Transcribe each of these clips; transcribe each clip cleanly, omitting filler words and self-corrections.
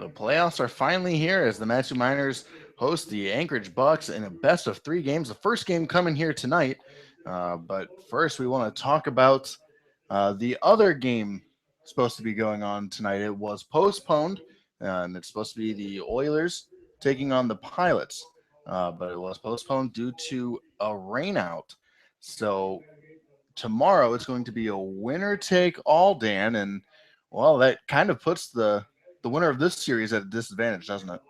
The playoffs are finally here as the Matthew Miners host the Anchorage Bucs in a best of 3 games. The first game coming here tonight. But first, we want to talk about the other game supposed to be going on tonight. It was postponed, and it's supposed to be the Oilers taking on the Pilots. But it was postponed due to a rainout. So tomorrow it's going to be a winner take all, Dan, and well, that kind of puts the winner of this series at a disadvantage, doesn't it?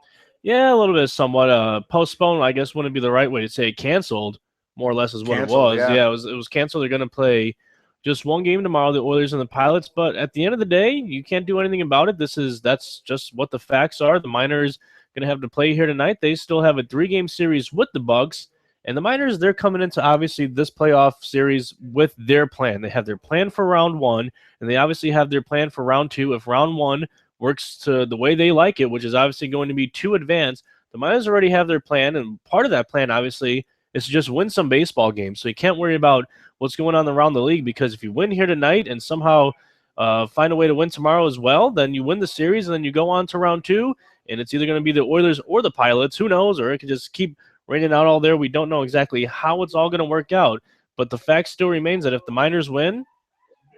Yeah, a little bit somewhat. Postponed, I guess, wouldn't be the right way to say canceled. More or less is what it Canceled, was. yeah. Yeah, it was canceled. They're going to play just one game tomorrow, the Oilers and the Pilots. But at the end of the day, you can't do anything about it. That's just what the facts are. The Miners going to have to play here tonight. They still have a 3-game series with the Bucs, and the Miners they're coming into obviously this playoff series with their plan. They have their plan for round one, and they obviously have their plan for round two. If round one works to the way they like it, which is obviously going to be to advance. The Miners already have their plan, and part of that plan, obviously, is to just win some baseball games. So you can't worry about what's going on around the league because if you win here tonight and somehow find a way to win tomorrow as well, then you win the series and then you go on to round two, and it's either going to be the Oilers or the Pilots. Who knows? Or it could just keep raining out all there. We don't know exactly how it's all going to work out. But the fact still remains that if the Miners win,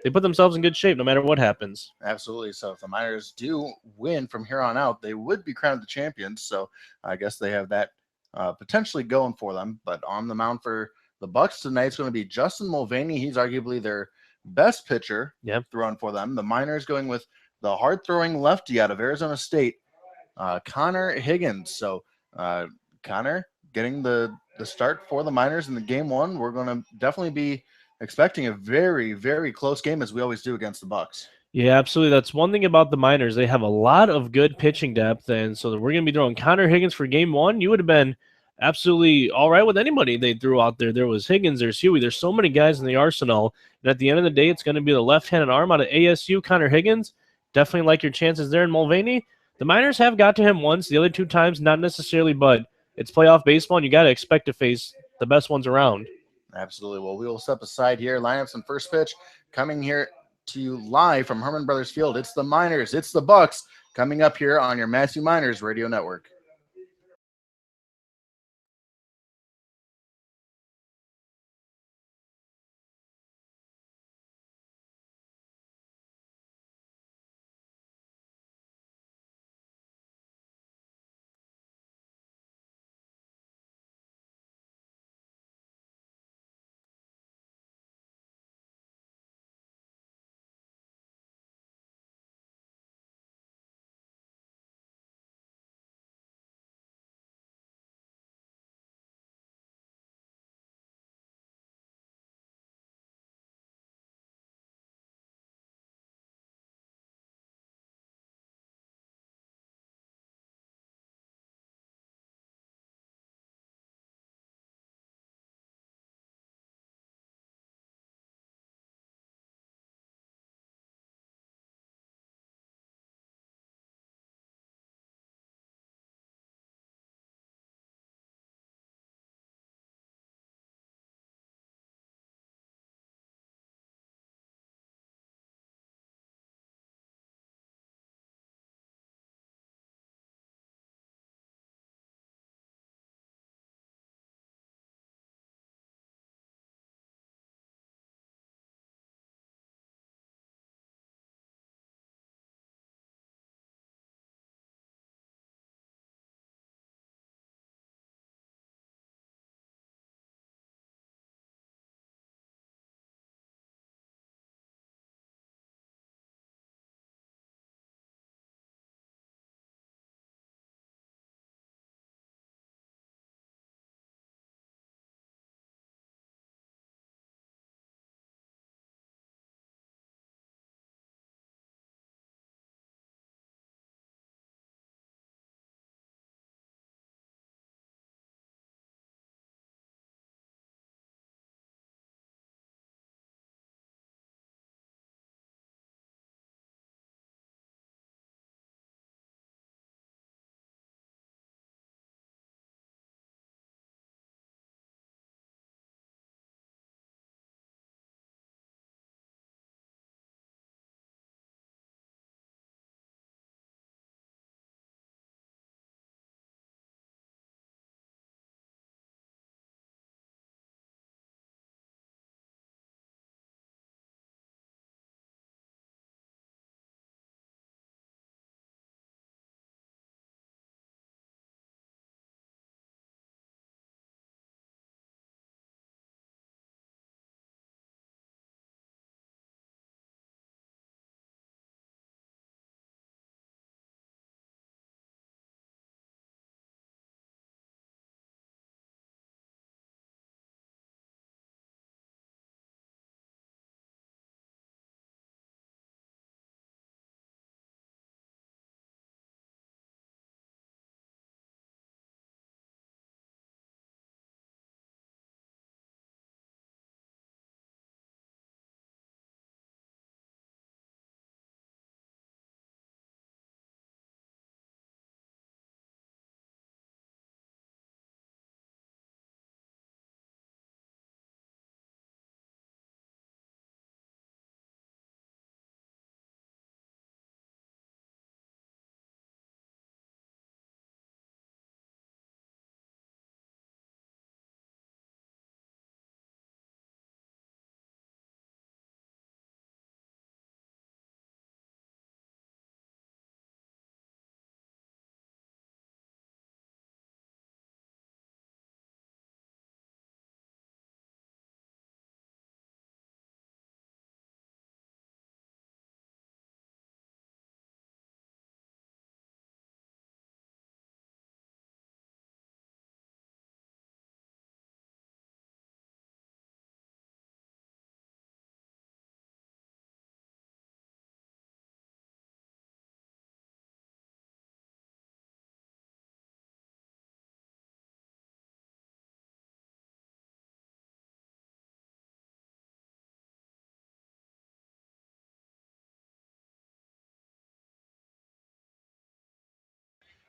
they put themselves in good shape no matter what happens. Absolutely. So if the Miners do win from here on out, they would be crowned the champions. So I guess they have that potentially going for them. But on the mound for the Bucs tonight is going to be Justin Mulvaney. He's arguably their best pitcher Yep. throwing for them. The Miners going with the hard throwing lefty out of Arizona State, Connor Higgins. So uh, Connor getting the start for the Miners in the game one. We're going to definitely be expecting a very, very close game as we always do against the Bucs. Yeah, absolutely. That's one thing about the Miners. They have a lot of good pitching depth, and so we're going to be throwing Connor Higgins for game one. You would have been absolutely all right with anybody they threw out there. There was Higgins, there's Huey, there's so many guys in the arsenal. And at the end of the day, it's going to be the left-handed arm out of ASU, Connor Higgins. Definitely like your chances there in Mulvaney. The Miners have got to him once, the other two times, not necessarily, but it's playoff baseball, and you got to expect to face the best ones around. Absolutely. Well, we will step aside here. Lineups and first pitch coming here to you live from Herman Brothers Field. It's the Miners, it's the Bucs coming up here on your Matthew Miners Radio Network.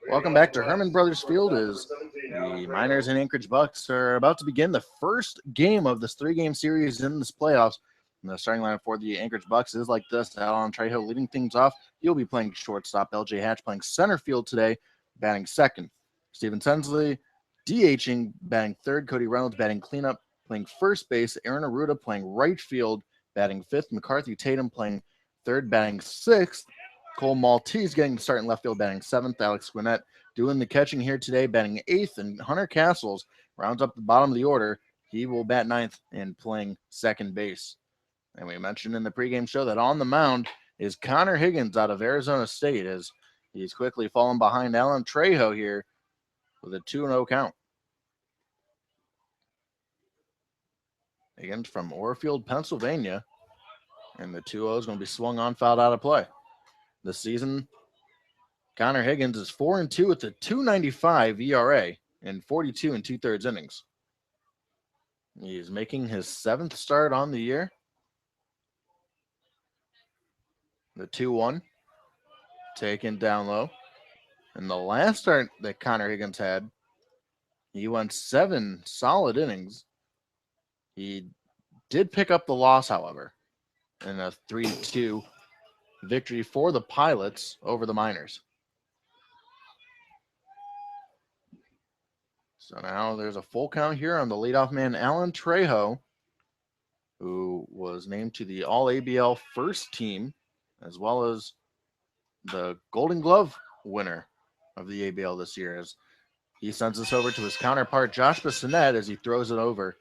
Welcome back to Herman Brothers Field as the Miners and Anchorage Bucks are about to begin the first game of this three-game series in this playoffs. And the starting lineup for the Anchorage Bucks is like this. Alan Trejo leading things off. He'll be playing shortstop. LJ Hatch playing center field today, batting second. Steven Sensley DHing, batting third. Cody Reynolds batting cleanup, playing first base. Aaron Arruda playing right field, batting fifth. McCarthy Tatum playing third, batting sixth. Cole Maltese getting to start in left field, batting seventh. Alex Gwinnett doing the catching here today, batting eighth. And Hunter Castles rounds up the bottom of the order. He will bat ninth and playing second base. And we mentioned in the pregame show that on the mound is Connor Higgins out of Arizona State as he's quickly fallen behind Alan Trejo here with a 2-0 count. Higgins from Orfield, Pennsylvania. And the 2-0 is going to be swung on, fouled out of play. This season, Connor Higgins is 4-2 with a 2.95 ERA in 42 2/3 innings. He's making his seventh start on the year. The 2-1 taken down low. And the last start that Connor Higgins had, he went 7 solid innings. He did pick up the loss, however, in a 3-2 victory for the Pilots over the Miners. So now there's a full count here on the leadoff man, Alan Trejo, who was named to the All-ABL first team, as well as the Golden Glove winner of the ABL this year, as he sends this over to his counterpart, Josh Bissonette, as he throws it over.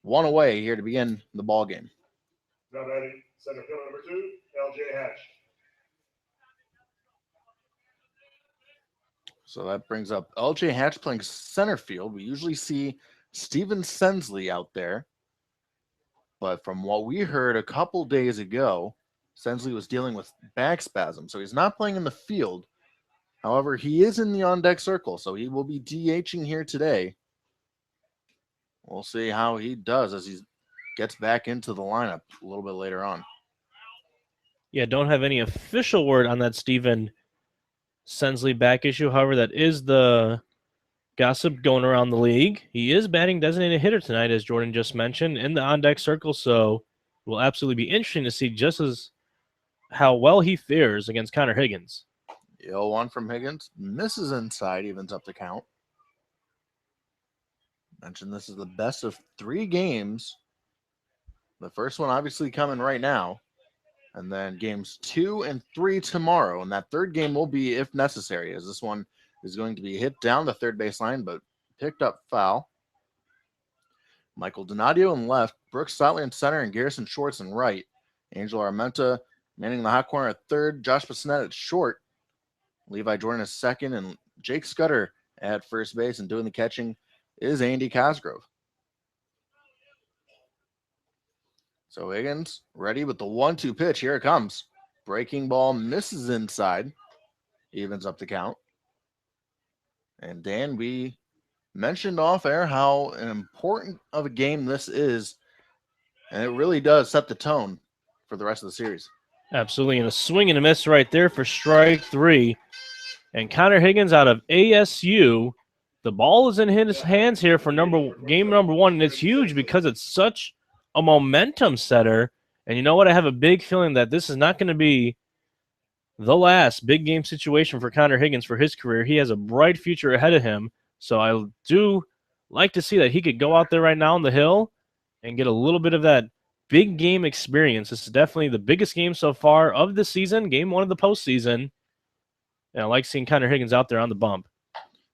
One away here to begin the ball game. Now batting center fielder number 2, LJ Hatch. So that brings up LJ Hatch playing center field. We usually see Steven Sensley out there. But from what we heard a couple days ago, Sensley was dealing with back spasm. So he's not playing in the field. However, he is in the on-deck circle. So he will be DHing here today. We'll see how he does as he gets back into the lineup a little bit later on. Yeah, don't have any official word on that Steven Sensley back issue. However, that is the gossip going around the league. He is batting designated hitter tonight, as Jordan just mentioned, in the on-deck circle. So it will absolutely be interesting to see just as how well he fares against Connor Higgins. 0-1 from Higgins. Misses inside, evens up the count. Mentioned this is the best of 3 games. The first one obviously coming right now. And then games 2 and 3 tomorrow. And that third game will be if necessary, as this one is going to be hit down the third baseline, but picked up foul. Michael Donadio in left, Brooks Stotler in center, and Garrison Schwartz in right. Angel Armenta manning the hot corner at third, Josh Bissonette at short, Levi Jordan is second, and Jake Scudder at first base, and doing the catching is Andy Cosgrove. So Higgins ready with the 1-2 pitch. Here it comes. Breaking ball misses inside. Evens up the count. And Dan, we mentioned off air how important of a game this is. And it really does set the tone for the rest of the series. Absolutely. And a swing and a miss right there for strike 3. And Connor Higgins out of ASU. The ball is in his hands here for game number 1. And it's huge because it's such a momentum setter. And you know what? I have a big feeling that this is not going to be the last big game situation for Connor Higgins for his career. He has a bright future ahead of him. So I do like to see that he could go out there right now on the hill and get a little bit of that big game experience. This is definitely the biggest game so far of the season, game 1 of the postseason. And I like seeing Connor Higgins out there on the bump.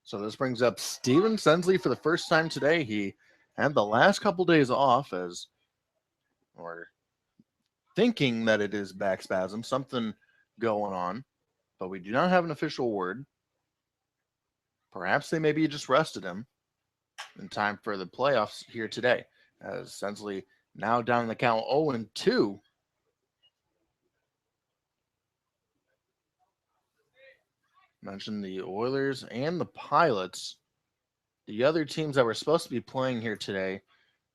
So this brings up Steven Sensley for the first time today. He had the last couple days off as we're thinking that it is back spasm, something going on, but we do not have an official word. Perhaps they maybe just rested him in time for the playoffs here today, as Sensley now down in the count 0-2. Mentioned the Oilers and the Pilots. The other teams that were supposed to be playing here today,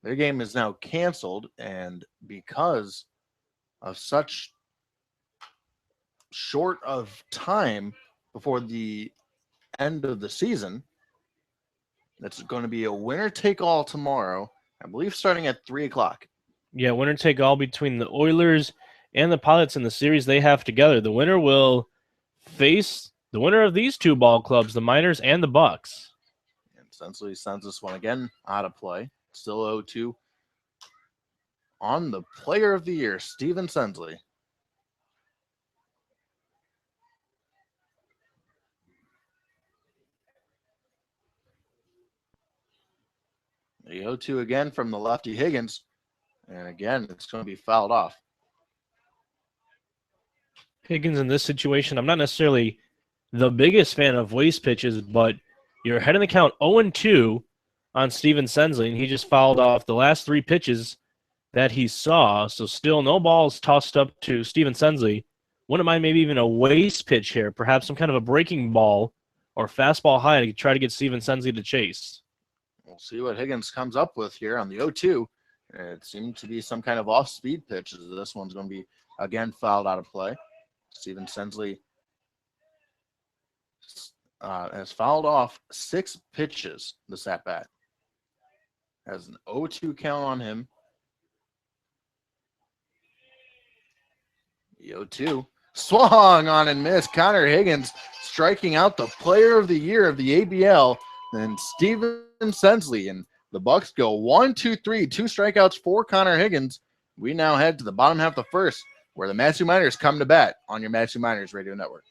their game is now canceled, and because of such short of time before the end of the season. It's going to be a winner take all tomorrow, I believe starting at 3 o'clock. Yeah, winner take all between the Oilers and the Pilots in the series they have together. The winner will face the winner of these two ball clubs, the Miners and the Bucs. And Sensley sends this one again out of play. Still 0-2 on the player of the year, Steven Sensley. The 0-2 again from the lefty Higgins. And again, it's going to be fouled off. Higgins in this situation, I'm not necessarily the biggest fan of waste pitches, but you're ahead in the count 0-2 on Steven Sensley, and he just fouled off the last three pitches that he saw. So still no balls tossed up to Steven Sensley. Wouldn't mind maybe even a waste pitch here, perhaps some kind of a breaking ball or fastball high to try to get Steven Sensley to chase. We'll see what Higgins comes up with here on the 0-2. It seemed to be some kind of off-speed pitch. This one's going to be, again, fouled out of play. Steven Sensley has fouled off 6 pitches this at-bat. Has an 0-2 count on him. The 0-2. Swung on and missed. Connor Higgins striking out the player of the year of the ABL. Then Steven Sensley, and the Bucs go 1-2-3, 2 strikeouts for Connor Higgins. We now head to the bottom half of the first, where the Matsu Miners come to bat on your Matsu Miners Radio Network.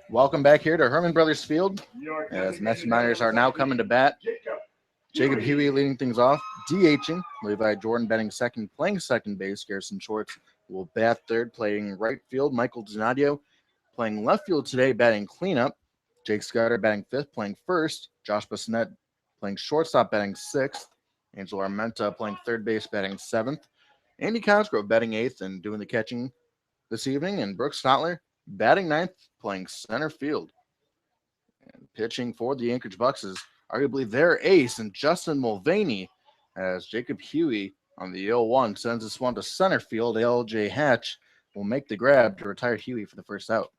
Welcome back here to Herman Brothers Field, as Matsu Miners are now coming to bat. Jacob Huey leading things off, DHing. Levi Jordan batting second, playing second base. Garrison Schwartz will bat third, playing right field. Michael Donadio playing left field today, batting cleanup. Jake Scudder batting fifth, playing first. Josh Bissonette playing shortstop, batting sixth. Angel Armenta playing third base, batting seventh. Andy Cosgrove batting eighth and doing the catching this evening. And Brooks Stotler batting ninth, playing center field. And pitching for the Anchorage Bucs is arguably their ace, and Justin Mulvaney, as Jacob Huey on the 0-1 sends this one to center field. LJ Hatch will make the grab to retire Huey for the first out.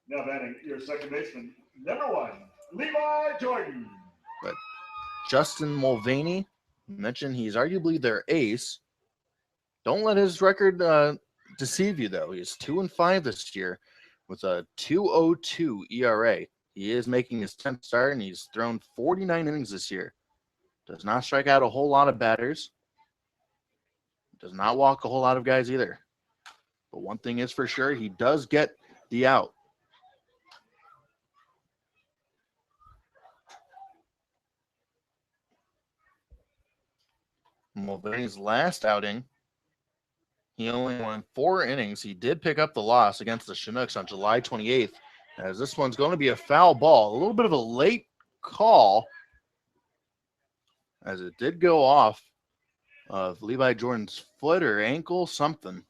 Now batting your second baseman, number 1, Levi Jordan. But Justin Mulvaney, mentioned he's arguably their ace. Don't let his record deceive you, though. He's 2-5 this year with a 2.02 ERA. He is making his 10th start, and he's thrown 49 innings this year. Does not strike out a whole lot of batters. Does not walk a whole lot of guys either. But one thing is for sure, he does get the out. Mulvaney's last outing, He only won 4 innings. He did pick up the loss against the Chinooks on July 28th, as this one's going to be a foul ball. A little bit of a late call, as it did go off of Levi Jordan's foot or ankle, something.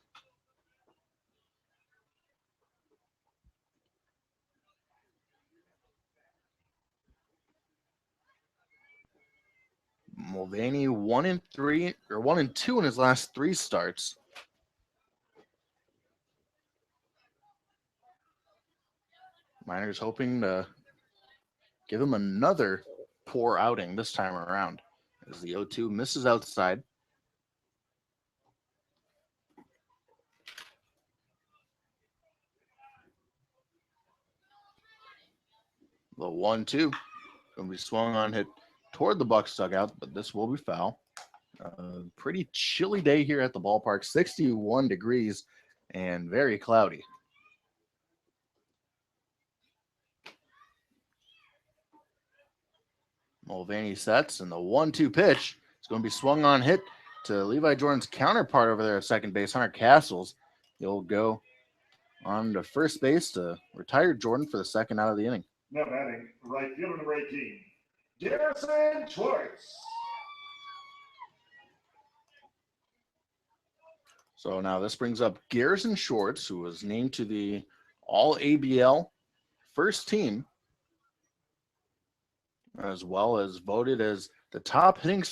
Mulvaney 1-3 or 1-2 in his last 3 starts. Miners hoping to give him another poor outing this time around, as the 0-2 misses outside. The 1-2 going to be swung on, hit toward the Bucs dugout, but this will be foul. Pretty chilly day here at the ballpark, 61 degrees and very cloudy. Mulvaney sets, and the 1-2 pitch is going to be swung on, hit to Levi Jordan's counterpart over there at second base, Hunter Castles. He'll go on to first base to retire Jordan for the second out of the inning. Now batting, right fielder number 18, Garrison Schwartz. So now this brings up Garrison Schwartz, who was named to the All-ABL first team, as well as voted as the top hitting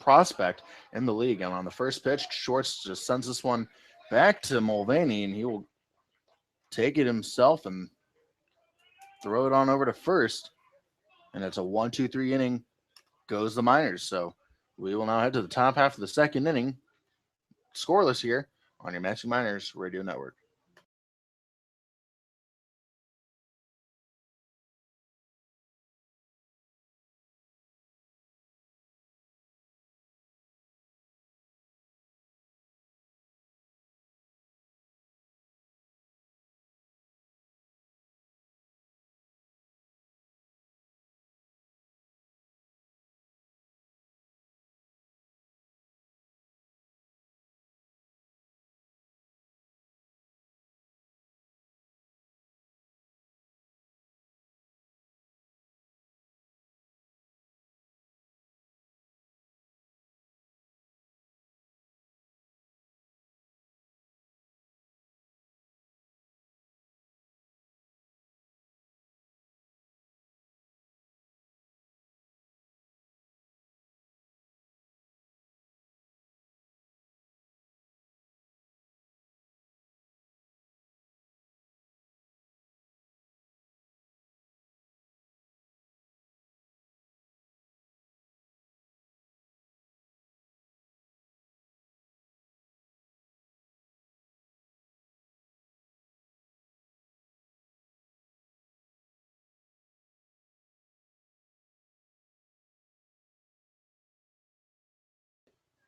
prospect in the league. And on the first pitch, Schwartz just sends this one back to Mulvaney, and he will take it himself and throw it on over to first. And it's a 1-2-3 inning, goes the Miners. So we will now head to the top half of the second inning, scoreless here on your Matching Miners Radio Network.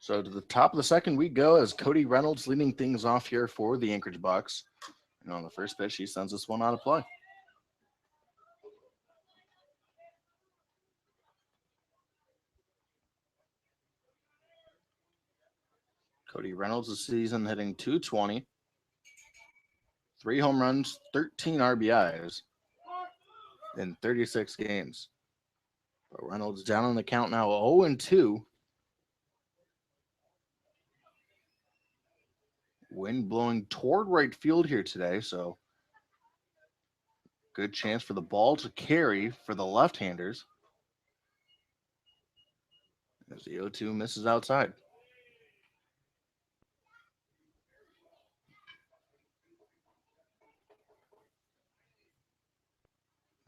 So to the top of the second we go, as Cody Reynolds leading things off here for the Anchorage Bucs. And on the first pitch, he sends this one out of play. Cody Reynolds this season hitting .220, 3 home runs, 13 RBIs in 36 games. But Reynolds down on the count now, 0-2. Wind blowing toward right field here today, so good chance for the ball to carry for the left-handers. As the 0-2 misses outside.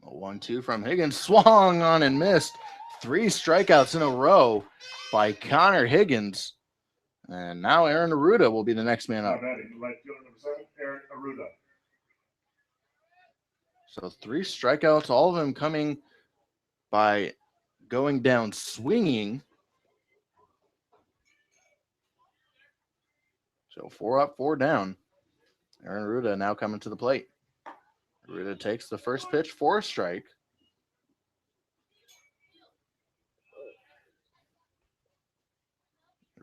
A 1-2 from Higgins, swung on and missed. 3 strikeouts in a row by Connor Higgins. And now Aaron Arruda will be the next man Now up. batting, right fielder number 7, Aaron Arruda. So 3 strikeouts, all of them coming by going down swinging. So 4 up, 4 down. Aaron Arruda now coming to the plate. Arruda takes the first pitch for a strike.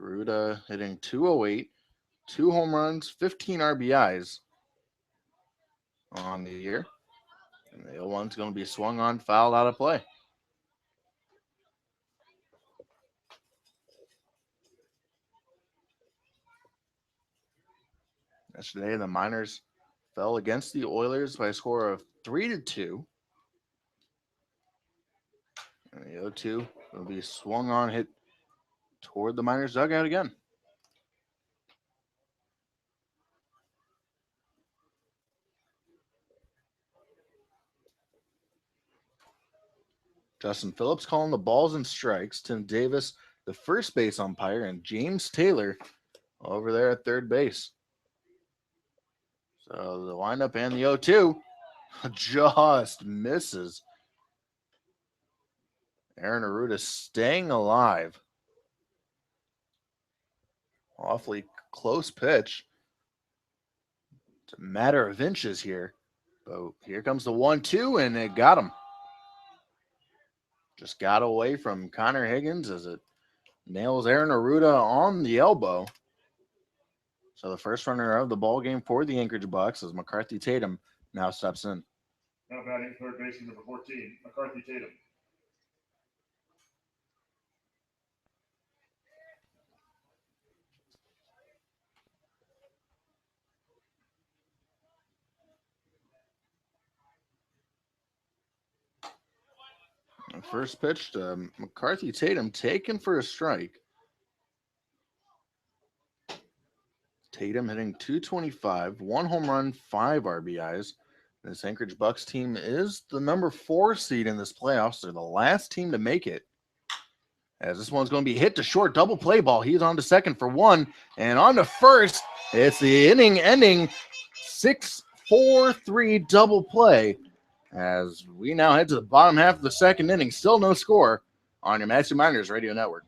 Arruda hitting .208, 2 home runs, 15 RBIs on the year. And the 0-1's going to be swung on, fouled out of play. Yesterday, the Miners fell against the Oilers by a score of 3-2. And the 0-2 will be swung on, hit toward the Miners' dugout again. Justin Phillips calling the balls and strikes. Tim Davis, the first base umpire, and James Taylor over there at third base. So the windup and the 0-2 just misses. Aaron Arruda staying alive. Awfully close pitch. It's a matter of inches here. But here comes the 1-2, and it got him. Just got away from Connor Higgins as it nails Aaron Arruda on the elbow. So the first runner of the ball game for the Anchorage Bucs as McCarthy Tatum now steps in. Now batting third baseman number 14, McCarthy Tatum. First pitch to McCarthy Tatum, taken for a strike. Tatum hitting .225, 1 home run, 5 RBIs. This Anchorage Bucs team is the number 4 seed in this playoffs. They're the last team to make it. As this one's going to be hit to short, double play ball. He's on to second for 1, and on to first. It's the inning-ending 6-4-3 double play. As we now head to the bottom half of the second inning, still no score on your Matsu Miners Radio Network.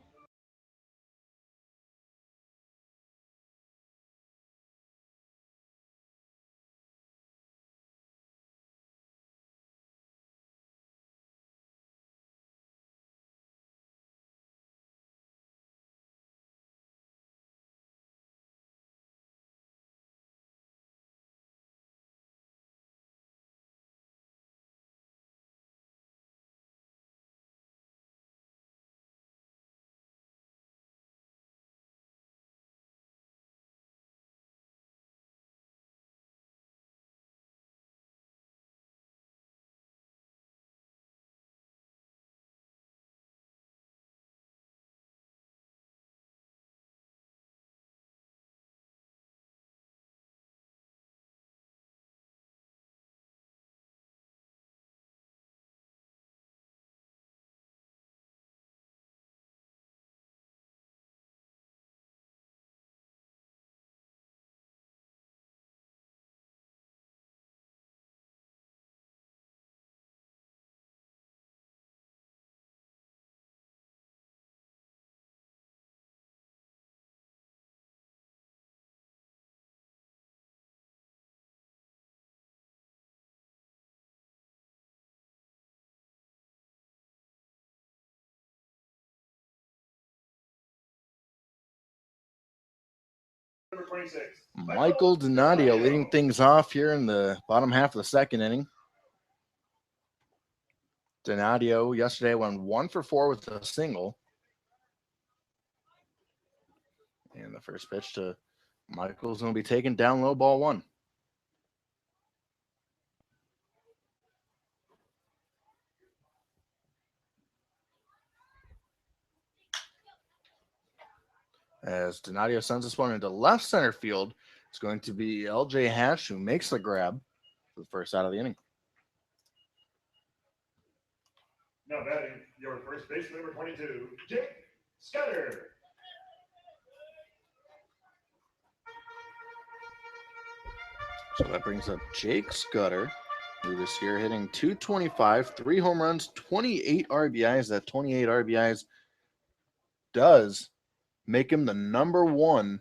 Number 26. Michael Donadio leading things off here in the bottom half of the second inning. Donadio yesterday went 1 for 4 with a single. And the first pitch to Michael's going to be taken down low, ball 1. As Donadio sends this one into left center field, it's going to be LJ Hatch who makes the grab for the first out of the inning. Now batting your first baseman number 22, Jake Scudder. So that brings up Jake Scudder, who this year hitting .225, 3 home runs, 28 RBIs. That 28 RBIs does make him the number 1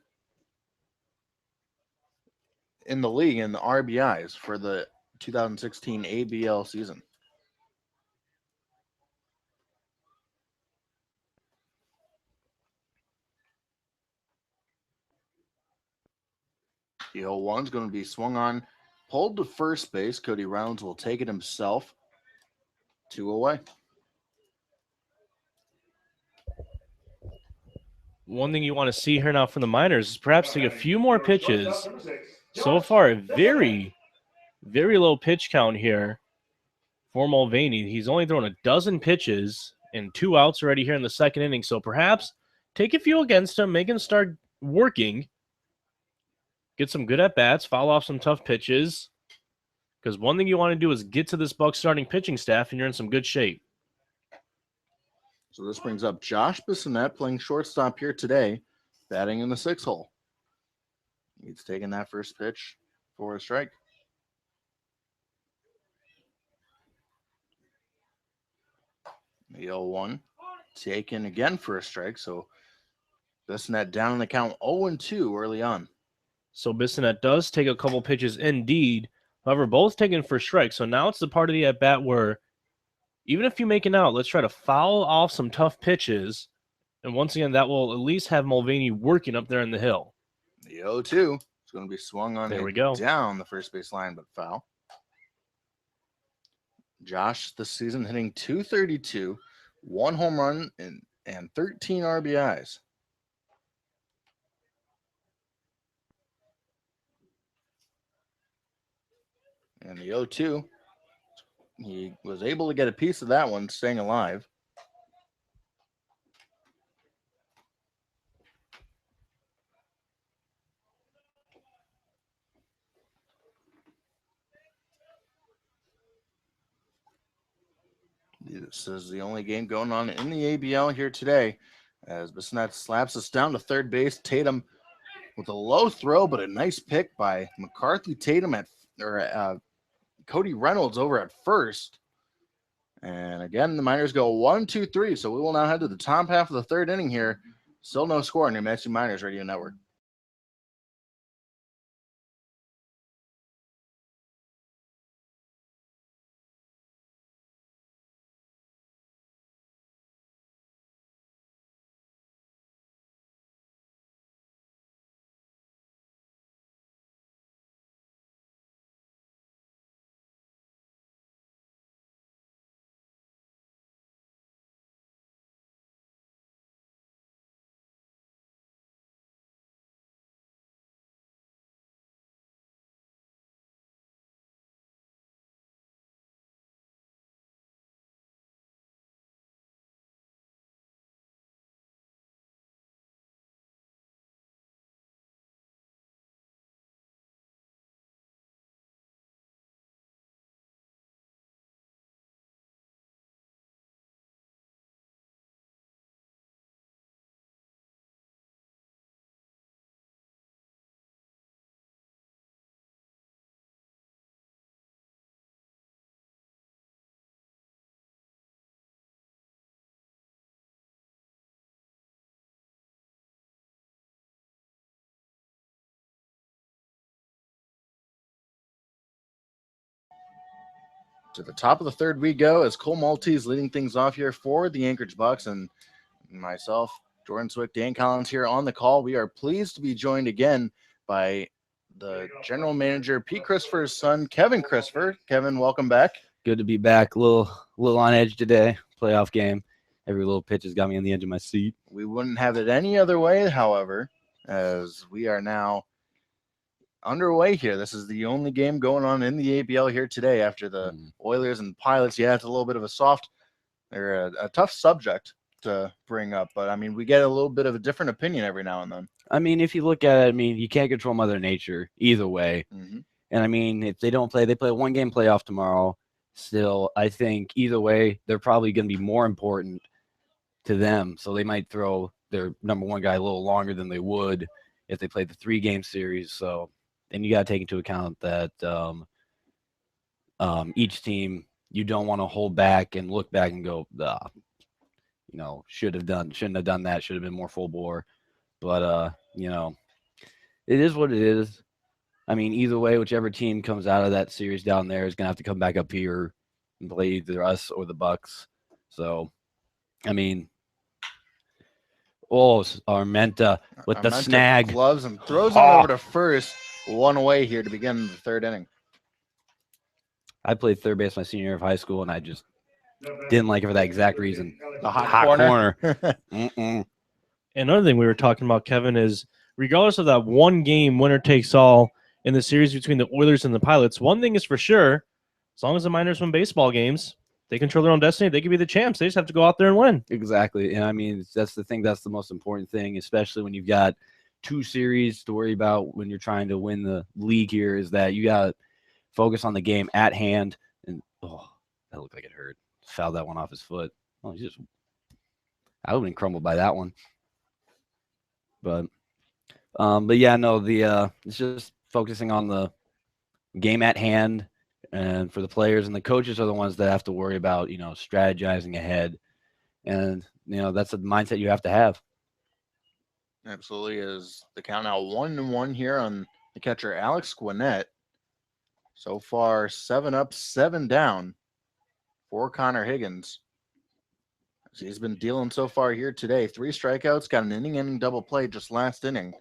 in the league in the RBIs for the 2016 ABL season. The 0-1 is going to be swung on, pulled to first base. Cody Reynolds will take it himself. 2 away. One thing you want to see here now from the Miners is perhaps take a few more Your shortstop, pitches. number 6, So Josh far, a Bissonnette. very low pitch count here for Mulvaney. He's only thrown a dozen pitches and 2 outs already here in the second inning. So perhaps take a few against him, make him start working, get some good at-bats, foul off some tough pitches. Because one thing you want to do is get to this Bucs starting pitching staff, and you're in some good shape. So this brings up Josh Bissonnette playing shortstop here today, batting in the 6 hole. He's taking that first pitch for a strike. The 0-1 taken again for a strike. So Bissonnette down in the count 0-2 early on. So Bissonnette does take a couple pitches indeed. However, both taken for strikes. So now it's the part of the at-bat where even if you make an out, let's try to foul off some tough pitches. And once again, that will at least have Mulvaney working up there in the hill. The 0-2 is going to be swung on There we go. down the first base line, but foul. Josh this season hitting .232, 1 home run and 13 RBIs. And the 0-2, he was able to get a piece of that one, staying alive. This is the only game going on in the ABL here today, as Bissonnette slaps us down to third base. Tatum with a low throw, but a nice pick by McCarthy Tatum Cody Reynolds over at first. And again, the Miners go 1-2-3. So we will now head to the top half of the third inning here. Still no score on New Mexico Miners Radio Network. To the top of the third we go as Cole Maltese leading things off here for the Anchorage Bucs, and myself, Jordan Swick, Dan Collins here on the call. We are pleased to be joined again by the general manager, Pete Christopher's son, Kevin Christopher. Kevin, welcome back. Good to be back. A little on edge today. Playoff game. Every little pitch has got me on the edge of my seat. We wouldn't have it any other way, however, as we are now underway here. This is the only game going on in the ABL here today after the Oilers and Pilots. Yeah, it's a little bit of a soft or a tough subject to bring up, but I mean, we get a little bit of a different opinion every now and then. I mean, if you look at it, I mean, you can't control Mother Nature either way. Mm-hmm. And I mean, if they don't play, they play a 1-game playoff tomorrow. Still, I think either way, they're probably going to be more important to them. So they might throw their number 1 guy a little longer than they would if they played the 3-game series. So, and you got to take into account that each team, you don't want to hold back and look back and go, shouldn't have done that, should have been more full bore. But, it is what it is. I mean, either way, whichever team comes out of that series down there is going to have to come back up here and play either us or the Bucs. So, I mean, Armenta with the snag. Gloves and throws it over to first. one away here to begin the third inning. I played third base my senior year of high school, and I just Now batting didn't like it for that exact reason. The hot, Hot corner. Mm-mm. Another thing we were talking about, Kevin, is regardless of that one game winner takes all in the series between the Oilers and the Pilots, one thing is for sure, as long as the Miners win baseball games, they control their own destiny. They can be the champs. They just have to go out there and win. Exactly. And I mean, that's the thing. That's the most important thing, especially when you've got 2 series to worry about when you're trying to win the league here, is that you got to focus on the game at hand. And, that looked like it hurt. Fouled that one off his foot. Oh, I would have been crumbled by that one. But yeah, no, it's just focusing on the game at hand, and for the players and the coaches are the ones that have to worry about, strategizing ahead, and that's a mindset you have to have. Absolutely is the count now 1-1 here on the catcher Alex Gwinnett. So far, 7 up, 7 down for Connor Higgins. He's been dealing so far here today. 3 strikeouts, got an inning double play just last inning.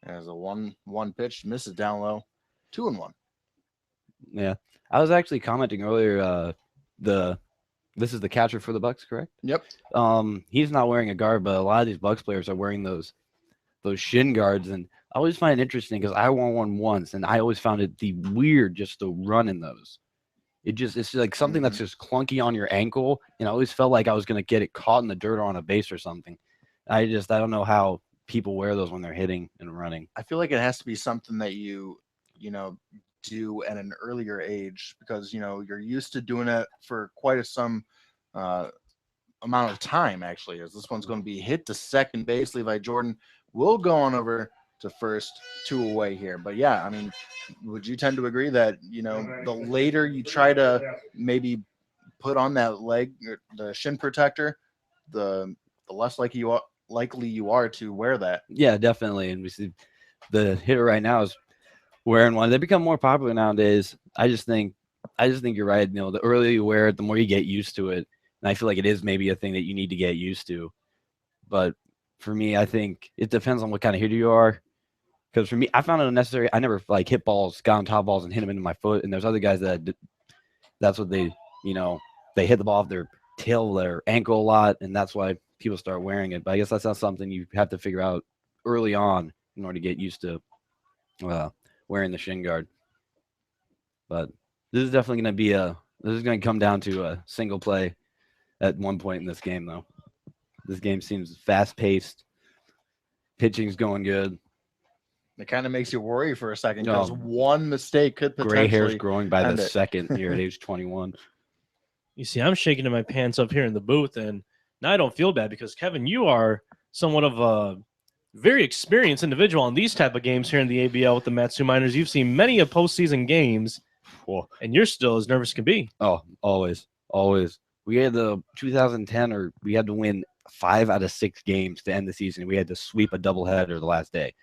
As a 1-1 pitch misses down low, 2-1. Yeah, I was actually commenting earlier. This is the catcher for the Bucs, correct? Yep. He's not wearing a guard, but a lot of these Bucs players are wearing those shin guards, and I always find it interesting because I wore one once, and I always found it weird just to run in those. It's like something that's just clunky on your ankle, and I always felt like I was gonna get it caught in the dirt or on a base or something. I don't know how people wear those when they're hitting and running. I feel like it has to be something that you do at an earlier age, because you're used to doing it for quite some amount of time, actually, as this one's going to be hit to second base. Levi Jordan will go on over to first, 2 away here. But yeah, I mean, would you tend to agree that the later you try to maybe put on that leg, the shin protector, the less likely you are to wear that? Yeah, definitely. And we see the hitter right now is wearing one. They become more popular nowadays. I just think you're right. The earlier you wear it, the more you get used to it. And I feel like it is maybe a thing that you need to get used to. But for me, I think it depends on what kind of hitter you are. Because for me, I found it unnecessary. I never hit balls, got on top balls, and hit them into my foot. And there's other guys that's what they hit the ball off their tail, their ankle a lot, and that's why people start wearing it. But I guess that's not something you have to figure out early on in order to get used to wearing the shin guard. But this is definitely going to be this is going to come down to a single play at one point in this game, though. This game seems fast-paced. Pitching's going good. It kind of makes you worry for a second, because one mistake could Gray potentially hair's growing by the end it. second here at age 21. You see, I'm shaking in my pants up here in the booth, and now I don't feel bad because, Kevin, you are somewhat of a very experienced individual on these type of games here in the ABL with the Matsu Miners. You've seen many of postseason games, and you're still as nervous as can be. Oh, always. We had the 2010, we had to win 5 out of 6 games to end the season. We had to sweep a doubleheader the last day.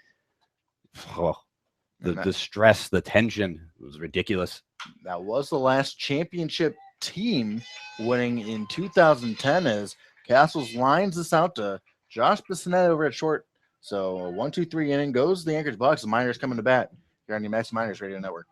The stress, the tension was ridiculous. That was the last championship team winning in 2010, as Castles lines this out to Josh Bissonette over at short. So 1-2-3 inning goes the Anchorage Bucs. The Miners coming to bat here on the Max Miners Radio Network.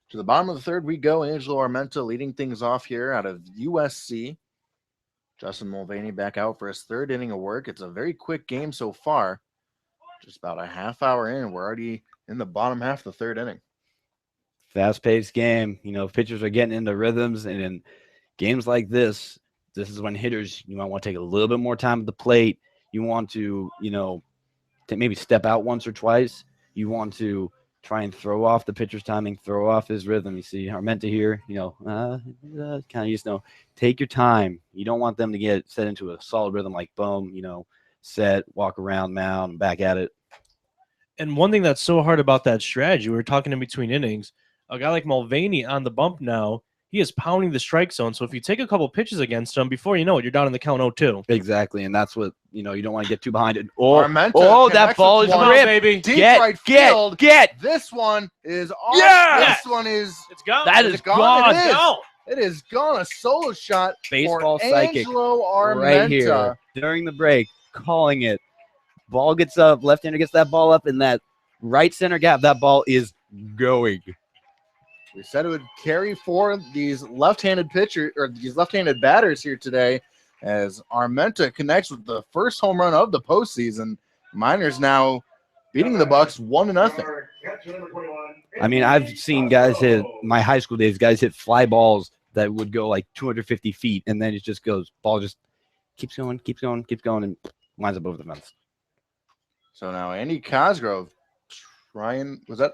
To the bottom of the third we go. Angelo Armenta leading things off here out of USC. Justin Mulvaney back out for his third inning of work. It's a very quick game so far. Just about a half hour in. We're already in the bottom half of the third inning. Fast-paced game. Pitchers are getting into rhythms, and in games like this is when hitters, you might want to take a little bit more time at the plate. You want to, maybe step out once or twice. You want to try and throw off the pitcher's timing, throw off his rhythm. You see Armenta here, kind of take your time. You don't want them to get set into a solid rhythm like boom, set, walk around mound, and back at it. And one thing that's so hard about that strategy, we were talking in between innings, a guy like Mulvaney on the bump now, he is pounding the strike zone. So if you take a couple pitches against him, before you know it, you're down in the count 0-2. Exactly, and that's what you don't want to get too behind it. Armenta That ball is one, ripped, baby. Deep right field. Get. This one is off. Yes! This one is. It's gone. That Is is it gone? gone. It is. Gone. It is gone. A solo shot Baseball for psychic Angelo Armenta. right here during the break, calling it. Ball gets up. Left-hander gets that ball up in that right center gap. That ball is going. We said it would carry for these left-handed pitchers or these left-handed batters here today, as Armenta connects with the first home run of the postseason. Miners now beating the Bucs 1-0. I mean, I've seen guys hit my high school days. Guys hit fly balls that would go like 250 feet, and then it just goes. Ball just keeps going, and winds up over the fence. So now Andy Cosgrove trying. Was that?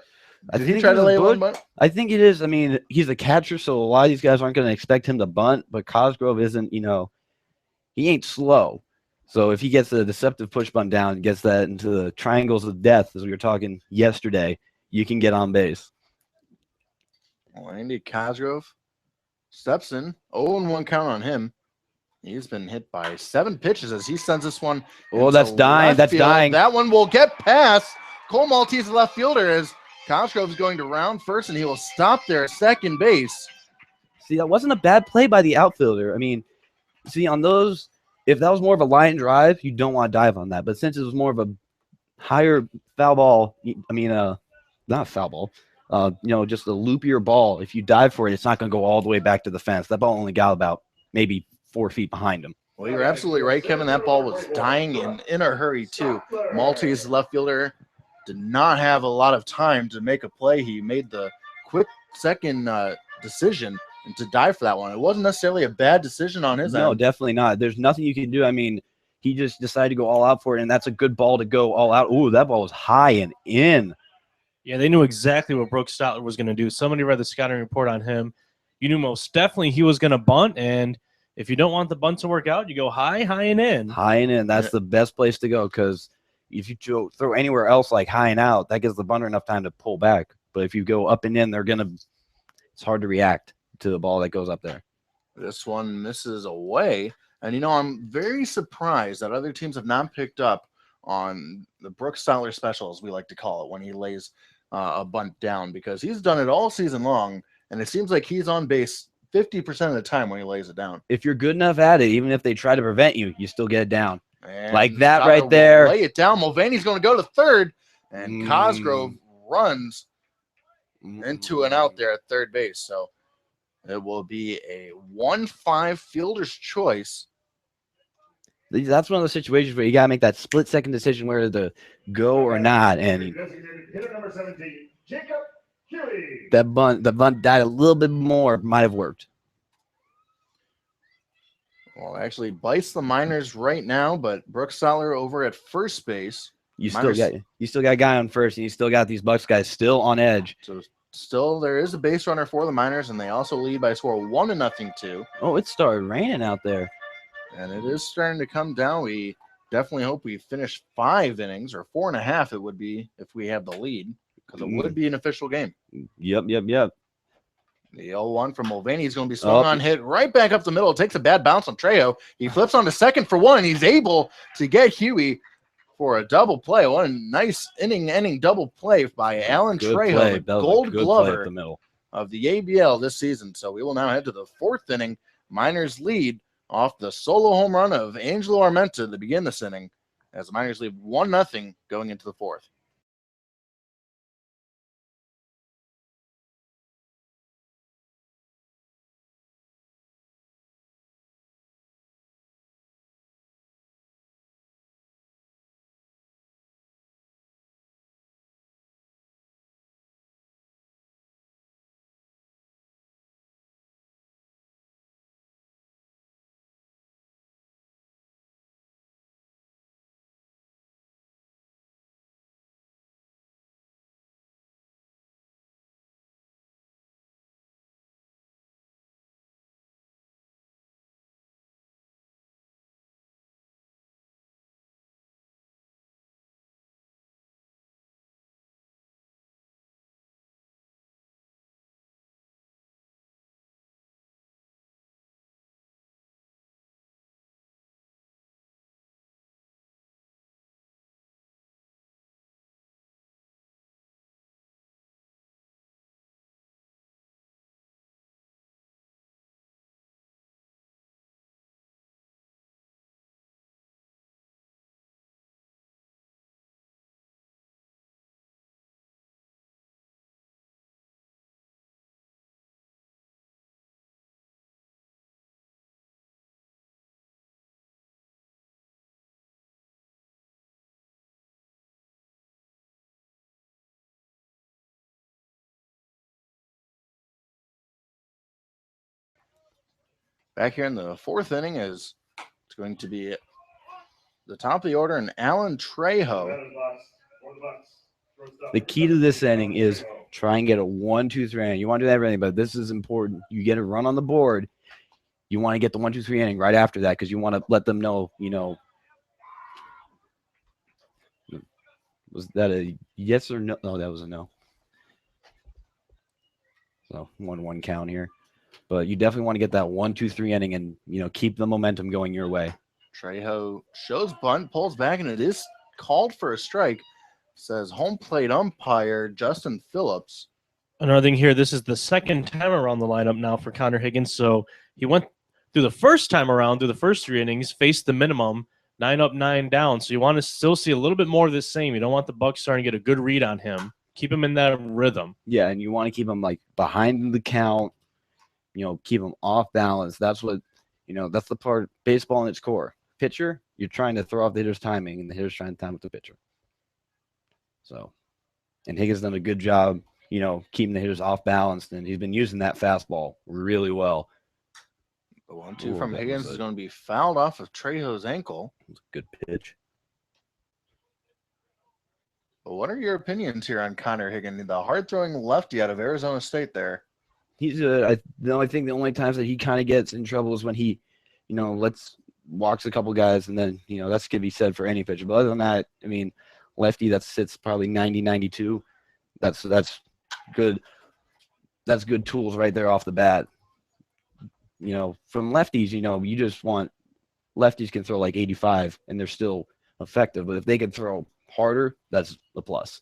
I Did think he try it to was lay a one bunt. bunt? I think it is. I mean, he's a catcher, so a lot of these guys aren't going to expect him to bunt. But Cosgrove isn't. He ain't slow. So if he gets a deceptive push bunt down, gets that into the triangles of death, as we were talking yesterday, you can get on base. Well, Andy Cosgrove steps in. 0-1 count on him. He's been hit by 7 pitches as he sends this one. Oh, into that's dying. left That's field. dying. That one will get past Cole Maltese, the left fielder, as Cosgrove is going to round first, and he will stop there at second base. See, that wasn't a bad play by the outfielder. I mean, see, on those, if that was more of a line drive, you don't want to dive on that. But since it was more of a higher foul ball, not foul ball, just a loopier ball, if you dive for it, it's not going to go all the way back to the fence. That ball only got about maybe 4 feet behind him. Well, you're absolutely right, Kevin. That ball was dying and in a hurry, too. Maltese, left fielder, did not have a lot of time to make a play. He made the quick second decision and to dive for that one. It wasn't necessarily a bad decision on his end. No, definitely not. There's nothing you can do. I mean, he just decided to go all out for it, and that's a good ball to go all out. Ooh, that ball was high and in. Yeah, they knew exactly what Brooks Stotler was going to do. Somebody read the scouting report on him. You knew most definitely he was going to bunt, and if you don't want the bunt to work out, you go high and in. High and in. That's the best place to go, because if you throw anywhere else like high and out, that gives the bunter enough time to pull back. But if you go up and in, it's hard to react to the ball that goes up there. This one misses away. And, I'm very surprised that other teams have not picked up on the Brooks Stotler special, as we like to call it, when he lays a bunt down, because he's done it all season long, and it seems like he's on base 50% of the time when he lays it down. If you're good enough at it, even if they try to prevent you, you still get it down. And like that Stotler right there. Lay it down. Mulvaney's going to go to third, and Cosgrove runs into and out there at third base. So it will be a 1-5 fielder's choice. That's one of those situations where you gotta make that split-second decision whether to go or not. And Hitter number 17, Jacob Huey. the bunt died a little bit more, might have worked. Well, actually bites the Miners right now, but Brooks Stotler over at first base. You still got a guy on first, and you still got these Bucs guys still on edge. So still there is a base runner for the Miners, and they also lead by a score of 1-0 too. Oh, it started raining out there. And it is starting to come down. We definitely hope we finish 5 innings, or 4.5 it would be if we have the lead, because it would be an official game. Yep. The 0-1 from Mulvaney is going to be swung on, hit right back up the middle. It takes a bad bounce on Trejo. He flips on to second for one. He's able to get Huey for a double play. What a nice inning double play by Alan Trejo, the Gold Glover of the ABL this season. So we will now head to the 4th inning. Miners lead off the solo home run of Angelo Armenta to begin this inning, as the Miners lead 1-0 going into the 4th. Back here in the fourth inning is it's going to be the top of the order, and Alan Trejo. Batter's box for the Bucs. Shortstop The for key to this Alan inning is Trejo. try and get a 1-2-3 inning. You want to do that everything, but this is important. You get a run on the board. You want to get the 1-2-3 inning right after that because you want to let them know, was that a yes or no? No, that was a no. So 1-1 count here. But you definitely want to get that 1-2-3 inning and, keep the momentum going your way. Trejo shows bunt, pulls back, and it is called for a strike. Says home plate umpire Justin Phillips. Another thing here, this is the second time around the lineup now for Connor Higgins. So he went through the first time around, through the first 3 innings, faced the minimum, 9 up, 9 down. So you want to still see a little bit more of this same. You don't want the Bucs starting to get a good read on him. Keep him in that rhythm. Yeah, and you want to keep him behind the count, keep him off balance. That's what, that's the part baseball in its core. Pitcher, you're trying to throw off the hitter's timing, and the hitter's trying to time with the pitcher. So, and Higgins done a good job, keeping the hitters off balance, and he's been using that fastball really well. The 1-2 from that Higgins was is going to be fouled off of Trejo's ankle. It's a good pitch. But what are your opinions here on Connor Higgins, the hard-throwing lefty out of Arizona State there? He's the only times that he kind of gets in trouble is when he, walks a couple guys, and then, that's going to be said for any pitcher. But other than that, I mean, lefty that sits probably 90, 92. That's good. That's good tools right there off the bat. From lefties, you just want lefties can throw like 85 and they're still effective. But if they can throw harder, that's a plus.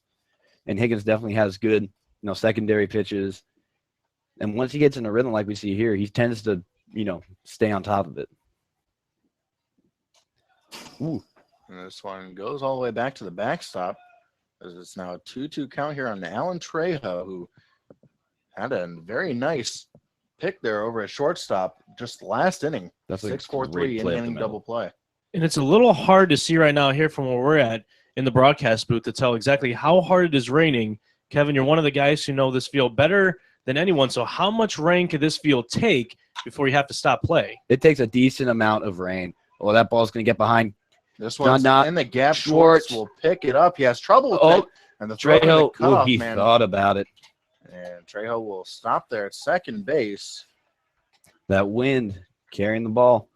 And Higgins definitely has good, secondary pitches. And once he gets in a rhythm like we see here, he tends to, stay on top of it. Ooh. And this one goes all the way back to the backstop, as it's now a 2-2 count here on Alan Trejo, who had a very nice pick there over at shortstop just last inning. That's a 6-4-3 great play up the inning middle. double play. And it's a little hard to see right now here from where we're at in the broadcast booth to tell exactly how hard it is raining. Kevin, you're one of the guys who know this field better than anyone. So how much rain could this field take before you have to stop play? It takes a decent amount of rain. Well, that ball's going to get behind. This one's Not in the gap. Schwartz. Schwartz will pick it up. He has trouble with it. And the throw in the Trejo, cutoff, he man. thought about it. And Trejo will stop there at second base. That wind carrying the ball.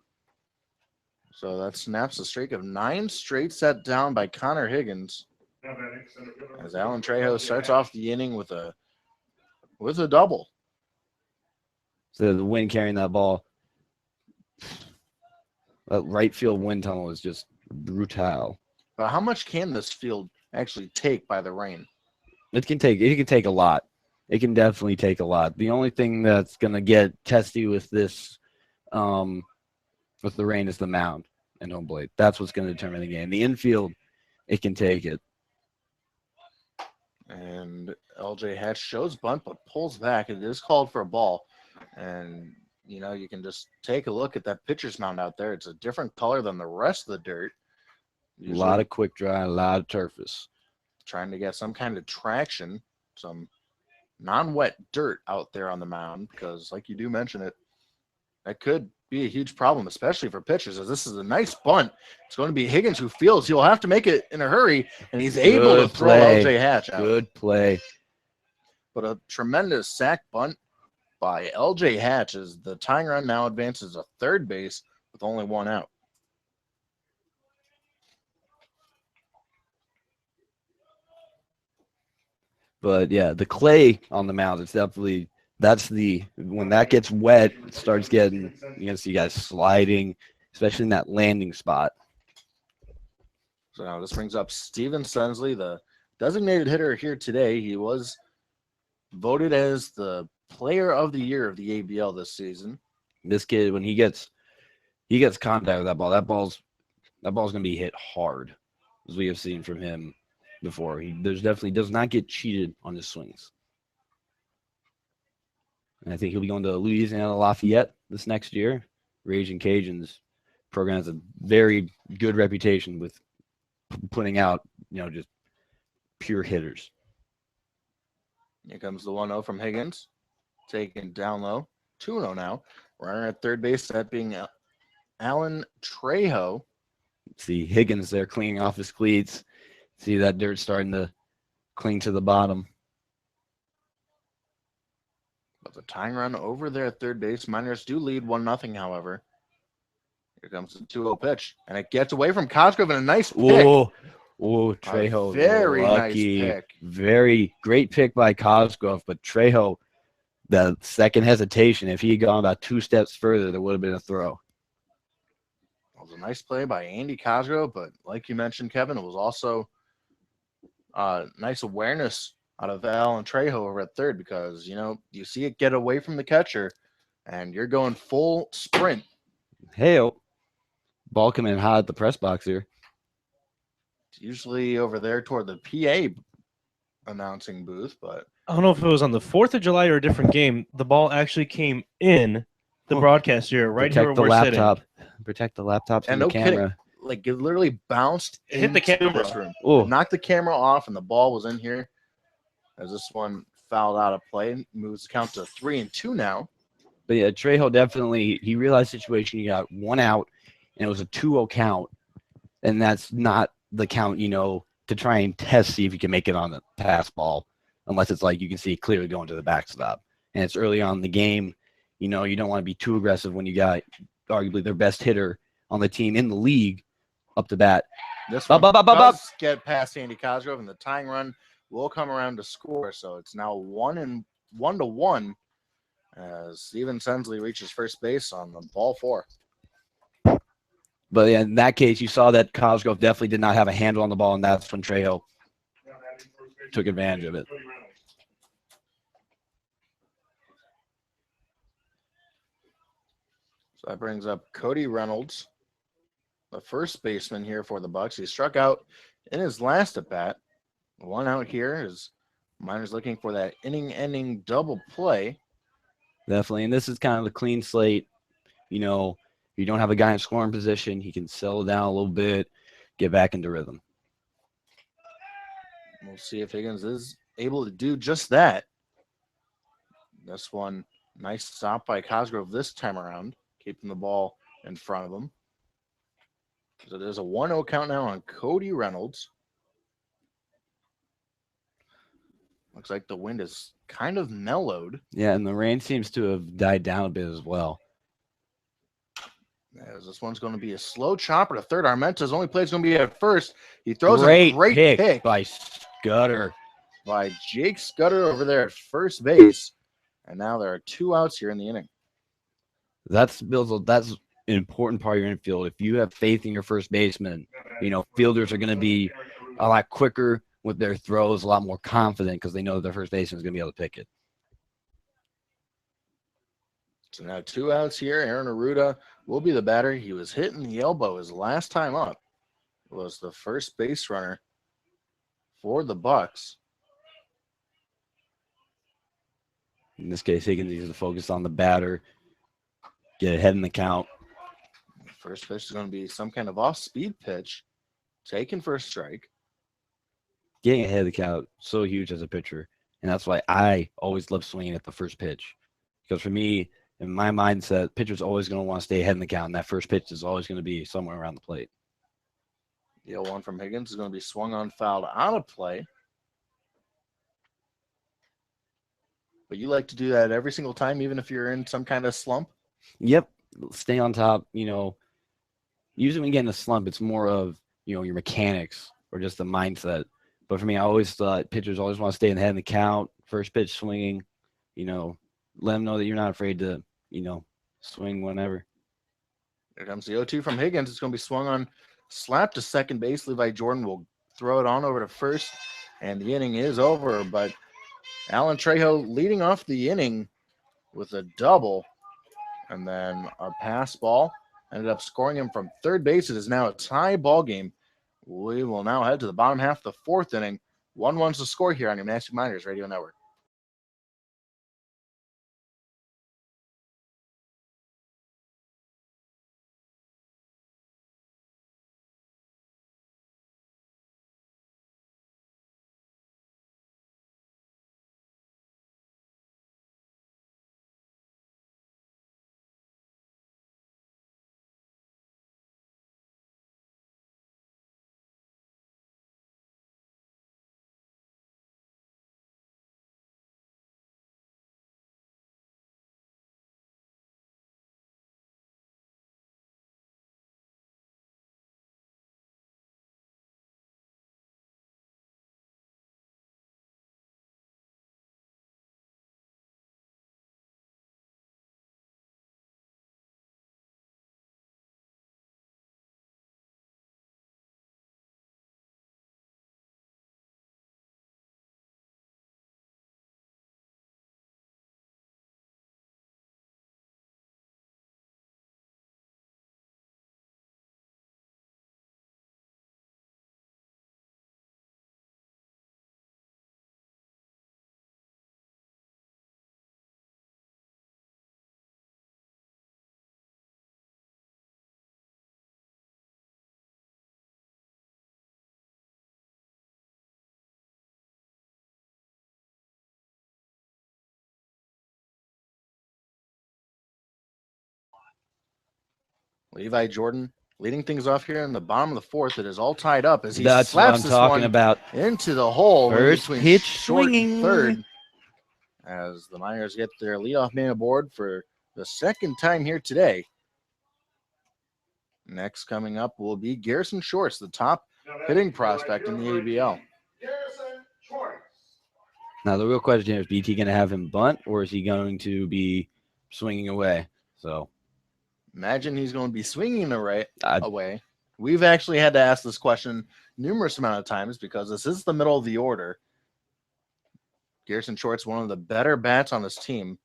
So that snaps a streak of 9 straight set down by Connor Higgins. Now batting center fielder As Alan Trejo starts off the inning with a double. So the wind carrying that ball. That right field wind tunnel is just brutal. But how much can this field actually take by the rain? It can take a lot. It can definitely take a lot. The only thing that's gonna get testy with this with the rain is the mound and home plate. That's what's gonna determine the game. The infield, it can take it. And LJ Hatch shows bunt but pulls back. It is called for a ball. And you can just take a look at that pitcher's mound out there. It's a different color than the rest of the dirt. A lot of quick dry, a lot of turfus. Trying to get some kind of traction, some non-wet dirt out there on the mound, because like you do mention it, that could be a huge problem, especially for pitchers, as this is a nice bunt. It's going to be Higgins who feels he'll have to make it in a hurry, and he's able to throw LJ Hatch out. Good play. But a tremendous sack bunt by LJ Hatch as the tying run now advances to third base with only 1 out. But yeah, the clay on the mound, it's definitely when that gets wet, it starts getting, you're gonna see guys sliding, especially in that landing spot. So now this brings up Steven Sensley, the designated hitter here today. He was voted as the player of the year of the ABL this season. This kid, when he gets contact with that ball's gonna be hit hard, as we have seen from him before. He definitely does not get cheated on his swings. And I think he'll be going to Louisiana Lafayette this next year. Raging Cajuns program has a very good reputation with putting out, just pure hitters. Here comes the 1-0 from Higgins. Taken down low. 2-0 now. Runner at third base, that being Alan Trejo. See Higgins there cleaning off his cleats. See that dirt starting to cling to the bottom. But the tying run over there at third base. Miners do lead 1-0, however. Here comes the 2-0 pitch. And it gets away from Cosgrove and a nice pick. Whoa. Whoa, Trejo. Very lucky. nice pick. Very great pick by Cosgrove, but Trejo, the second hesitation, if he had gone about 2 steps further, there would have been a throw. It was a nice play by Andy Cosgrove, but like you mentioned, Kevin, it was also nice awareness out of Alan Trejo over at third because, you see it get away from the catcher and you're going full sprint. Hey, ball coming in hot at the press box here. It's usually over there toward the PA announcing booth, but I don't know if it was on the 4th of July or a different game. The ball actually came in the broadcast area right here where Protect the we're laptop. sitting. Protect the laptops and and no the camera. kidding, like it literally bounced It hit the into camera. this room. Oh, It knocked the camera off, and the ball was in here. As this one fouled out of play, moves the count to 3-2 now. but yeah, Trejo definitely, he realized the situation. He got 1 out, and it was a 2-0 count. And that's not the count, to try and test, see if you can make it on the pass ball, unless it's like you can see it clearly going to the backstop. And it's early on in the game. You don't want to be too aggressive when you got arguably their best hitter on the team in the league up to bat. This Bop, one bop, bop, bop, does get past Andy Cosgrove, and the tying run will come around to score. So it's now 1-1 as Steven Sensley reaches first base on the ball 4. But yeah, in that case, you saw that Cosgrove definitely did not have a handle on the ball, and that's when Trejo took advantage of it. So that brings up Cody Reynolds, the first baseman here for the Bucs. He struck out in his last at bat. 1 out here is Miners looking for that inning-ending double play. Definitely, and this is kind of the clean slate. You don't have a guy in scoring position. He can settle down a little bit, get back into rhythm. We'll see if Higgins is able to do just that. This one, nice stop by Cosgrove this time around, keeping the ball in front of him. So there's a 1-0 count now on Cody Reynolds. Looks like the wind is kind of mellowed. Yeah, and the rain seems to have died down a bit as well. As this one's going to be a slow chopper to third. Armenta's only play is going to be at first. He throws Great a great pick by Scudder. by Jake Scudder over there at first base. And now there are 2 outs here in the inning. That's an important part of your infield. If you have faith in your first baseman, fielders are going to be a lot quicker with their throws, a lot more confident because they know that their first baseman is going to be able to pick it. So now 2 outs here. Aaron Arruda will be the batter. He was hit in the elbow his last time up. Was the first base runner for the Bucs. In this case, Higgins needs to focus on the batter, get ahead in the count. First pitch is going to be some kind of off-speed pitch, taken for a strike. Getting ahead of the count, so huge as a pitcher. And that's why I always love swinging at the first pitch. Because for me, in my mindset, pitcher's always going to want to stay ahead in the count, and that first pitch is always going to be somewhere around the plate. The 0-1 from Higgins is going to be swung on, fouled out of play. But you like to do that every single time, even if you're in some kind of slump? Yep. Stay on top. Usually when you get in a slump, it's more of, your mechanics or just the mindset. But for me, I always thought pitchers always want to stay in the head of the count, first pitch swinging, let them know that you're not afraid to, swing whenever. Here comes the 0-2 from Higgins. It's going to be swung on, slapped to second base. Levi Jordan will throw it on over to first, and the inning is over. But Alan Trejo leading off the inning with a double, and then a pass ball ended up scoring him from third base. It is now a tie ball game. We will now head to the bottom half of the 4th inning. 1-1's the score here on your Magic Miners Radio Network. Levi Jordan leading things off here in the bottom of the fourth. It is all tied up as he That's what slaps I'm this talking one about. into the hole in First between pitch short and swinging. third. As the Miners get their leadoff man aboard for the second time here today. Next coming up will be Garrison Shorts, the top hitting prospect in the ABL. Garrison Schwartz. Now, the real question here is BT going to have him bunt, or is he going to be swinging away? So, Imagine he's going to be swinging away. I- We've actually had to ask this question numerous amount of times because this is the middle of the order. Garrison Short's one of the better bats on this team.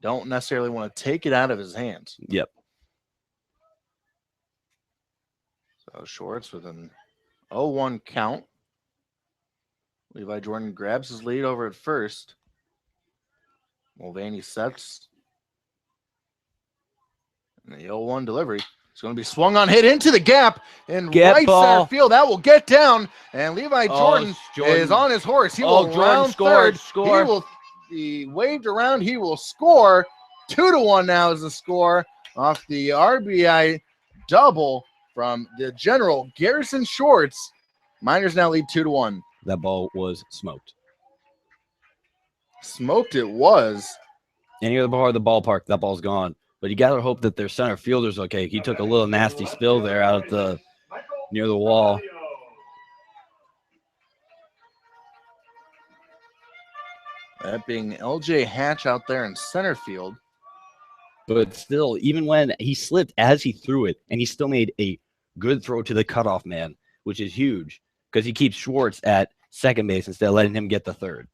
Don't necessarily want to take it out of his hands. yep. So Shorts with an 0-1 count. Levi Jordan grabs his lead over at first. Mulvaney sets. And the 0-1 delivery. It's going to be swung on, hit into the gap in Get right ball. center field. That will get down. And Levi Jordan, Jordan. is on his horse. He Oh, will Jordan round scored. third. Score. He will be waved around. He will score. 2-1 now is the score off the RBI double from the general Garrison Shorts. Miners now lead 2-1. That ball was smoked. Smoked it was. Any other part of the ballpark, that ball's gone. But you got to hope that their center fielder's okay. He took a little nasty spill there out at the near the wall. That being LJ Hatch out there in center field. But still, even when he slipped as he threw it, and he still made a good throw to the cutoff man, which is huge because he keeps Schwartz at second base instead of letting him get the third.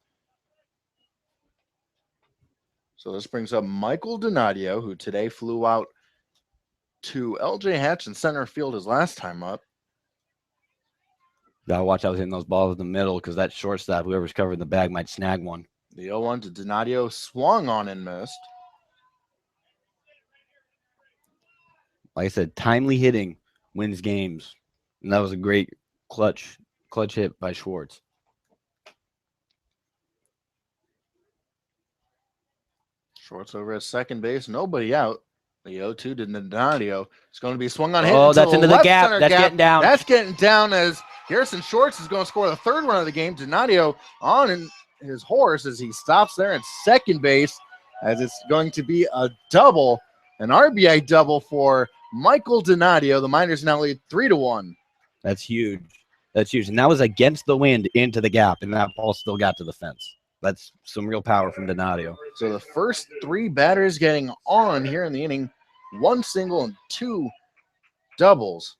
So this brings up Michael Donadio, who today flew out to LJ Hatch in center field his last time up. Gotta watch out hitting those balls in the middle because that shortstop, whoever's covering the bag, might snag one. The 0-1 to Donadio swung on and missed. Like I said, timely hitting wins games. And that was a great clutch hit by Schwartz. Shorts over at second base, nobody out. The 0-2 to Donadio. It's going to be swung on hit. Oh, that's into the left gap. center That's getting down. That's getting down as Garrison Shorts is going to score the third run of the game. Donadio on in his horse as he stops there at second base, as it's going to be a double, an RBI double for Michael Donadio. The Miners now lead 3-1. That's huge. That's huge. And that was against the wind into the gap, and that ball still got to the fence. That's some real power from Donadio. So the first three batters getting on here in the inning, one single and two doubles.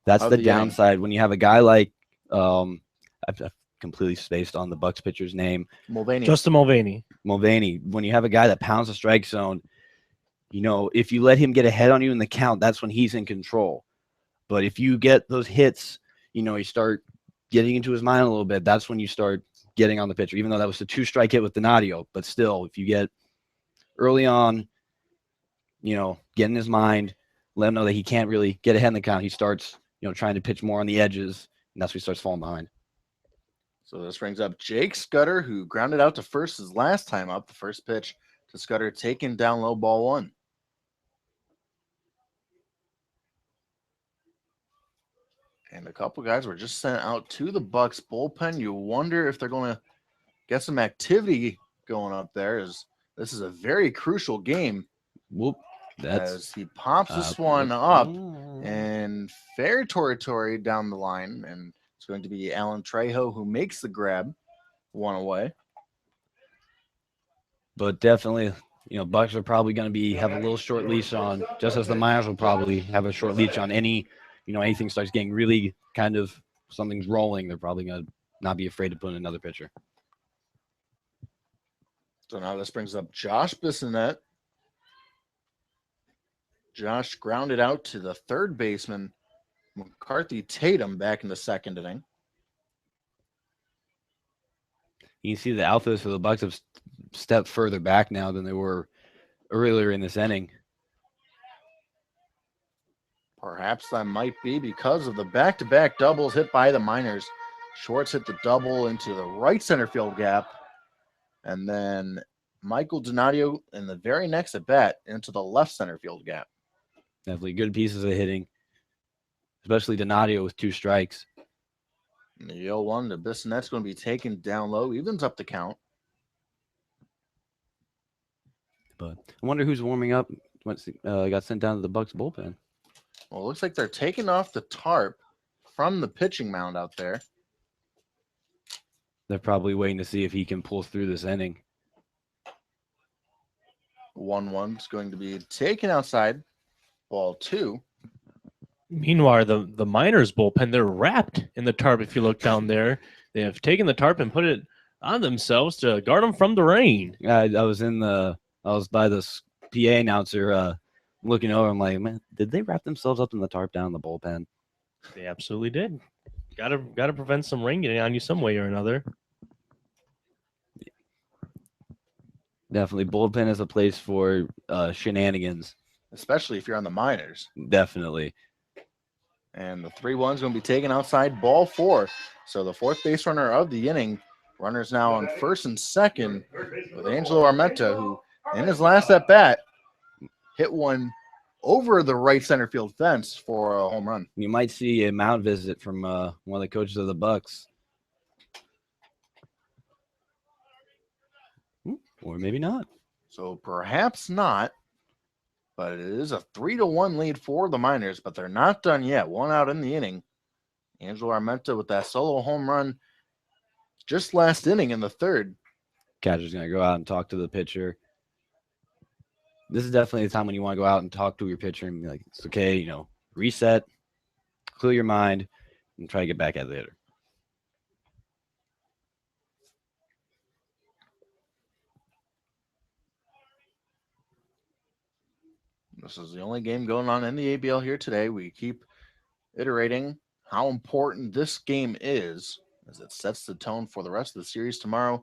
That's of the the inning. downside when you have a guy like I've completely spaced on the Bucs pitcher's name, Mulvaney. Justin Mulvaney. Mulvaney. When you have a guy that pounds the strike zone, you know, if you let him get ahead on you in the count, that's when he's in control. But if you get those hits, you know, you start getting into his mind a little bit. That's when you start getting on the pitcher, even though that was a 2-strike hit with Donadio. But still, if you get early on, you know, get in his mind, let him know that he can't really get ahead in the count. He starts, you know, trying to pitch more on the edges, and that's when he starts falling behind. So this brings up Jake Scudder, who grounded out to first his last time up. The first pitch to Scudder taken down low, ball one. And a couple guys were just sent out to the Bucs bullpen. You wonder if they're going to get some activity going up there, as this is a very crucial game. Whoop. That's As he pops this one up in fair territory down the line, and it's going to be Alan Trejo who makes the grab, one away. But definitely, you know, Bucs are probably going to have a little short leash on, just as the Miners will probably have a short leash on anything starts getting really kind of something's rolling. They're probably going to not be afraid to put in another pitcher. So now this brings up Josh Bissonette. Josh grounded out to the third baseman, McCarthy Tatum, back in the second inning. You can see the outfielders for the Bucs have stepped further back now than they were earlier in this inning. Perhaps that might be because of the back-to-back doubles hit by the Miners. Schwartz hit the double into the right center field gap. And then Michael Donadio in the very next at bat into the left center field gap. Definitely good pieces of hitting, especially Donadio with 2 strikes. And the 0-1 to Bissonnette's going to be taken down low, evens up the count. But I wonder who's warming up once got sent down to the Bucs bullpen. Well, it looks like they're taking off the tarp from the pitching mound out there. They're probably waiting to see if he can pull through this inning. 1-1 is going to be taken outside. Ball 2. Meanwhile, the Miners bullpen, they're wrapped in the tarp. If you look down there, they have taken the tarp and put it on themselves to guard them from the rain. I was by this PA announcer looking over. I'm like, man, did they wrap themselves up in the tarp down in the bullpen? They absolutely did. Got to prevent some rain getting on you some way or another. Definitely, bullpen is a place for shenanigans. Especially if you're on the Miners. Definitely. And the 3-1 is going to be taken outside. Ball 4. So the fourth base runner of the inning. Runners now on first and second with Angelo Armenta, who in his last at bat hit one over the right center field fence for a home run. You might see a mound visit from one of the coaches of the Bucs. Or maybe not. So perhaps not, but it is a 3-1 lead for the Miners, but they're not done yet. 1 out in the inning. Angelo Armenta with that solo home run just last inning in the 3rd. Catcher's going to go out and talk to the pitcher. This is definitely the time when you want to go out and talk to your pitcher and be like, it's okay, reset, clear your mind, and try to get back at the hitter. This is the only game going on in the ABL here today. We keep iterating how important this game is as it sets the tone for the rest of the series. Tomorrow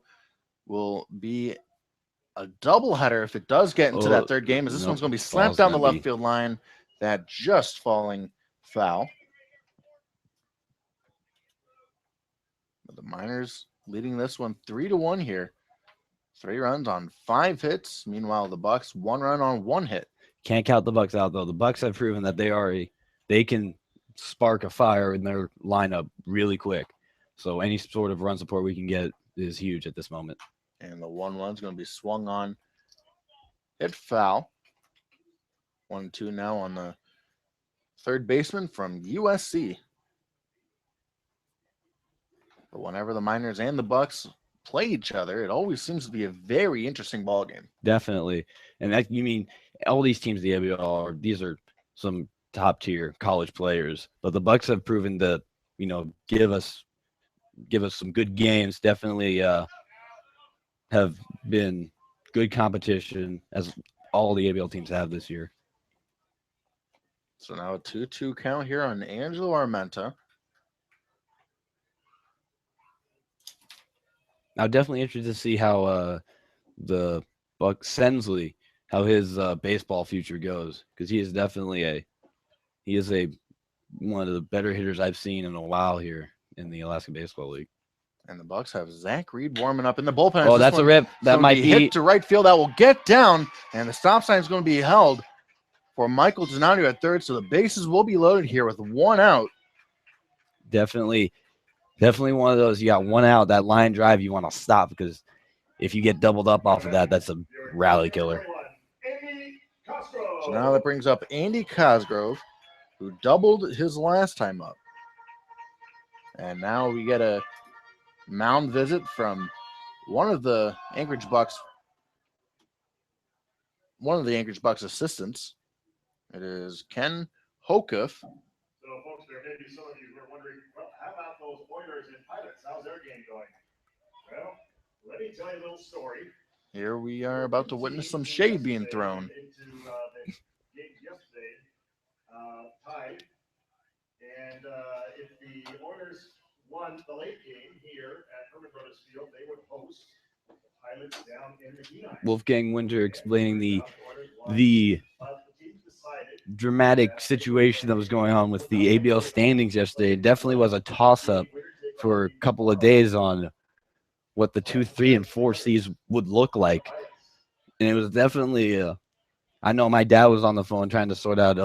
will be a doubleheader if it does get into that 3rd game, as this one's going to be slapped down the left field line. That just falling foul. But the Miners leading this one 3-1 here. 3 runs on 5 hits. Meanwhile, the Bucs 1 run on 1 hit. Can't count the Bucs out, though. The Bucs have proven that they can spark a fire in their lineup really quick. So any sort of run support we can get is huge at this moment. And the 1-1 is going to be swung on. Hit foul. 1-2 now on the 3rd baseman from USC. But whenever the Miners and the Bucs play each other, it always seems to be a very interesting ball game. Definitely. And that you mean all these teams the ABL these are some top tier college players, but the Bucs have proven to, give us some good games. Definitely have been good competition, as all the ABL teams have this year. So now a 2-2 count here on Angelo Armenta. I'm definitely interested to see how the Buck Sensley, how his baseball future goes, because he is definitely one of the better hitters I've seen in a while here in the Alaska Baseball League. And the Bucs have Zach Reed warming up in the bullpen. Oh, that's a rip. That might be hit to right field. That will get down, and the stop sign is going to be held for Michael Donadio at 3rd. So the bases will be loaded here with 1 out. Definitely one of those. You got 1 out. That line drive you want to stop, because if you get doubled up off of that, that's a rally killer. So now that brings up Andy Cosgrove, who doubled his last time up. And now we get a mound visit from one of the Anchorage Bucs assistants. It is Ken Hokuff. So, folks, there may be some of you who are wondering, well, how about those Oilers and Pilots? How's their game going? Well, let me tell you a little story. Here we are about to witness some shade being thrown. Into the game yesterday, tied. And if the Oilers won the late game here at Herman Brothers Field, they would host the Pilots down in Medina. Wolfgang Winter explaining the dramatic situation that was going on with the ABL standings yesterday. It definitely was a toss-up for a couple of days on what the 2, 3, and 4 seeds would look like. And it was definitely I know my dad was on the phone trying to sort out,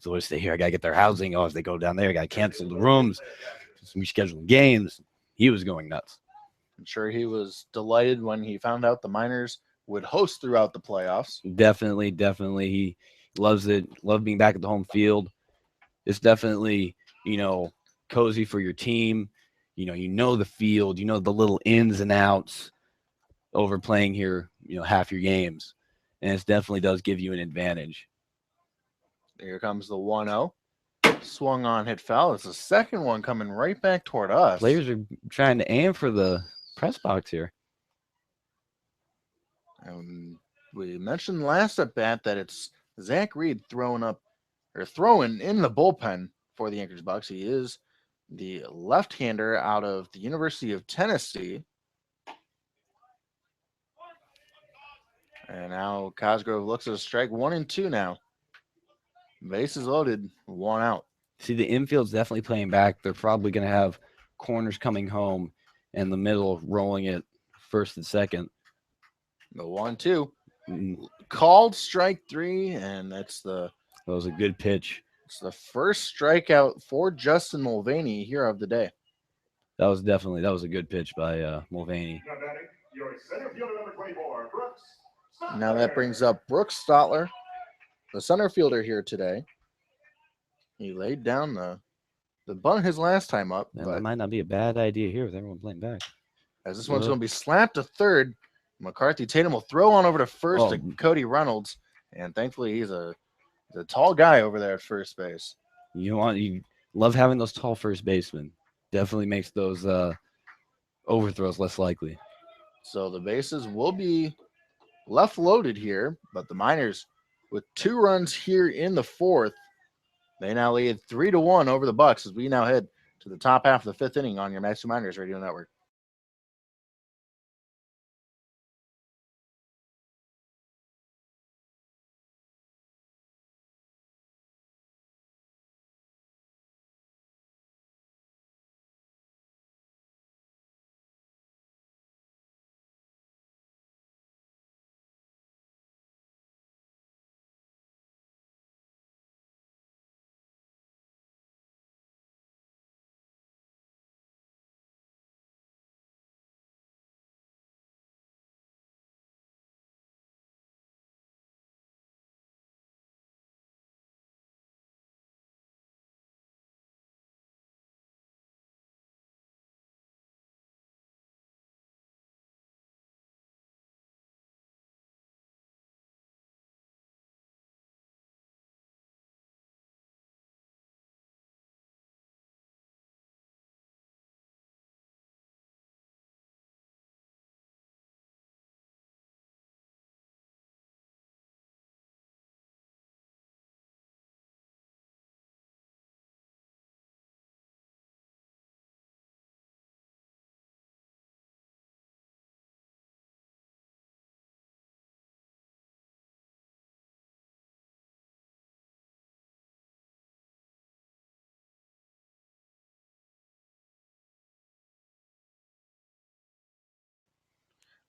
So if they hear I gotta get their housing, if they go down there, I gotta cancel the rooms, reschedule games. He was going nuts. I'm sure he was delighted when he found out the Miners would host throughout the playoffs. Definitely. He loves it. Love being back at the home field. It's definitely, cozy for your team. You know the field, the little ins and outs over playing here, half your games. And it definitely does give you an advantage. Here comes the 1-0. Swung on, hit foul. It's the second one coming right back toward us. Players are trying to aim for the press box here. We mentioned last at bat that it's Zach Reed throwing in the bullpen for the Anchorage Bucs. He is the left-hander out of the University of Tennessee. And now Cosgrove looks at a strike, 1-2 now. Bases loaded, 1 out. See, the infield's definitely playing back. They're probably going to have corners coming home and the middle rolling it first and second. The 1-2. Called strike 3, and that was a good pitch. It's the first strikeout for Justin Mulvaney here of the day. That was a good pitch by Mulvaney. Now that brings up Brooks Stotler, the center fielder here today. He laid down the bunt his last time up. Man, but that might not be a bad idea here with everyone playing back. As this one's going to be slapped to third, McCarthy Tatum will throw on over to first to Cody Reynolds. And thankfully, he's a tall guy over there at first base. You love having those tall first basemen. Definitely makes those overthrows less likely. So the bases will be left loaded here, but the Miners, with 2 runs here in the 4th, they now lead 3-1 over the Bucs as we now head to the top half of the 5th inning on your Matsu Miners Radio Network.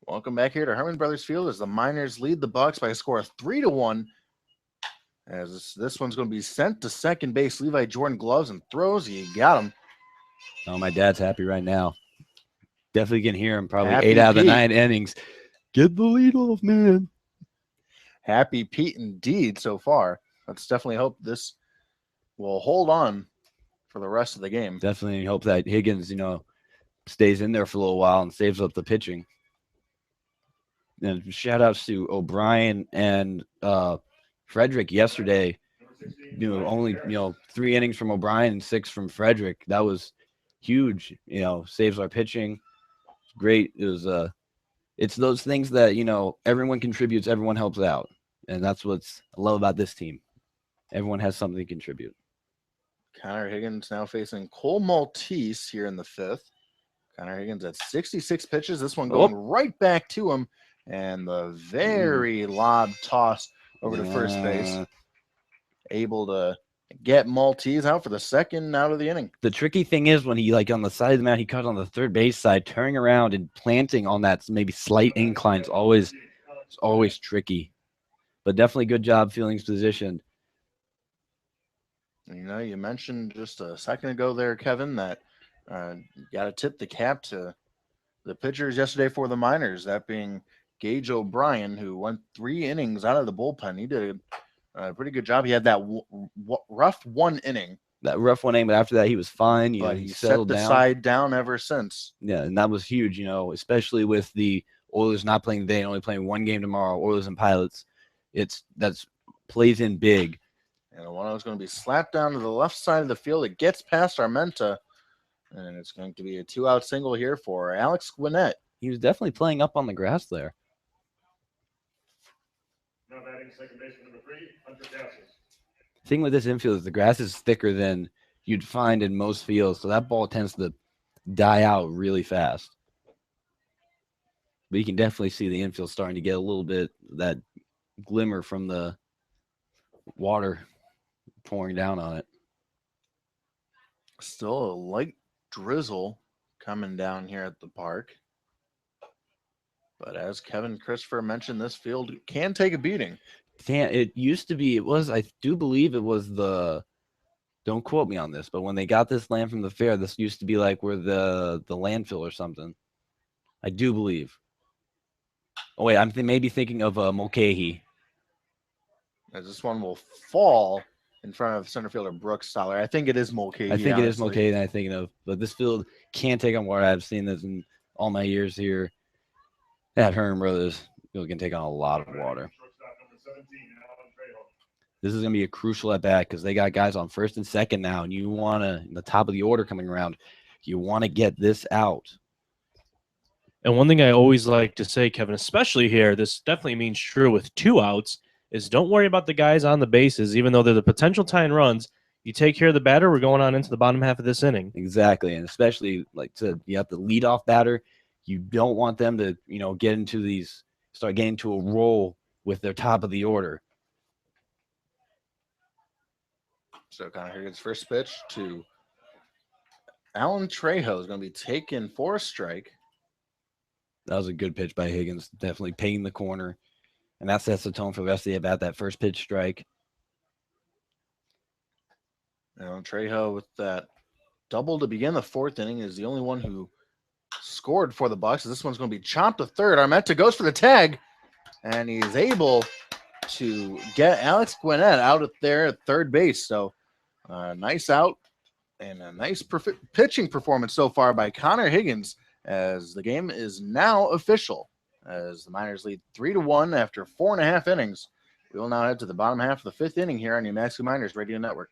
Welcome back here to Herman Brothers Field as the Miners lead the Bucs by a score of 3-1. As this one's going to be sent to second base, Levi Jordan gloves and throws. You got him. Oh, my dad's happy right now. Definitely can hear him probably Happy 8 out of the Pete. 9 innings. Get the lead off, man. Happy Pete indeed so far. Let's definitely hope this will hold on for the rest of the game. Definitely hope that Higgins, stays in there for a little while and saves up the pitching. And shout outs to O'Brien and Frederick yesterday. Only 3 innings from O'Brien and 6 from Frederick. That was huge. Saves our pitching. Great. It was it's those things that everyone contributes, everyone helps out, and that's what's I love about this team. Everyone has something to contribute. Connor Higgins now facing Cole Maltese here in the 5th. Connor Higgins at 66 pitches. This one going right back to him. And the very lob toss over to first base. Able to get Maltese out for the second out of the inning. The tricky thing is when he, on the side of the mound, he cut on the third base side, turning around and planting on that maybe slight incline is always tricky. But definitely good job feeling positioned. You mentioned just a second ago there, Kevin, that you got to tip the cap to the pitchers yesterday for the Miners, that being Gage O'Brien, who went 3 innings out of the bullpen. He did a pretty good job. He had that rough 1 inning, That rough one inning, but after that he was fine. but He he set settled the down. side down ever since. Yeah, and that was huge. Especially with the Oilers not playing today and only playing one game tomorrow. Oilers and Pilots. That's plays in big. And the one was going to be slapped down to the left side of the field. It gets past Armenta, and it's going to be a 2-out single here for Alex Gwinnett. He was definitely playing up on the grass there. Now batting second baseman number 3, Hunter Castles. The thing with this infield is the grass is thicker than you'd find in most fields, so that ball tends to die out really fast. But you can definitely see the infield starting to get a little bit of that glimmer from the water pouring down on it. Still a light drizzle coming down here at the park. But as Kevin Christopher mentioned, this field can take a beating. It used to be, I do believe it was don't quote me on this, but when they got this land from the fair, this used to be like where the landfill or something. I do believe. Oh, wait, I'm maybe thinking of Mulcahy. As this one will fall in front of center fielder Brooks Stoller. I think it is Mulcahy. I think it is Mulcahy that I'm thinking of. But this field can take on water. I've seen this in all my years here at Herman Brothers. Field can take on a lot of water. This is going to be a crucial at bat because they got guys on first and second now, and you want to, in the top of the order coming around, you want to get this out. And one thing I always like to say, Kevin, especially here, this definitely means true with 2 outs, is don't worry about the guys on the bases, even though they're the potential tying runs. You take care of the batter, we're going on into the bottom half of this inning. Exactly, and especially you have the leadoff batter. You don't want them to, start getting to a roll with their top of the order. So Connor Higgins' first pitch to Alan Trejo is going to be taken for a strike. That was a good pitch by Higgins, definitely paying the corner. And that sets the tone for the rest of the at-bat, that first pitch strike. Alan Trejo with that double to begin the 4th inning is the only one who scored for the Bucs. This one's going to be chopped to third. Armenta goes for the tag, and he's able to get Alex Gwinnett out of there at third base. So nice out and a nice pitching performance so far by Connor Higgins, as the game is now official, as the Miners lead 3-1 after 4.5 innings. We will now head to the bottom half of the 5th inning here on New Mexico Miners Radio Network.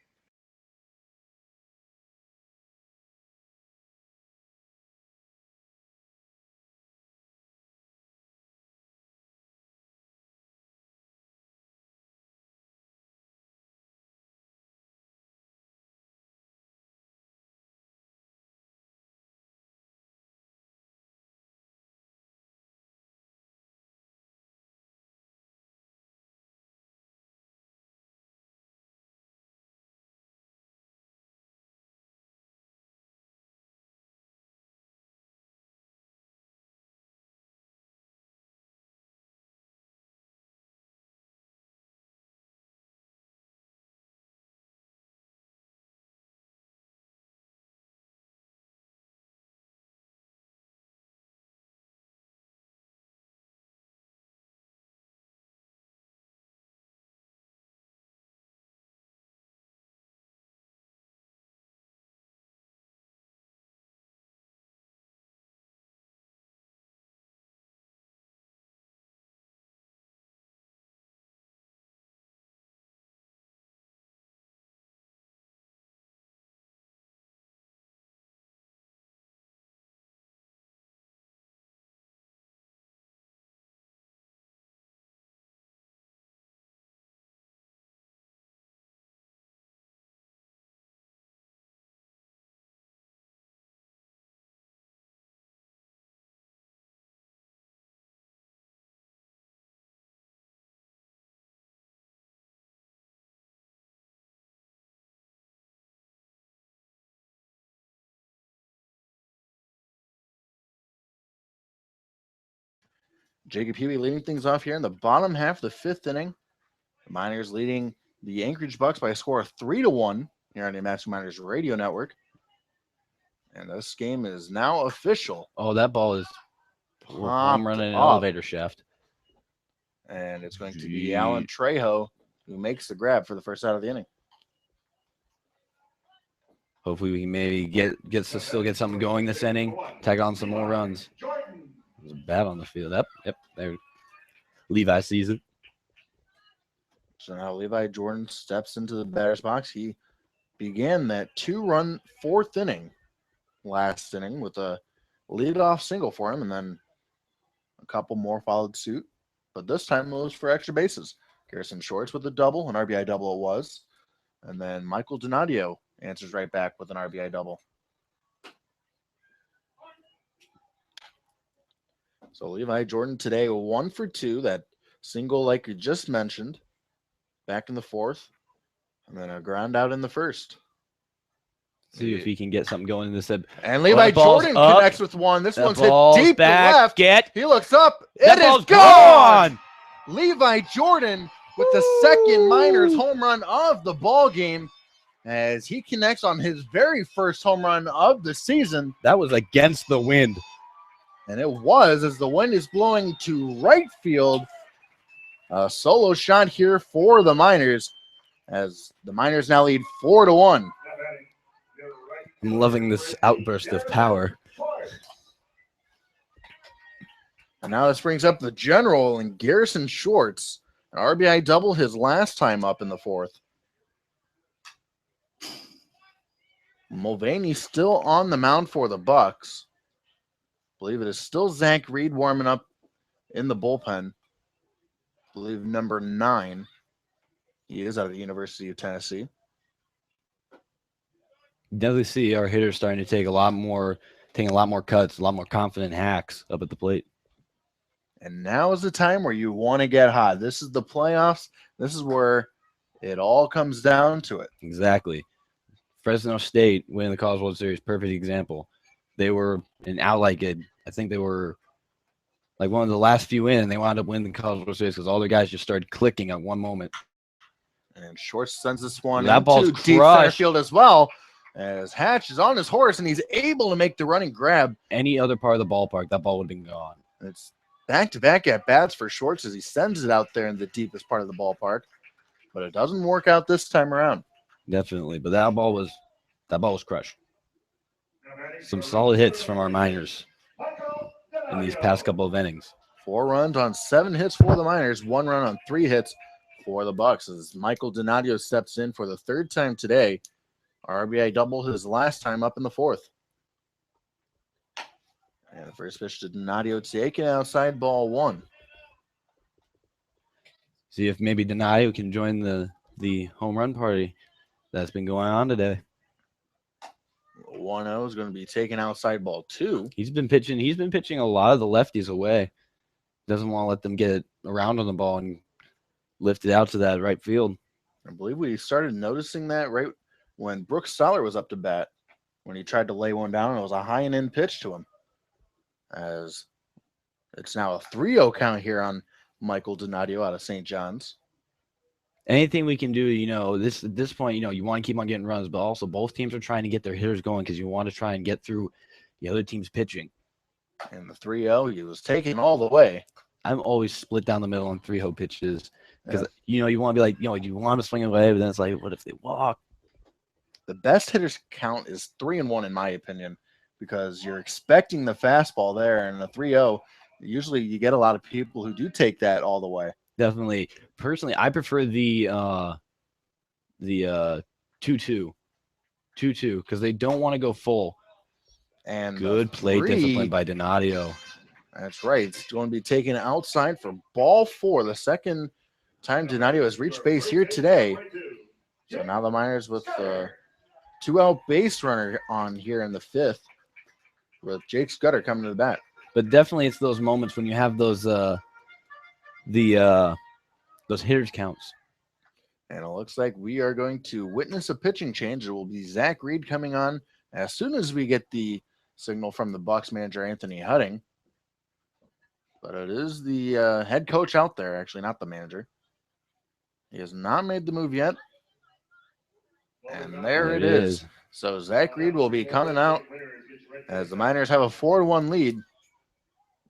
Jacob Huey leading things off here in the bottom half of the 5th inning. The Miners leading the Anchorage Bucs by a score of 3-1. here on the Matthew Miners Radio Network. And this game is now official. Oh, that ball is home Popped run in an up. elevator shaft. And it's going to be Alan Trejo who makes the grab for the first out of the inning. Hopefully we can maybe still get something going this inning. Tag on some more runs. There's a bat on the field. Yep. There. Levi sees it. So now Levi Jordan steps into the batter's box. He began that 2-run fourth inning last inning with a leadoff single for him, and then a couple more followed suit. But this time it was for extra bases. Garrison Shorts with a double, an RBI double it was. And then Michael Donadio answers right back with an RBI double. So Levi Jordan today 1 for 2, that single like you just mentioned, back in the fourth, and then a ground out in the first. See if he can get something going in this. And Levi Jordan connects with one. This one's hit deep to left. He looks up. It is gone. Levi Jordan with the second Miners home run of the ball game as he connects on his very first home run of the season. That was against the wind. And it was, as the wind is blowing to right field. A solo shot here for the Miners as the Miners now lead 4-1. I'm loving this outburst of power. And now this brings up the general and Garrison Shorts. An RBI double his last time up in the fourth. Mulvaney still on the mound for the Bucs. I believe it is still Zach Reed warming up in the bullpen. I believe number 9. He is out of the University of Tennessee. Definitely see our hitters starting to take a lot more cuts, a lot more confident hacks up at the plate. And now is the time where you want to get hot. This is the playoffs. This is where it all comes down to it. Exactly. Fresno State winning the College World Series, perfect example. They were I think they were like one of the last few in, and they wound up winning the College World Series because all their guys just started clicking at one moment. And Shorts sends this one that ball's into deep center field as well. As Hatch is on his horse and he's able to make the running grab. Any other part of the ballpark, that ball would have been gone. It's back-to-back at bats for Shorts as he sends it out there in the deepest part of the ballpark. But it doesn't work out this time around. Definitely. But that ball was crushed. Some solid hits from our Miners in these past couple of innings. 4 runs on 7 hits for the Miners, 1 run on 3 hits for the Bucs as Michael Donadio steps in for the 3rd time today. RBI double his last time up in the 4th. And the first pitch to Donadio taken outside, ball 1. See if maybe Donadio can join the home run party that's been going on today. 1-0 is going to be taken outside, ball 2. He's been pitching a lot of the lefties away. Doesn't want to let them get around on the ball and lift it out to that right field. I believe we started noticing that right when Brooks Stoller was up to bat, when he tried to lay one down, and it was a high and in pitch to him. As it's now a 3-0 count here on Michael Donadio out of St. John's. Anything we can do, at this point, you want to keep on getting runs, but also both teams are trying to get their hitters going because you want to try and get through the other team's pitching. And the 3-0, he was taken all the way. I'm always split down the middle on 3-0 pitches because, you want to be like, you want to swing away, but then it's like, what if they walk? The best hitters count is 3-1 in my opinion, because you're expecting the fastball there, and a 3-0, usually you get a lot of people who do take that all the way. Definitely. Personally, I prefer the 2-2 because they don't want to go full. And good plate discipline by Donadio. That's right. It's going to be taken outside for ball 4. The second time Donadio has reached base here today. So now the Miners with the 2-out base runner on here in the 5th with Jake Scudder coming to the bat. But definitely it's those moments when you have those hitters counts. And it looks like we are going to witness a pitching change. It will be Zach Reed coming on as soon as we get the signal from the Bucs manager, Anthony Hutting. But it is the head coach out there, actually, not the manager. He has not made the move yet. And there it is. So Zach Reed will be coming out as the Miners have a 4-1 lead.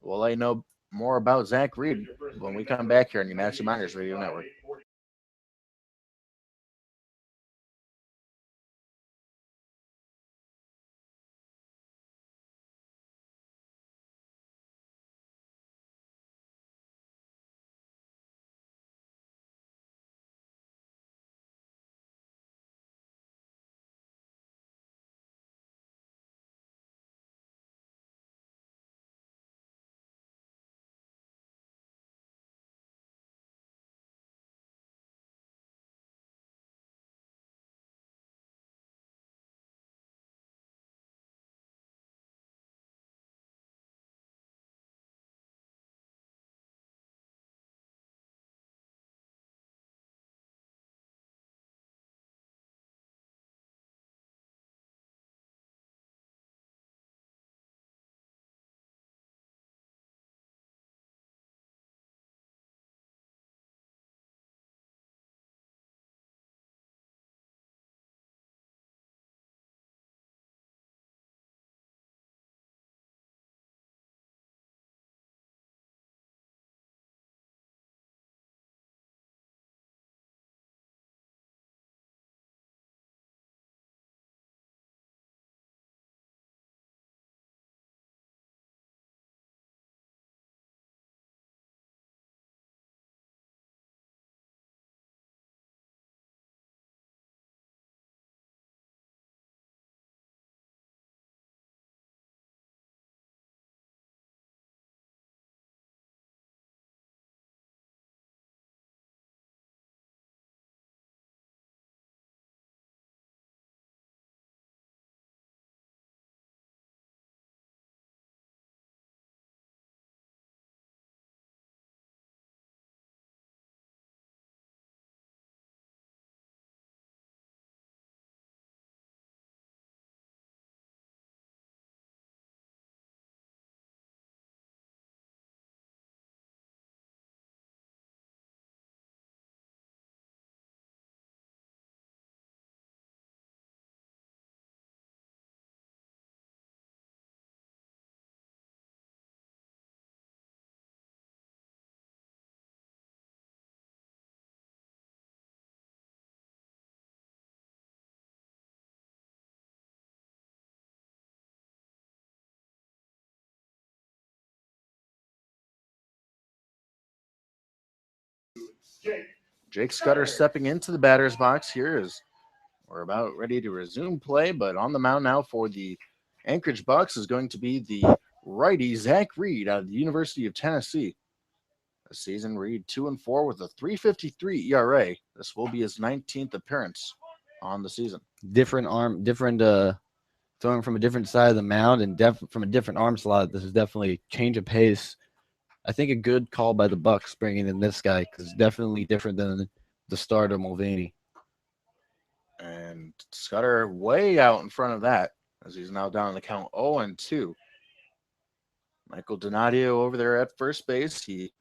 We'll let you know more about Zach Reed when we come back here on the Matthew Miners Radio Network. Jake Scudder stepping into the batter's box here as we're about ready to resume play, but on the mound now for the Anchorage Bucs is going to be the righty Zach Reed out of the University of Tennessee. This season, Reed 2-4 with a 3.53 ERA. This will be his 19th appearance on the season. Different arm, different throwing from a different side of the mound and from a different arm slot. This is definitely a change of pace. I think a good call by the Bucs bringing in this guy because definitely different than the starter Mulvaney. And Scudder way out in front of that as he's now down the count 0-2. Michael Donadio over there at first base. He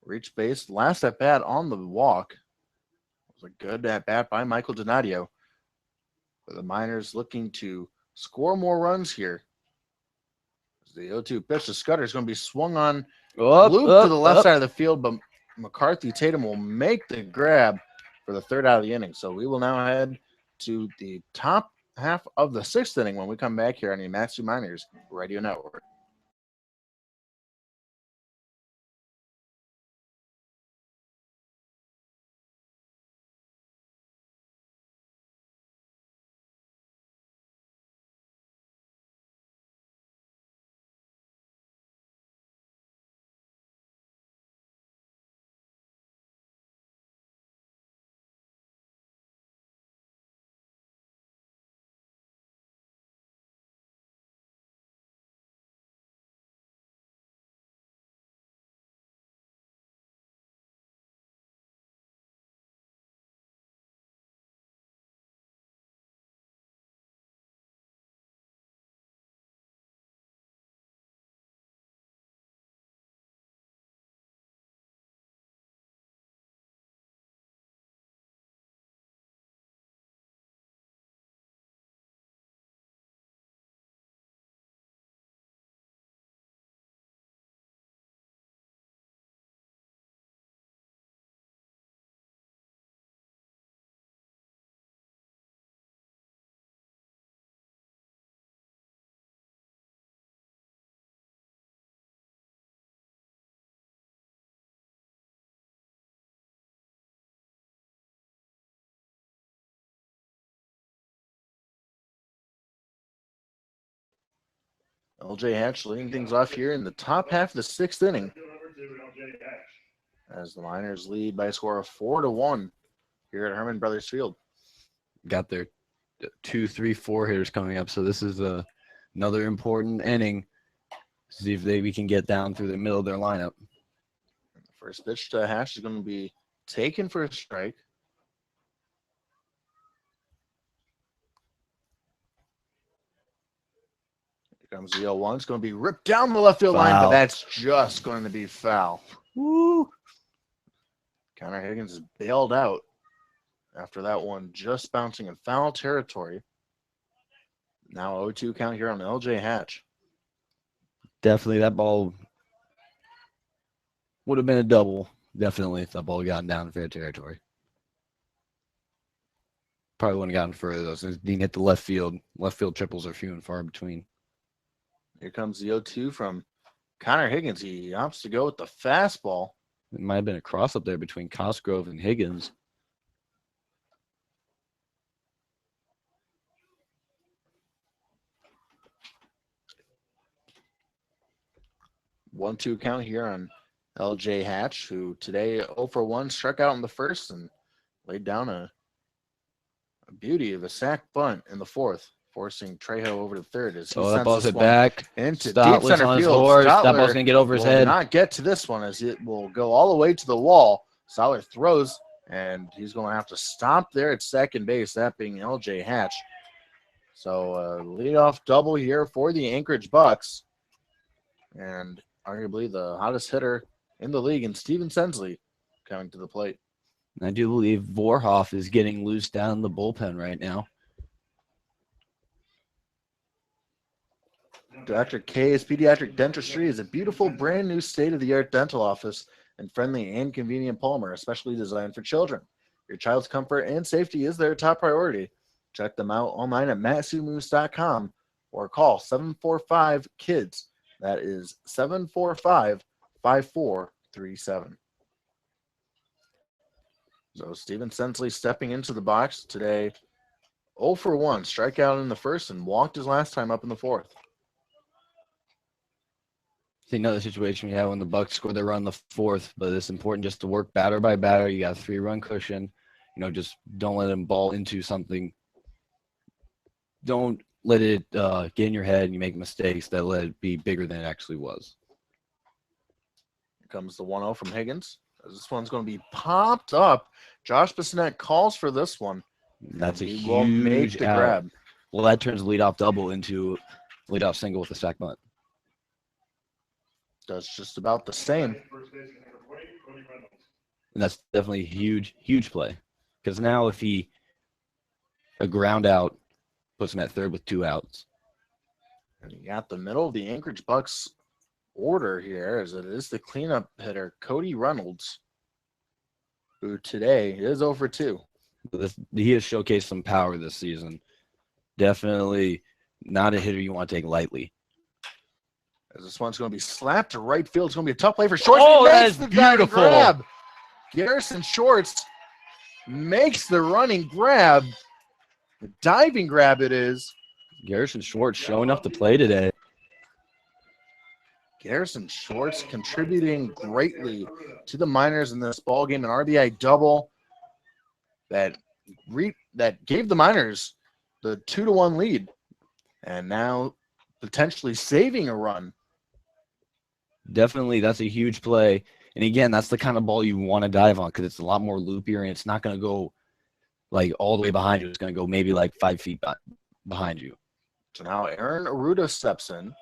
reached base last at bat on the walk. It was a good at bat by Michael Donadio. But the Miners looking to score more runs here. The 0-2 pitch to Scudder is going to be swung on, looped to the left side of the field, but McCarthy Tatum will make the grab for the third out of the inning. So we will now head to the top half of the sixth inning when we come back here on the Matthew Miners Radio Network. LJ Hatch leading things off here in the top half of the 6th inning as the Miners lead by a score of 4-1 here at Herman Brothers Field. Got their 2, 3, 4 hitters coming up, so this is another important inning. See if we can get down through the middle of their lineup. First pitch to Hatch is going to be taken for a strike. Here comes the 0-1. It's going to be ripped down the left field line, but Foul. that's just going to be foul. Woo! Connor Higgins is bailed out after that one, just bouncing in foul territory. Now 0-2 count here on LJ Hatch. Definitely that ball would have been a double, definitely, if that ball had gotten down in fair territory. Probably wouldn't have gotten further, though, since Dean hit the left field. Left field triples are few and far between. Here comes the 0-2 from Connor Higgins. He opts to go with the fastball. It might have been a cross up there between Cosgrove and Higgins. One-two count here on LJ Hatch, who today 0-for-1 struck out in the first and laid down a beauty of a sac bunt in the fourth, forcing Trejo over to third as he Oh, that sends ball's this hit one back. into deep Stotler's center on his field. horse. That ball's Stotler going to get over his will head. not get to this one as it will go all the way to the wall. Stotler throws, and he's going to have to stop there at second base, that being LJ Hatch. So leadoff double here for the Anchorage Bucs, and arguably the hottest hitter in the league, and Steven Sensley coming to the plate. I do believe Vorhoff is getting loose down the bullpen right now. Dr. K's Pediatric Dentistry is a beautiful, brand new state-of-the-art dental office and friendly and convenient Palmer, especially designed for children. Your child's comfort and safety is their top priority. Check them out online at matsumoose.com or call 745-KIDS. That is 745-5437. So Steven Sensley stepping into the box today, 0-for-1, strikeout in the first and walked his last time up in the fourth. See another situation we had when the Bucs scored their run in the fourth, but it's important just to work batter by batter. You got a 3-run cushion. Just don't let them ball into something. Don't let it get in your head and you make mistakes that let it be bigger than it actually was. Here comes the 1-0 from Higgins. This one's going to be popped up. Josh Bissonnette calls for this one. That's a He will make huge the out. grab. Well, that turns leadoff double into leadoff single with a sac bunt. Does just about the same. And that's definitely a huge, huge play. Because now if a ground out puts him at third with 2 outs. And you got the middle of the Anchorage Bucs order here as it is the cleanup hitter, Cody Reynolds, who today is 0-for-2. He has showcased some power this season. Definitely not a hitter you want to take lightly. As this one's going to be slapped to right field. It's going to be a tough play for Shorts. Oh, He that makes is the diving beautiful. grab. Garrison Shorts makes the running grab. The diving grab it is. Garrison Schwartz showing up to play today. Garrison Schwartz contributing greatly to the Miners in this ball game, an RBI double that gave the Miners the 2-1 lead, and now potentially saving a run. Definitely, that's a huge play. And again, that's the kind of ball you want to dive on because it's a lot more loopier and it's not going to go like all the way behind you. It's going to go maybe like 5 feet behind you. So now Aaron Aruda steps in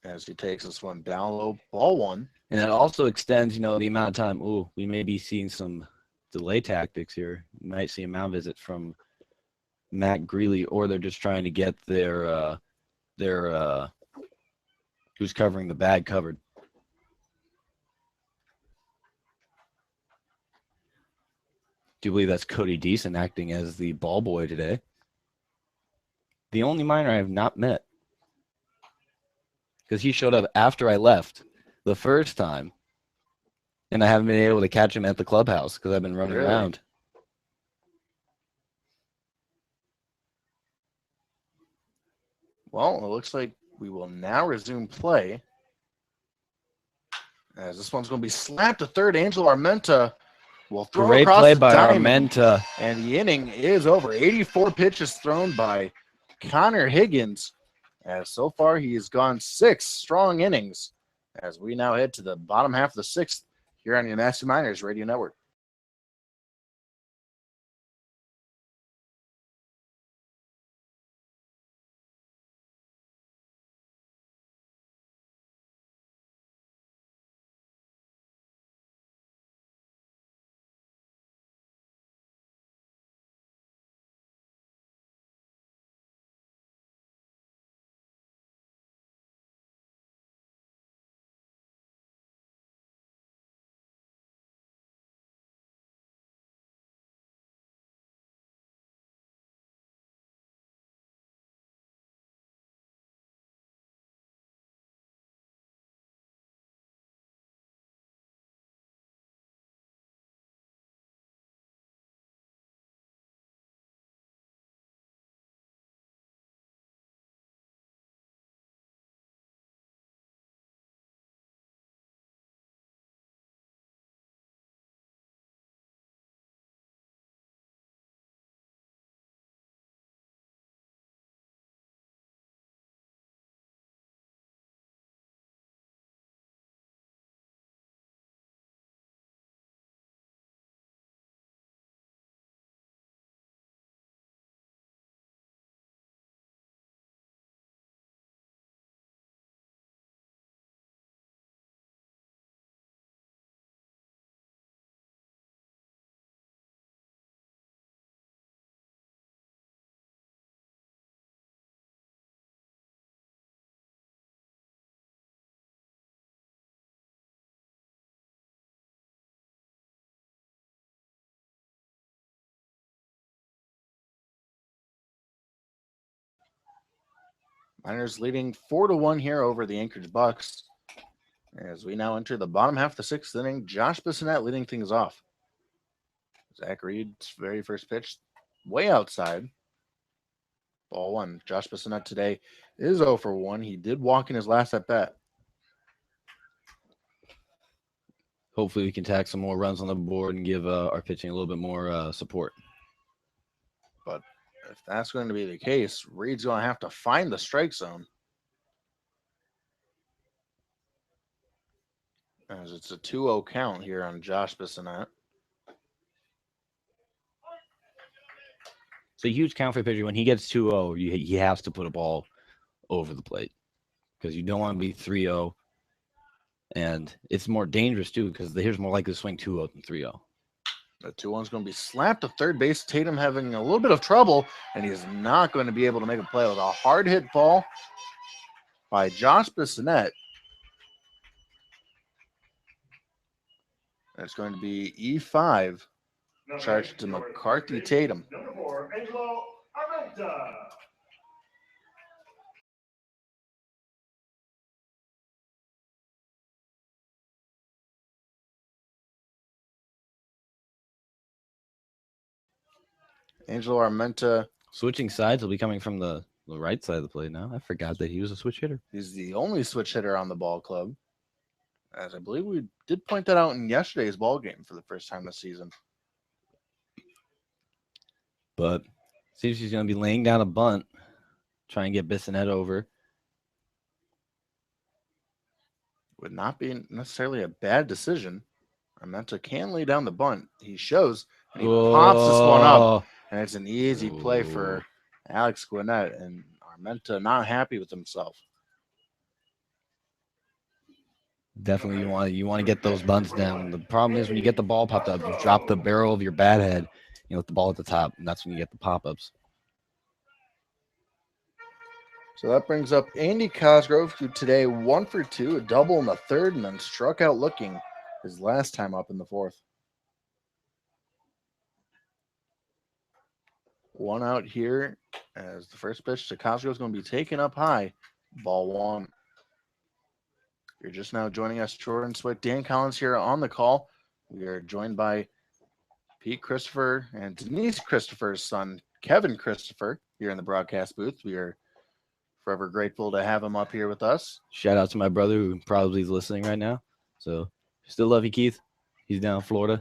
as he takes this one down low, ball one. And that also extends, the amount of time. Ooh, we may be seeing some delay tactics here. You might see a mound visit from Matt Greeley, or they're just trying to get their who's covering the bag covered. Do you believe that's Cody Deason acting as the ball boy today? The only Miner I have not met. Because he showed up after I left the first time. And I haven't been able to catch him at the clubhouse because I've been running Really? around. Well, it looks like we will now resume play. As this one's going to be slapped to third. Angel Armenta will throw Great across play the by diamond. Armenta. And the inning is over. 84 pitches thrown by Connor Higgins. As so far he has gone 6 strong innings. As we now head to the bottom half of the 6th here on your Massey Miners Radio Network. Miners leading 4-1 here over the Anchorage Bucs. As we now enter the bottom half of the 6th inning, Josh Bissonette leading things off. Zach Reed's very first pitch, way outside. Ball 1. Josh Bissonette today is 0 for 1. He did walk in his last at bat. Hopefully we can tack some more runs on the board and give our pitching a little bit more support. But if that's going to be the case, Reed's going to have to find the strike zone. As it's a 2-0 count here on Josh Bissonette. It's a huge count for a pitcher. When he gets 2-0, he has to put a ball over the plate because you don't want to be 3-0. And it's more dangerous, too, because the hitter's more likely to swing 2-0 than 3-0. The 2-1 is going to be slapped to third base. Tatum having a little bit of trouble, and he's not going to be able to make a play with a hard hit ball by Josh Bissonette. It's going to be E5, charged to McCarthy Tatum. Number 4, Angelo Armenta. Angelo Armenta. Switching sides will be coming from the right side of the plate now. I forgot that he was a switch hitter. He's the only switch hitter on the ball club. As I believe we did point that out in yesterday's ball game for the first time this season. But seems he's going to be laying down a bunt, try and get Bissonette over. Would not be necessarily a bad decision. Armenta can lay down the bunt. He shows, and he pops this one up. And it's an easy play for Alex Gwinnett, and Armenta not happy with himself. Definitely, you want to get those bunts down. The problem is when you get the ball popped up, you drop the barrel of your bat head, you let the ball at the top, and that's when you get the pop-ups. So that brings up Andy Cosgrove, who today 1 for 2, a double in the third, and then struck out looking his last time up in the fourth. 1 out here as the first pitch to Cosgrove is going to be taken up high. Ball 1. You're just now joining us, Jordan Swick, Dan Collins here on the call. We are joined by Pete Christopher and Denise Christopher's son, Kevin Christopher, here in the broadcast booth. We are Forever grateful to have him up here with us. Shout out to my brother who probably is listening right now. So still love you, Keith. He's down in Florida.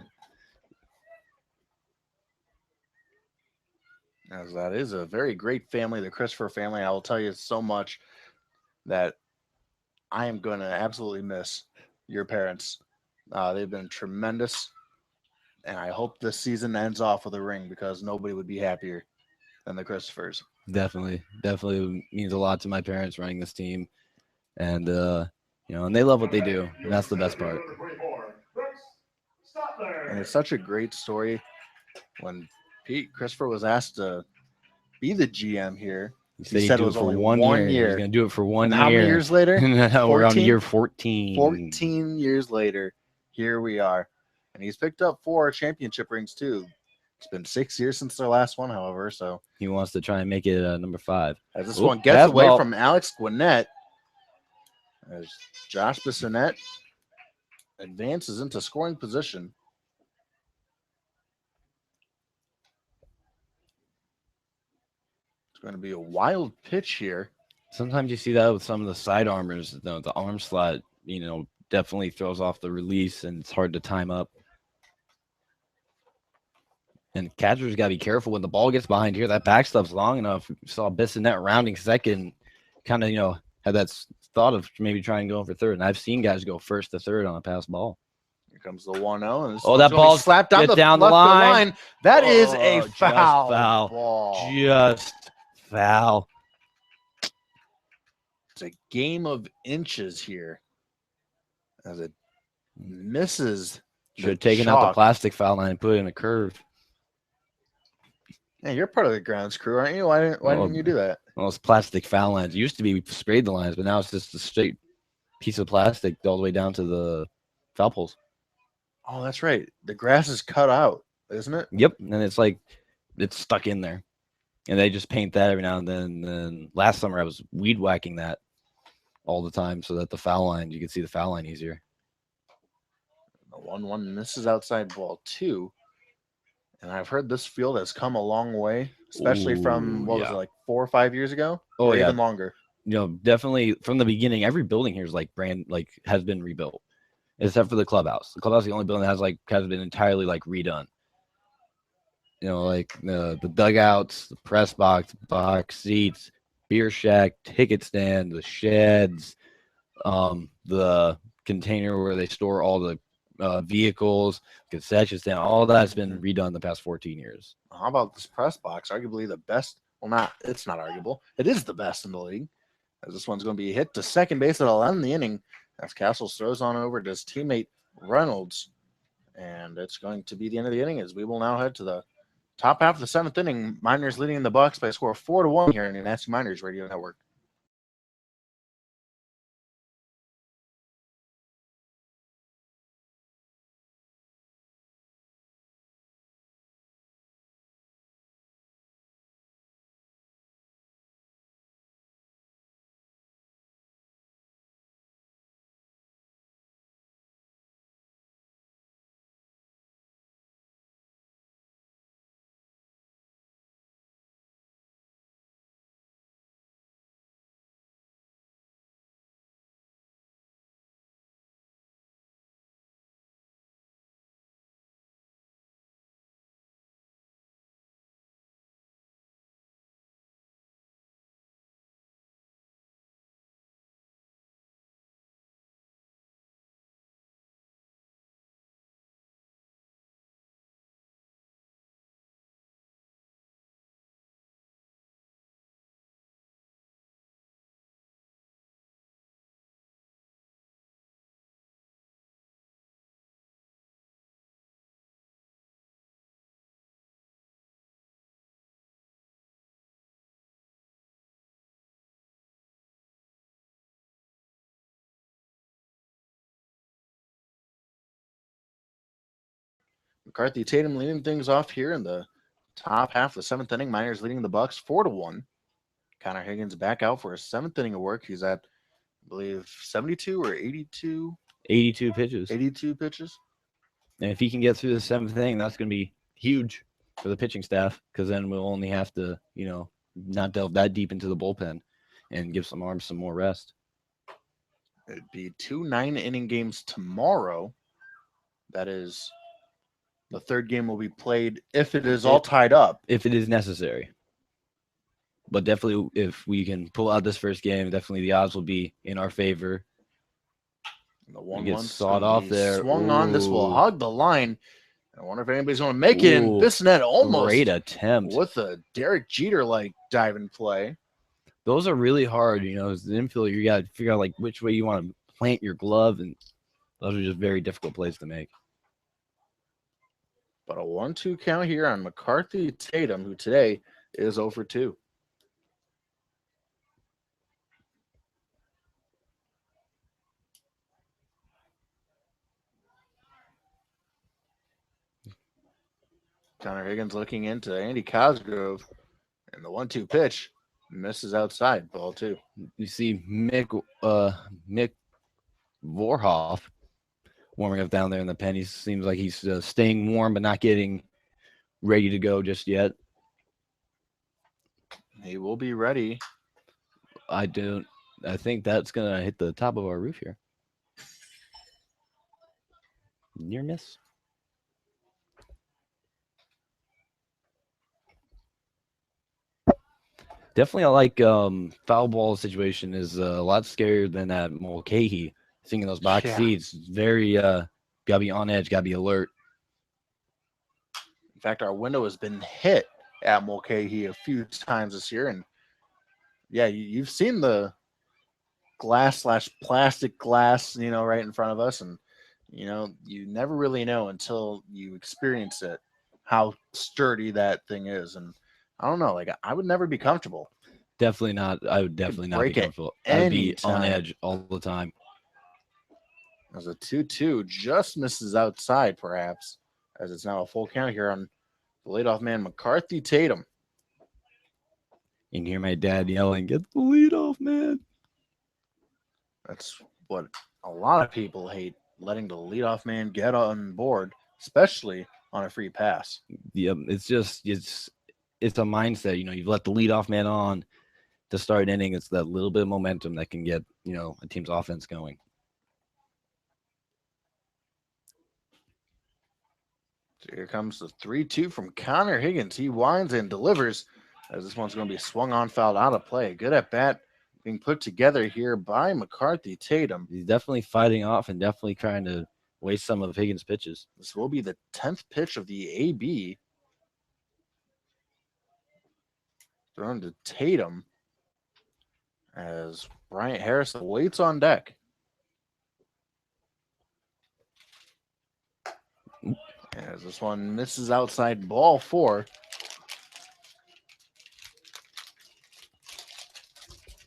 As that is a very great family, the Christopher family. I will tell you so much that I am going to absolutely miss your parents. They've been tremendous, and I hope this season ends off with a ring because nobody would be happier than the Christophers. Definitely means a lot to my parents running this team, and and they love what they do, and that's the best part. And it's such a great story when Pete Christopher was asked to be the GM here. He said it do was it for only 1 1 year. year. He's gonna do it for 1 And year. how many years later? We're on 14? year 14. 14 years later, here we are. And he's picked up 4 championship rings, too. It's been 6 years since their last one, however, so. He wants to try and make it number 5. As this one gets bad away ball. from Alex Gwinnett, as Josh Bissonette advances into scoring position. It's going to be a wild pitch here. Sometimes you see that with some of the side armors. The arm slot, definitely throws off the release, and it's hard to time up. And catcher's got to be careful when the ball gets behind here. That back stuff's long enough. We saw Bissonette rounding second, kind of, had that thought of maybe trying to go for third. And I've seen guys go first to third on a pass ball. Here comes the 1-0. And that ball's slapped down, down the left line. That is a Just foul. foul. Ball. Just foul. It's a game of inches here as it misses. Should have taken out the plastic foul line and put it in a curve. Yeah, you're part of the grounds crew, aren't you? Why didn't you do that? Well, it's plastic foul lines. It used to be we sprayed the lines, but now it's just a straight piece of plastic all the way down to the foul poles. Oh, that's right. The grass is cut out, isn't it? Yep, and it's stuck in there. And they just paint that every now and then. And then last summer I was weed whacking that all the time so that the foul line, you could see the foul line easier. The 1-1 misses outside ball 2. And I've heard this field has come a long way, especially from, was it, like 4 or 5 years ago? Oh, or yeah. even longer. Definitely from the beginning, every building here is has been rebuilt, except for the clubhouse. The clubhouse is the only building that has been entirely redone. The dugouts, the press box seats, beer shack, ticket stand, the sheds, the container where they store all the vehicles, concession stand, all that's been redone the past 14 years. How about this press box? Arguably the best. Well, it's not arguable. It is the best in the league. As this one's going to be hit to second base. That'll end the inning as Castles throws on over to his teammate Reynolds. And it's going to be the end of the inning as we will now head to the top half of the 7th inning. Miners leading the Bucs by a score of 4-1 here in the Nasty Miners Radio Network. McCarthy Tatum leading things off here in the top half of the 7th inning. Miners leading the Bucs 4-1. Connor Higgins back out for his 7th inning of work. He's at, I believe, 72 or 82? 82 pitches. 82 pitches. And if he can get through the 7th inning, that's going to be huge for the pitching staff because then we'll only have to, not delve that deep into the bullpen. and give some arms some more rest. It'd be 2 9-inning games tomorrow. That is, the third game will be played if it is all tied up. If it is necessary. But definitely, if we can pull out this first game, definitely the odds will be in our favor. The 1 gets 1 sawed off there. Swung on. This will Ooh. hug the line. I wonder if anybody's going to make it. And Ooh, Bissonette almost Great attempt. with a Derek Jeter-like diving play. Those are really hard, as the infielder. You got to figure out like which way you want to plant your glove, and those are just very difficult plays to make. But a 1-2 count here on McCarthy Tatum, who today is 0 for 2. Connor Higgins looking into Andy Cosgrove, and the 1-2 pitch misses outside, ball 2. You see Mick Vorhoff warming up down there in the pen. He seems like he's staying warm but not getting ready to go just yet. He will be ready. I think that's going to hit the top of our roof here. Near miss. Definitely, I like foul ball situation is a lot scarier than that Mulcahy. Seeing those box seats, very gotta be on edge, gotta be alert. In fact, our window has been hit at Mulcahy a few times this year, and yeah, you've seen the glass/plastic glass, right in front of us, and you never really know until you experience it how sturdy that thing is, and I don't know, like I would never be comfortable. Definitely not. I would definitely not be comfortable. I'd be on edge all the time. As a 2-2 just misses outside, perhaps, as it's now a full count here on the leadoff man, McCarthy Tatum. You can hear my dad yelling, "Get the leadoff man!" That's what a lot of people hate, letting the leadoff man get on board, especially on a free pass. Yeah, it's a mindset. You've let the leadoff man on to start an inning. It's that little bit of momentum that can get a team's offense going. So here comes the 3-2 from Connor Higgins. He winds and delivers, as this one's going to be swung on, fouled out of play. Good at bat being put together here by McCarthy Tatum. He's definitely fighting off and definitely trying to waste some of Higgins' pitches. This will be the 10th pitch of the AB. Thrown to Tatum as Bryant Harris waits on deck. As this one misses outside, ball 4.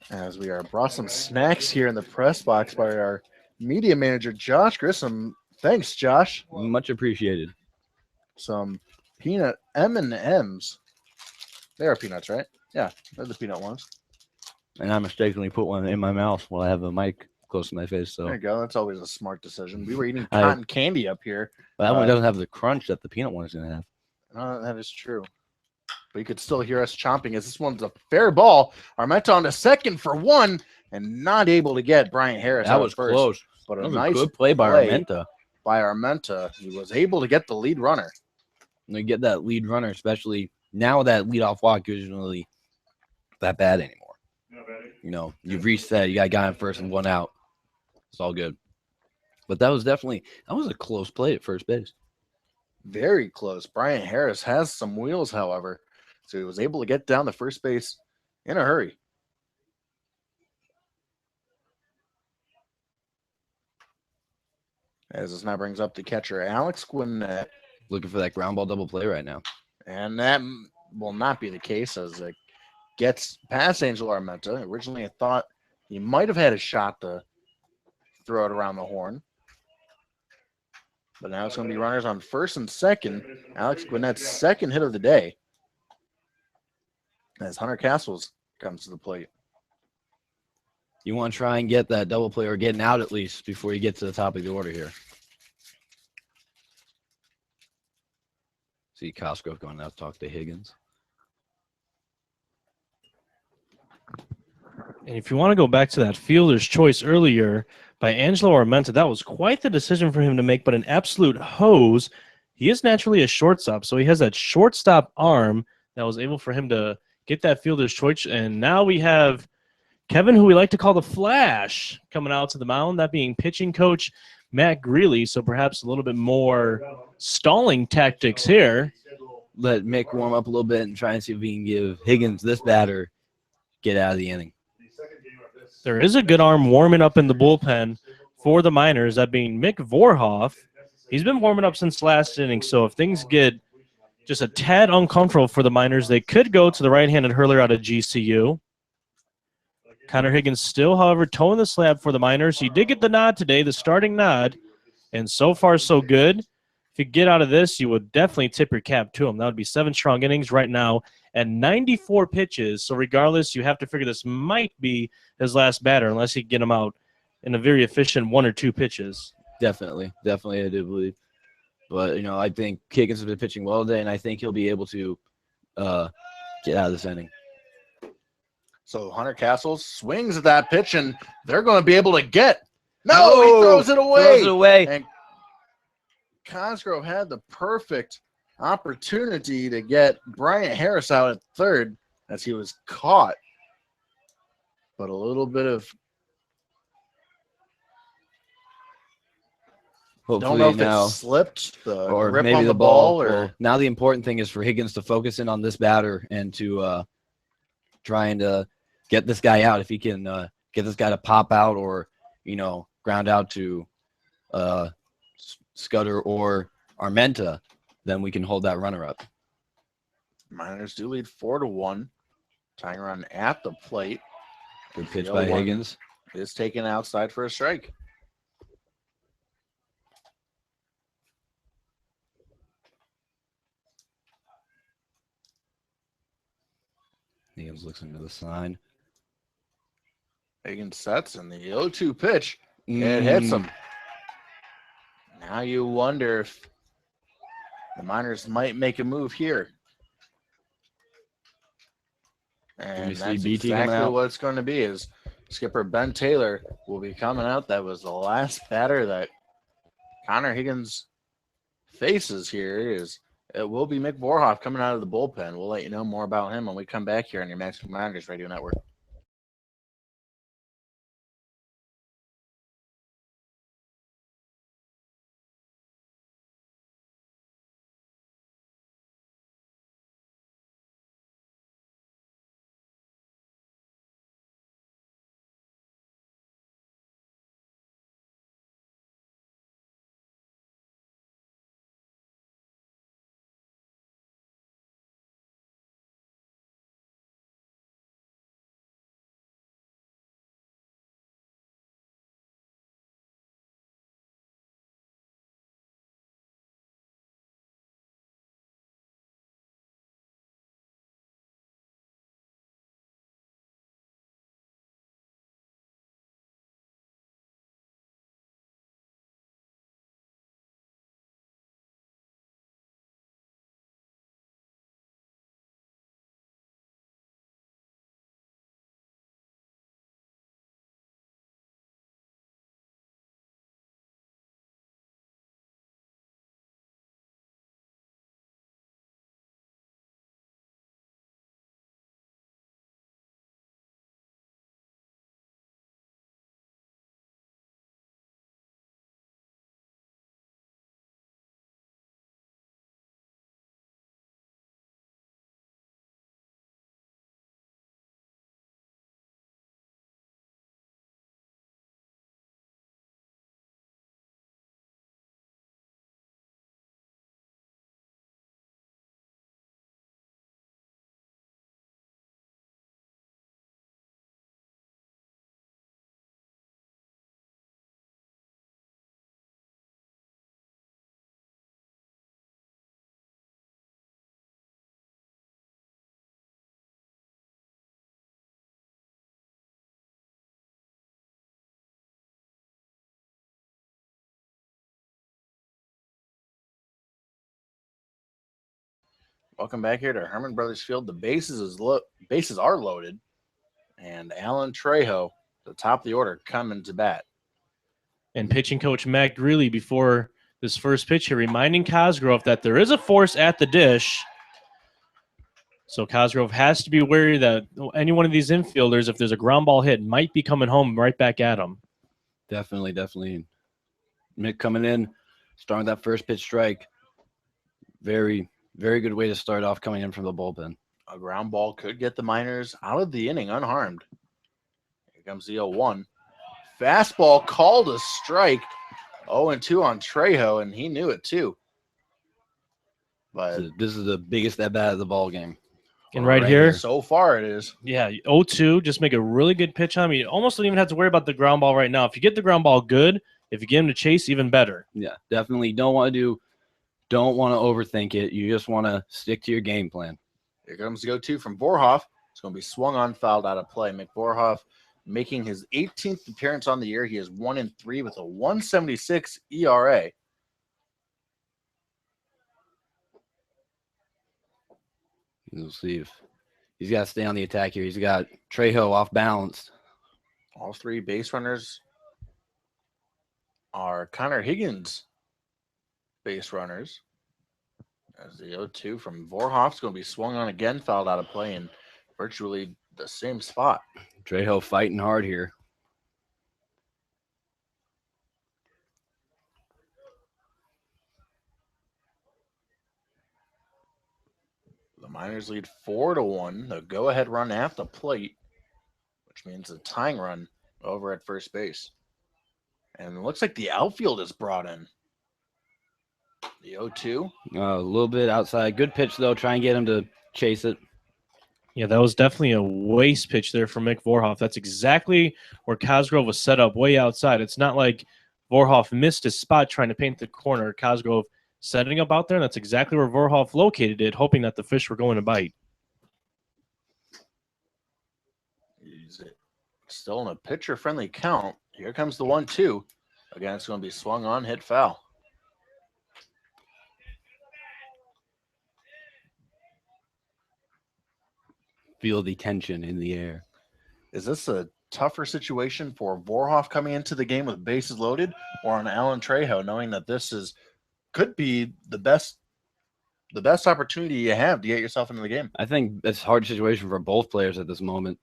As we are brought some snacks here in the press box by our media manager, Josh Grissom. Thanks, Josh. Much appreciated. Some peanut M&Ms. They are peanuts, right? Yeah, they're the peanut ones. And I mistakenly put one in my mouth while I have a mic close to my face. So there you go. That's always a smart decision. We were eating cotton candy up here. But that one doesn't have the crunch that the peanut one is going to have. That is true. But you could still hear us chomping as this one's a fair ball. Armenta on to second for 1 and not able to get Bryant Harris. That was first, close. But That a was nice good play by Armenta. He was able to get the lead runner. And they get that lead runner, especially now that leadoff walk isn't really that bad anymore. You've reached that. You got a guy on first and 1 out. It's all good. But that was a close play at first base. Very close. Bryant Harris has some wheels, however, so he was able to get down to first base in a hurry. As this now brings up the catcher, Alex Gwinnett. Looking for that ground ball double play right now. And that will not be the case as it gets past Angel Armenta. Originally, I thought he might have had a shot to throw it around the horn. But now it's going to be runners on first and second. Alex Gwinnett's second hit of the day. As Hunter Castles comes to the plate. You want to try and get that double play or getting out at least before you get to the top of the order here. See Cosgrove going out to talk to Higgins. And if you want to go back to that fielder's choice earlier by Angelo Armenta, that was quite the decision for him to make, but an absolute hose. He is naturally a shortstop, so he has that shortstop arm that was able for him to get that fielder's choice. And now we have Kevin, who we like to call the Flash, coming out to the mound, that being pitching coach Matt Greeley. So perhaps a little bit more stalling tactics here. Let Mick warm up a little bit and try and see if we can give Higgins, this batter, get out of the inning. There is a good arm warming up in the bullpen for the Miners, that being Mick Vorhoff. He's been warming up since last inning, so if things get just a tad uncomfortable for the Miners, they could go to the right-handed hurler out of GCU. Connor Higgins still, however, toeing the slab for the Miners. He did get the nod today, the starting nod, and so far so good. If you get out of this, you would definitely tip your cap to him. That would be 7 strong innings right now and 94 pitches. So regardless, you have to figure this might be his last batter unless he can get him out in a very efficient 1 or 2 pitches. Definitely, I do believe. But, I think Higgins has been pitching well today, and I think he'll be able to get out of this inning. So Hunter Castles swings at that pitch, and they're going to be able to get. No, he throws it away. Throws it away. And Cosgrove had the perfect opportunity to get Bryant Harris out at third as he was caught. But a little bit of Hopefully don't know if now, it slipped the or grip maybe on the ball. ball. Or Well, now the important thing is for Higgins to focus in on this batter and to trying to get this guy out. If he can get this guy to pop out or ground out to Scudder or Armenta, then we can hold that runner up. Miners do lead 4-1. Tying run at the plate. Good pitch The by 0-1 Higgins. is taken outside for a strike. Higgins looks into the sign. Higgins sets, and the 0-2 pitch, it hits him. Now you wonder if the Miners might make a move here. And that's BT coming exactly out? what it's going to be, is skipper Ben Taylor will be coming out. That was the last batter that Connor Higgins faces here. It will be Mick Vorhoff coming out of the bullpen. We'll let you know more about him when we come back here on your Maximum Miners Radio Network. Welcome back here to Herman Brothers Field. The bases are loaded. And Alan Trejo, the top of the order, coming to bat. And pitching coach Matt Greeley before this first pitch here, reminding Cosgrove that there is a force at the dish. So Cosgrove has to be wary that any one of these infielders, if there's a ground ball hit, might be coming home right back at him. Definitely. Mick coming in, starting that first pitch strike. Very good way to start off coming in from the bullpen. A ground ball could get the Miners out of the inning unharmed. Here comes the 0-1. Fastball called a strike. 0-2 on Trejo, and he knew it too. But So this is the biggest at bat of the ball game. And right here, so far it is. yeah, 0-2, just make a really good pitch on him. You almost don't even have to worry about the ground ball right now. If you get the ground ball good, if you get him to chase, even better. Yeah, definitely don't want to overthink it. You just want to stick to your game plan. Here comes the 0-2 from Vorhoff. It's going to be swung on, fouled out of play. McVorhoff making his 18th appearance on the year. He is 1-3 with a 1.76 ERA. We'll see if he's got to stay on the attack here. He's got Trejo off balance. All three base runners are Connor Higgins base runners. As the 0-2 from Vorhoff is going to be swung on again, fouled out of play in virtually the same spot. Trejo fighting hard here. The Miners lead 4-1. The go-ahead run at the plate, which means a tying run over at first base. And it looks like the outfield is brought in. The 0-2. A little bit outside. Good pitch, though. Try and get him to chase it. Yeah, that was definitely a waste pitch there from Mick Vorhoff. That's exactly where Cosgrove was set up, way outside. It's not like Vorhoff missed his spot trying to paint the corner. Cosgrove setting up out there, and that's exactly where Vorhoff located it, hoping that the fish were going to bite. He's still in a pitcher-friendly count. Here comes the 1-2. Again, it's going to be swung on, hit foul. Feel the tension in the air. Is this a tougher situation for Vorhoff coming into the game with bases loaded, or on Alan Trejo, knowing that this could be the best opportunity you have to get yourself into the game? I think it's a hard situation for both players at this moment.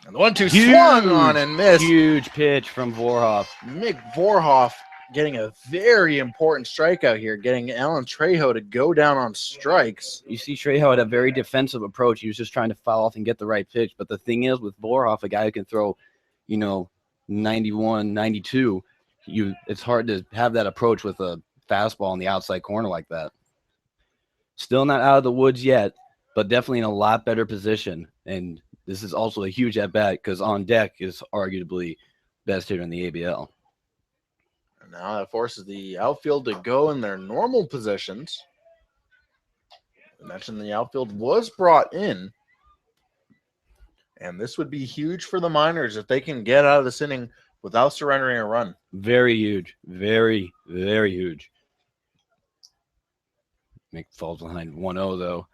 And the 1-2 swung on and missed. Huge pitch from Vorhoff. Mick Vorhoff getting a very important strikeout here, getting Alan Trejo to go down on strikes. You see Trejo had a very defensive approach. He was just trying to foul off and get the right pitch. But the thing is, with Vorhoff, a guy who can throw, 91, 92, it's hard to have that approach with a fastball in the outside corner like that. Still not out of the woods yet, but definitely in a lot better position. And this is also a huge at-bat because on deck is arguably best hitter in the ABL. And now that forces the outfield to go in their normal positions. I mentioned the outfield was brought in. And this would be huge for the Miners if they can get out of this inning without surrendering a run. Very huge. Very, very huge. Mick falls behind 1-0, though.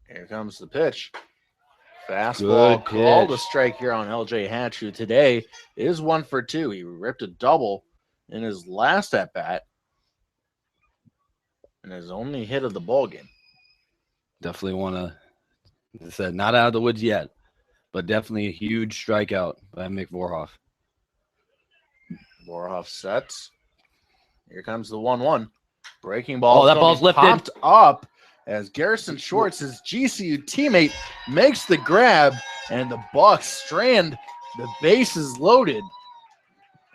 Here comes the pitch. Fastball called a pitch. strike here on LJ Hatch, who today is 1 for 2. He ripped a double in his last at-bat and his only hit of the ball game. Definitely want to, as I said, not out of the woods yet, but definitely a huge strikeout by Mick Vorhoff. Vorhoff sets. Here comes the 1-1. Breaking ball. Oh, that ball's lifted. Popped up as Garrison Schwartz, his GCU teammate, makes the grab, and the Bucs strand the bases loaded.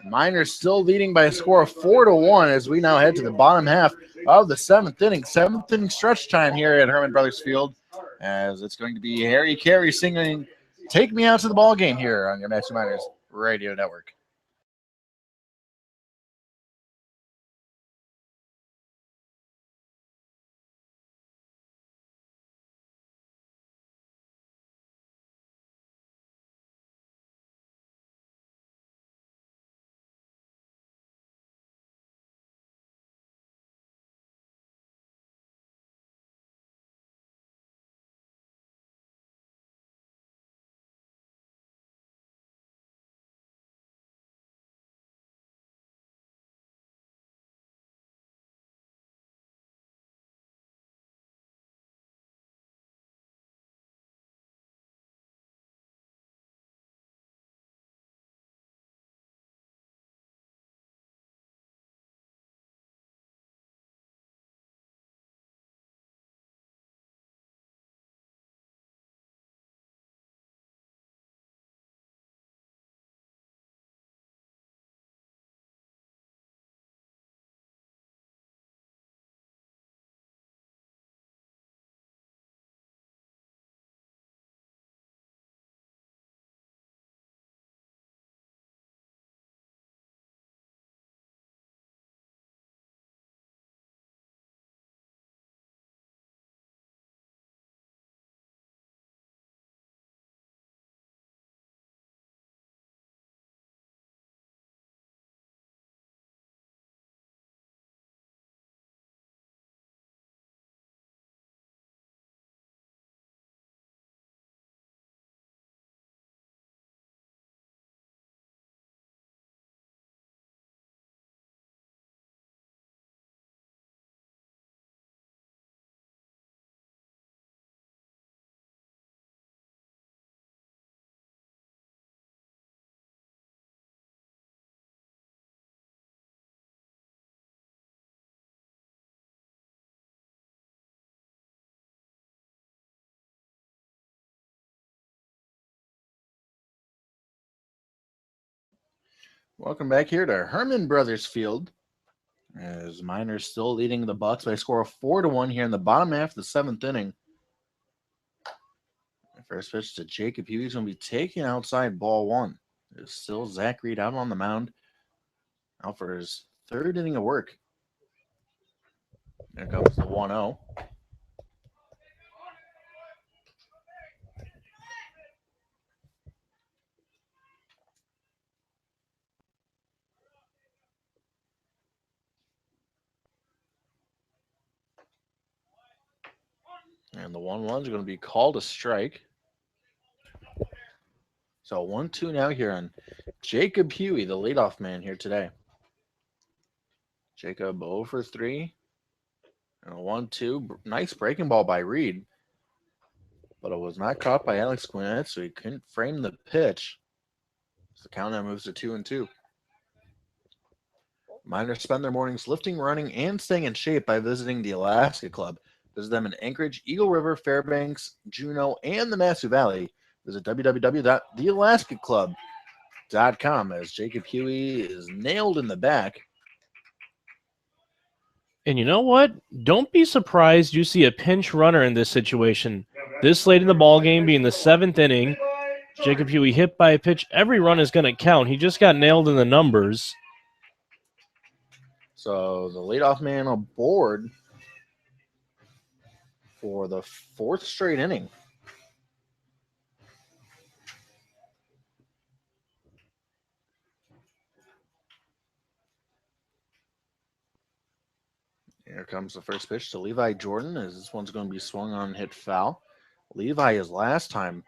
Miners still leading by a score of 4-1 as we now head to the bottom half of the seventh inning. Seventh inning stretch time here at Herman Brothers Field, as it's going to be Harry Carey singing "Take Me Out to the Ball Game" here on your Match Miners Radio Network. Welcome back here to Herman Brothers Field. As Miners still leading the Bucs by a score of 4-1 here in the bottom half of the 7th inning. First pitch to Jacob Huey's going to be taking outside ball 1. There's still Zach Reed out on the mound, out for his 3rd inning of work. There comes the 1-0. And the 1-1 is going to be called a strike. So 1-2 now here on Jacob Huey, the leadoff man here today. Jacob 0 for 3. And a 1-2. Nice breaking ball by Reed. But it was not caught by Alex Gwinnett, so he couldn't frame the pitch. So the count now moves to 2-2. Miners spend their mornings lifting, running, and staying in shape by visiting the Alaska Club. Visit them in Anchorage, Eagle River, Fairbanks, Juneau, and the Matsu Valley. Visit www.thealaskaclub.com as Jacob Huey is nailed in the back. And you know what? Don't be surprised you see a pinch runner in this situation. This late in the ball game, being the 7th inning, Jacob Huey hit by a pitch. Every run is going to count. He just got nailed in the numbers. So the leadoff man aboard for the 4th straight inning. Here comes the first pitch to Levi Jordan, as this one's going to be swung on and hit foul. Levi, his last time,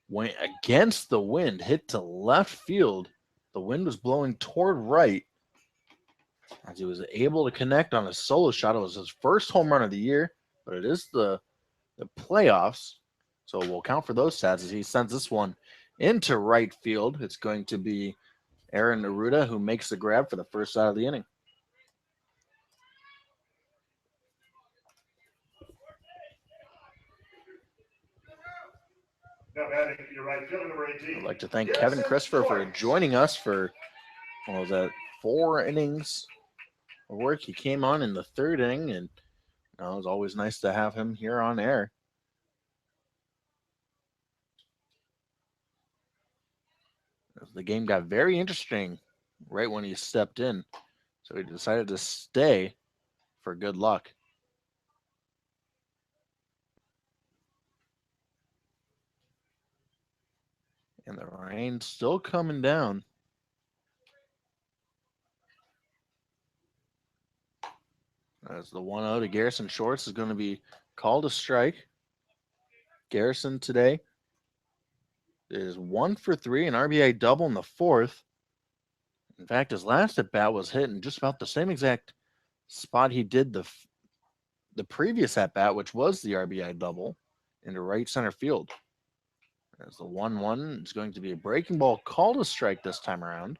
went against the wind, hit to left field. The wind was blowing toward right as he was able to connect on a solo shot. It was his first home run of the year, but it is the playoffs, so we'll count for those stats as he sends this one into right field. It's going to be Aaron Aruda who makes the grab for the first out of the inning. I'd like to thank Kevin Christopher for joining us for, what was that, 4 innings of work. He came on in the 3rd inning, and it was always nice to have him here on air. The game got very interesting right when he stepped in, so he decided to stay for good luck. And the rain's still coming down. As the 1-0 to Garrison Shorts is going to be called a strike. Garrison today is 1 for 3, an RBI double in the 4th. In fact, his last at bat was hit in just about the same exact spot he did the previous at bat, which was the RBI double, into right center field. As the 1-1 is going to be a breaking ball called a strike this time around.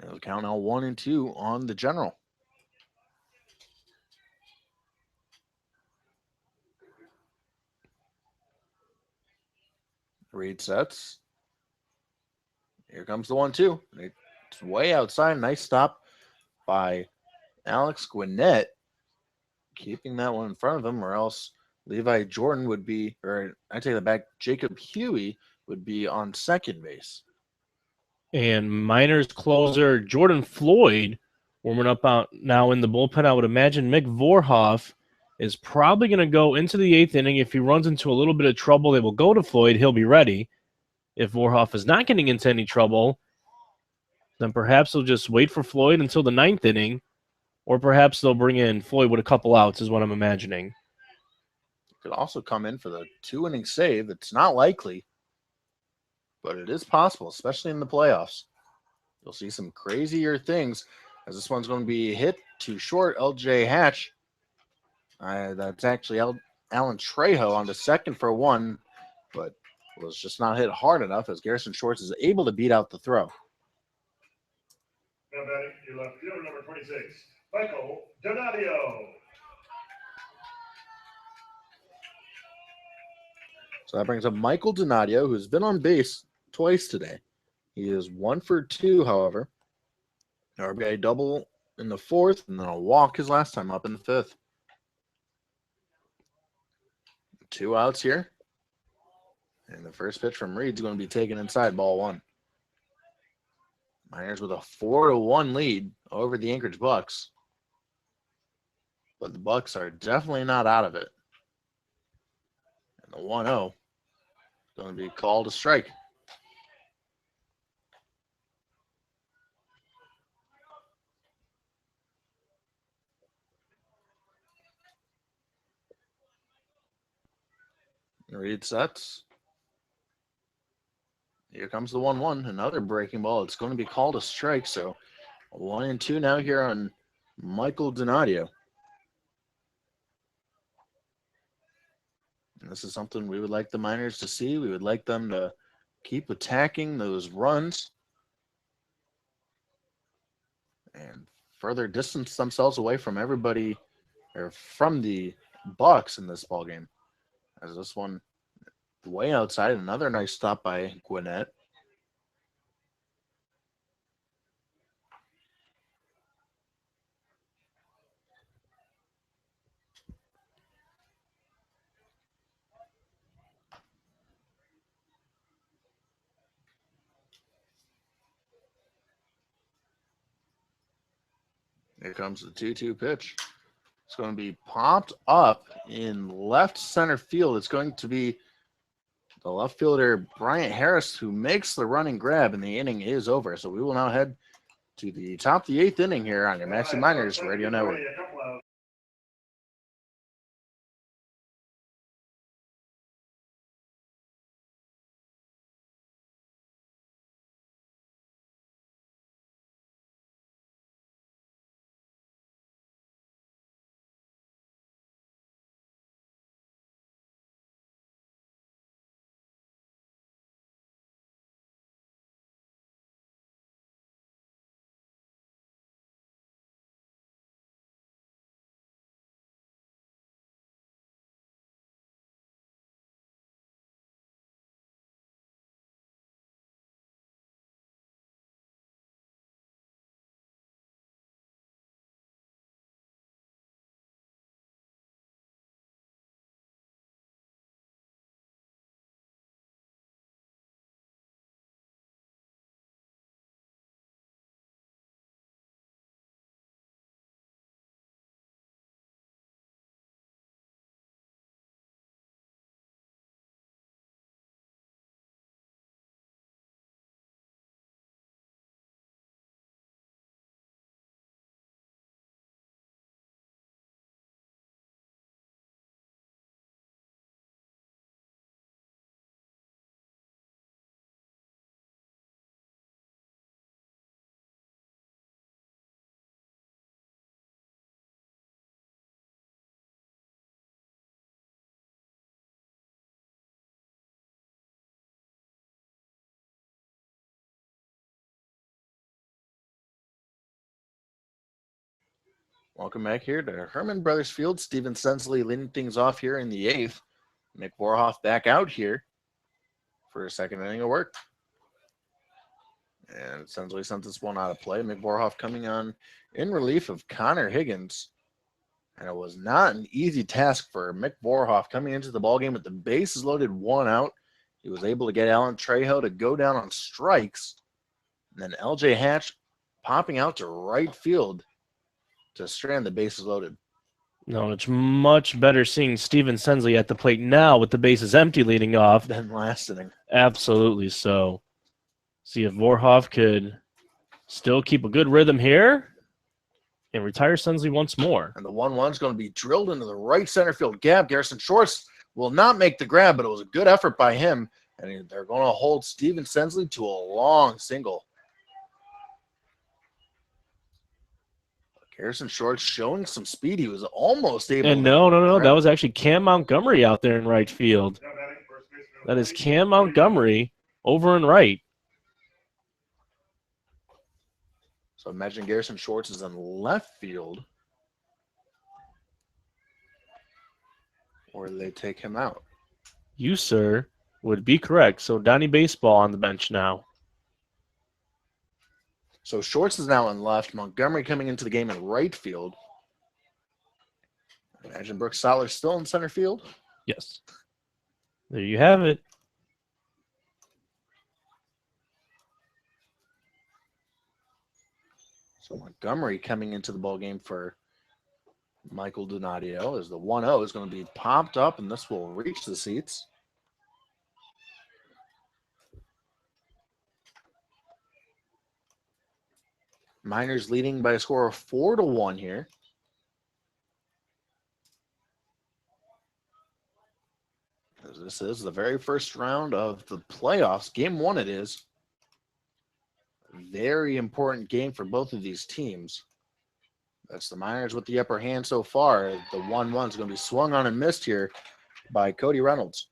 It'll count now 1-2 on the general. Reed sets. Here comes the 1-2. It's way outside. Nice stop by Alex Gwinnett, keeping that one in front of him, or else Levi Jordan would be, or I take that back, Jacob Huey would be on second base. And Miners closer Jordan Floyd warming up out now in the bullpen. I would imagine Mick Vorhoff is probably going to go into the 8th inning. If he runs into a little bit of trouble, they will go to Floyd. He'll be ready. If Vorhoff is not getting into any trouble, then perhaps they'll just wait for Floyd until the 9th inning, or perhaps they'll bring in Floyd with a couple outs is what I'm imagining. Could also come in for the 2-inning save. It's not likely, but it is possible, especially in the playoffs. You'll see some crazier things as this one's going to be hit too short. LJ Hatch. That's actually Alan Trejo on the second for 1, but was just not hit hard enough as Garrison Shorts is able to beat out the throw. Now batting your left fielder, number 26, Michael Donadio. So that brings up Michael Donadio, who's been on base twice today. He is 1 for 2, however. RBI double in the 4th, and then a walk his last time up in the 5th. 2 outs here. And the first pitch from Reed's going to be taken inside, ball 1. Miners with a 4-1 lead over the Anchorage Bucs. But the Bucs are definitely not out of it. And the 1-0 going to be called a strike. Reed sets. Here comes the 1-1. Another breaking ball. It's going to be called a strike. So 1-2 now here on Michael Donadio. And this is something we would like the Miners to see. We would like them to keep attacking those runs and further distance themselves away from everybody or from the Bucs in this ball game. As this one way outside, another nice stop by Gwinnett. Here comes the 2-2 pitch. It's going to be popped up in left center field. It's going to be the left fielder, Bryant Harris, who makes the running grab, and the inning is over. So we will now head to the top of the 8th inning here on your Maxi Miners Radio Network. Welcome back here to Herman Brothers Field. Steven Sensley leading things off here in the 8th. Mick Warhoff back out here for a second inning of work. And Sensley sent this one out of play. Mick Warhoff coming on in relief of Connor Higgins. And it was not an easy task for Mick Warhoff coming into the ballgame with the bases loaded, 1 out. He was able to get Alan Trejo to go down on strikes. And then LJ Hatch popping out to right field to strand the bases loaded. No, it's much better seeing Steven Sensley at the plate now with the bases empty leading off. Than last inning. Absolutely so. See if Warhoff could still keep a good rhythm here and retire Sensley once more. And the 1-1 is going to be drilled into the right center field gap. Garrison Shorts will not make the grab, but it was a good effort by him. And they're going to hold Steven Sensley to a long single. Garrison Shorts showing some speed. He was almost able and to. No. That was actually Cam Montgomery out there in right field. That is Cam Montgomery over in right. So imagine Garrison Shorts is in left field. Or they take him out. You, sir, would be correct. So Donnie Baseball on the bench now. So Shorts is now in left. Montgomery coming into the game in right field. Imagine Brooks Soller still in center field. Yes. There you have it. So Montgomery coming into the ball game for Michael Donadio as the 1-0 is going to be popped up, and this will reach the seats. Miners leading by a score of 4-1 here. As this is the very first round of the playoffs. Game 1 it is. Very important game for both of these teams. That's the Miners with the upper hand so far. The 1-1 is going to be swung on and missed here by Cody Reynolds.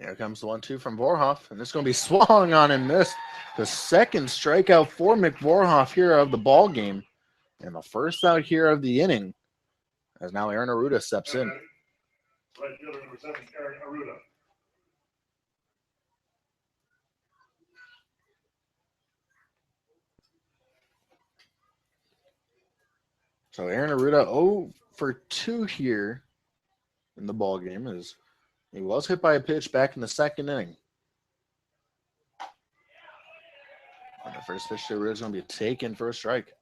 Here comes the 1-2 from Vorhoff, and this is going to be swung on and missed. The second strikeout for McVorhoff here of the ball game, and the first out here of the inning, as now Aaron Aruda steps in. Right fielder number 7, Aaron Aruda. So Aaron Aruda 0 for 2 here in the ball game, as he was hit by a pitch back in the second inning. And the first pitch to Aruda is going to be taken for a strike.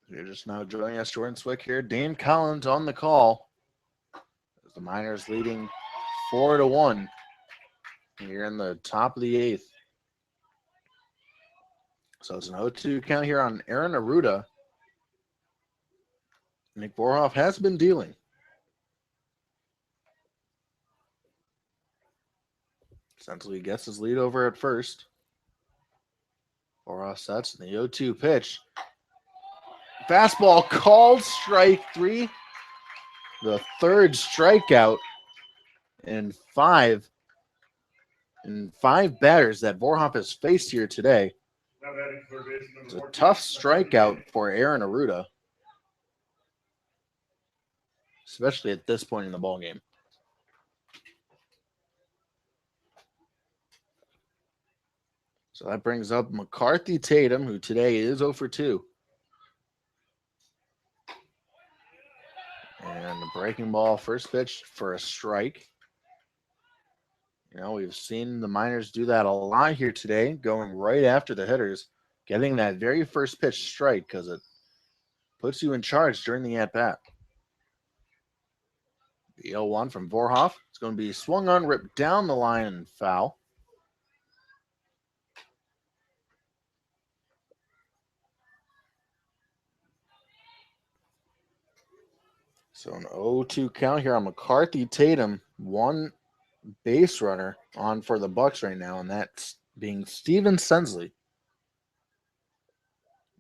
You're just now joining us, Jordan Swick here. Dane Collins on the call. As the Miners leading 4-1 here in the top of the 8th. So it's an 0-2 count here on Aaron Aruda. Nick Vorhoff has been dealing. Essentially gets his lead over at first. Vorhoff sets in the 0-2 pitch. Fastball called, strike 3. The third strikeout in five batters that Vorhoff has faced here today. Now batting third base, number It's a 14, tough strikeout for Aaron Aruda, especially at this point in the ballgame. So that brings up McCarthy Tatum, who today is 0 for 2. And the breaking ball, first pitch for a strike. You know, we've seen the Miners do that a lot here today, going right after the hitters, getting that very first pitch strike because it puts you in charge during the at-bat. The 0-1 from Vorhoff. It's going to be swung on, ripped down the line, and foul. So an 0-2 count here on McCarthy Tatum. One base runner on for the Bucs right now, and that's being Steven Sensley.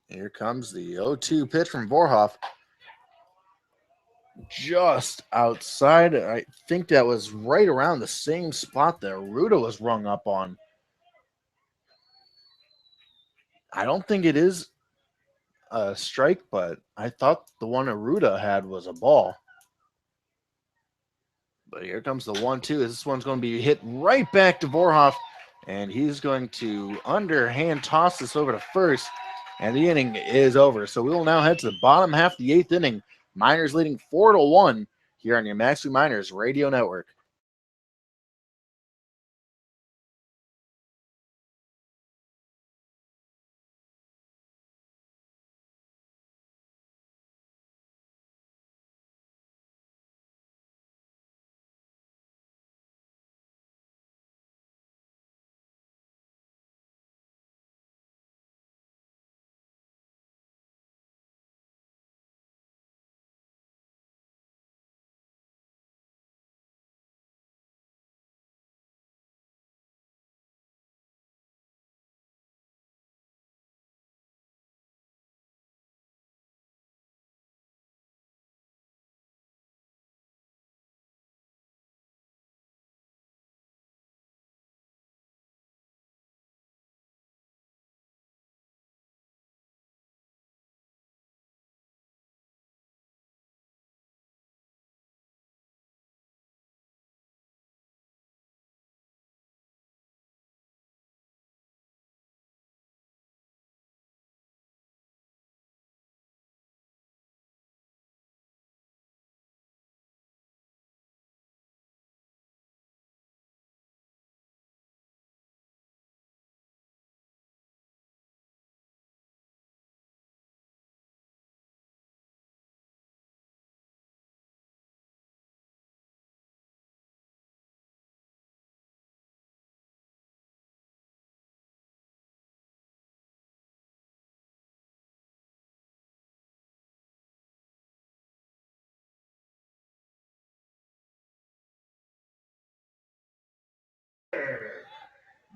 Here comes the 0-2 pitch from Vorhoff. Just outside. I think that was right around the same spot that Aruda was rung up on. I don't think it is a strike, but I thought the one Aruda had was a ball. But here comes the 1-2. This one's going to be hit right back to Vorhoff, and he's going to underhand toss this over to first, and the inning is over. So we will now head to the bottom half of the 8th inning. Miners leading 4-1 here on your Maxu Miners Radio Network.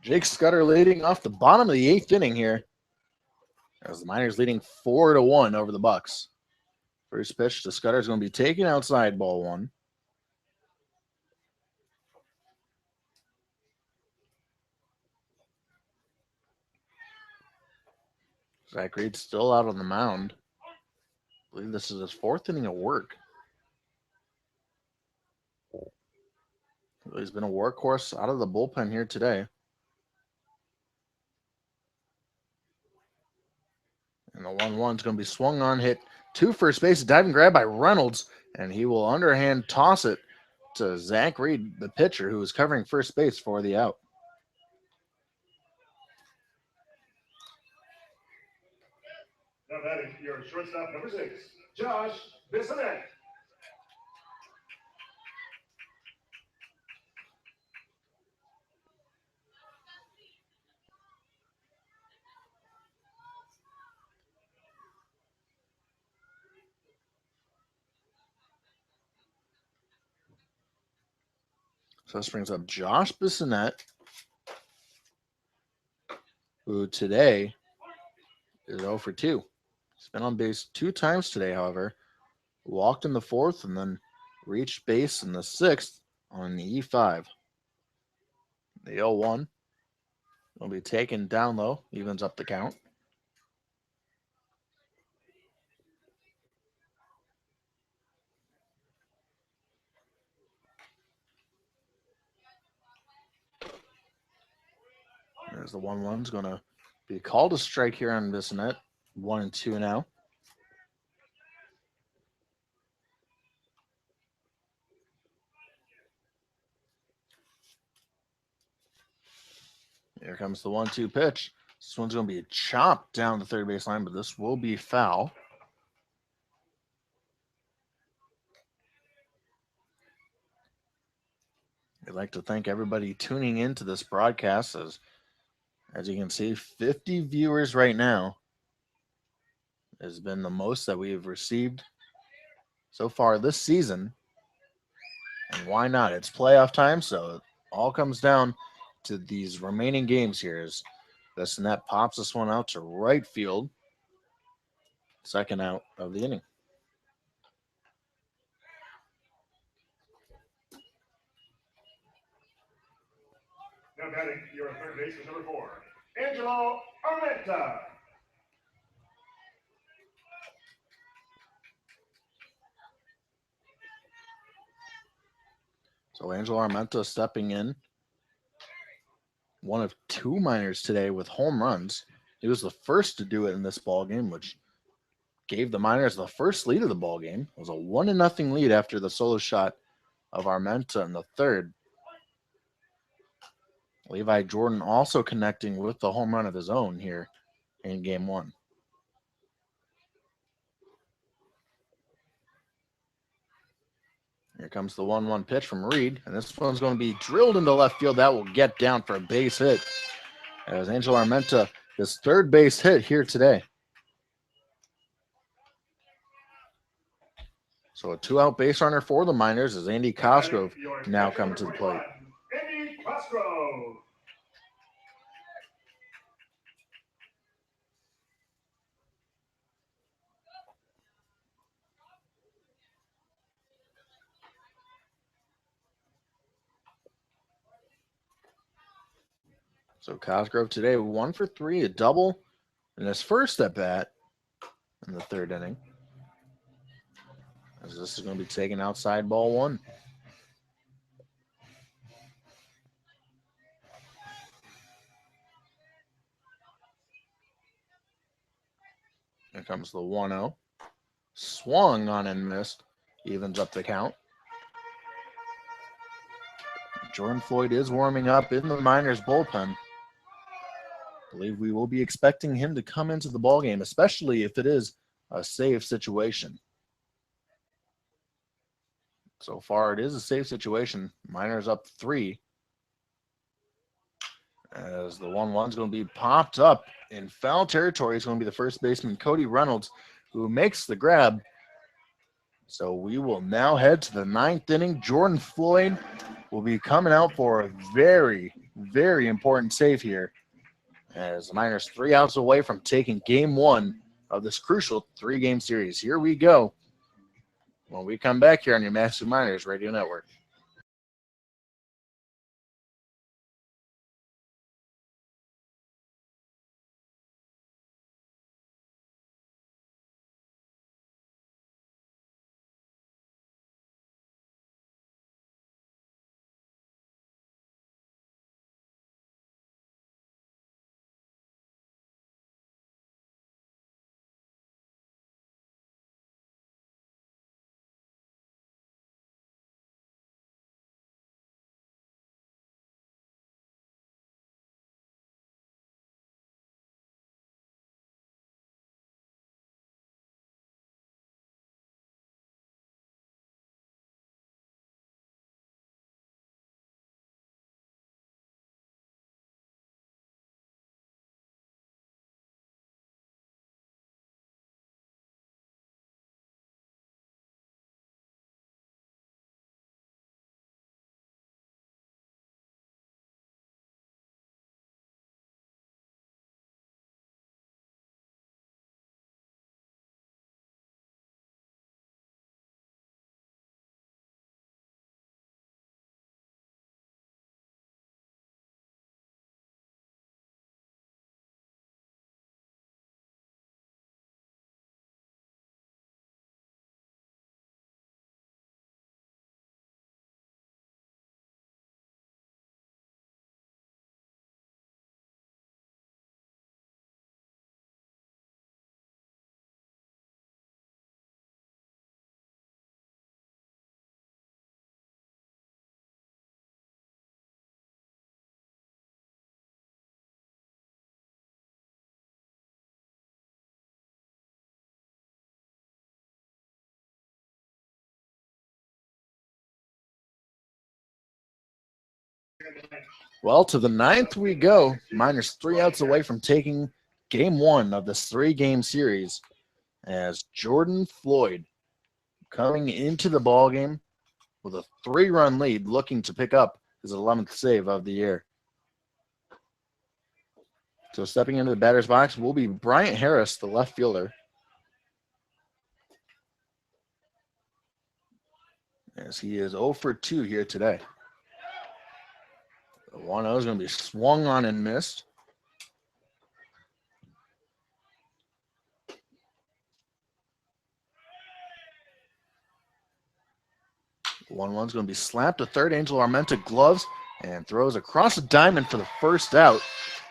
Jake Scudder leading off the bottom of the 8th inning here. As the Miners leading 4-1 over the Bucs. First pitch to Scudder is going to be taken outside, ball 1. Zach Reed's still out on the mound. I believe this is his 4th inning of work. He's been a workhorse out of the bullpen here today. And the 1-1 is going to be swung on, hit to first base, diving grab by Reynolds, and he will underhand toss it to Zach Reed, the pitcher, who is covering first base for the out. Now batting your shortstop, number 6, Josh Bissonnette. So this brings up Josh Bissonnette, who today is 0 for 2. He's been on base 2 times today, however. Walked in the 4th and then reached base in the 6th on the E5. The 0-1 will be taken down low, evens up the count. There's the 1-1's going to be called a strike here on Bissonnette. 1-2 now. Here comes the 1-2 pitch. This one's going to be chopped down the third base line, but this will be foul. I'd like to thank everybody tuning into this broadcast. As you can see, 50 viewers right now has been the most that we've received so far this season. And why not? It's playoff time, so it all comes down to these remaining games here. As Bissonnette pops this one out to right field. Second out of the inning. Now batting your third baseman, number 4, Angelo Armenta. So Angelo Armenta stepping in. One of 2 Miners today with home runs. He was the first to do it in this ball game, which gave the Miners the first lead of the ball game. It was a 1-0 lead after the solo shot of Armenta in the 3rd. Levi Jordan also connecting with the home run of his own here in game 1. Here comes the 1-1 pitch from Reed, and this one's going to be drilled into left field. That will get down for a base hit. As Angelo Armenta, his 3rd base hit here today. So a 2-out base runner for the Miners as Andy Cosgrove now coming to the plate. Andy Cosgrove. So Cosgrove today 1 for 3, a double in his first at bat in the 3rd inning. As this is going to be taken outside, ball 1. Here comes the 1-0. Swung on and missed. Evens up the count. Jordan Floyd is warming up in the Miners bullpen. I believe we will be expecting him to come into the ballgame, especially if it is a safe situation. So far, it is a safe situation. Miners up 3. As the 1-1 is going to be popped up in foul territory. It's going to be the first baseman, Cody Reynolds, who makes the grab. So we will now head to the 9th inning. Jordan Floyd will be coming out for a very, very important save here, as the Miners 3 outs away from taking game 1 of this crucial 3-game series. Here we go when we come back here on your Massive Miners Radio Network. Well, to the 9th we go. Miners 3 outs away from taking game 1 of this 3-game series, as Jordan Floyd coming into the ball game with a 3-run lead, looking to pick up his 11th save of the year. So stepping into the batter's box will be Bryant Harris, the left fielder, as he is 0 for 2 here today. The 1-0 is going to be swung on and missed. The 1-1 is going to be slapped to third. Angel Armenta gloves and throws across the diamond for the first out.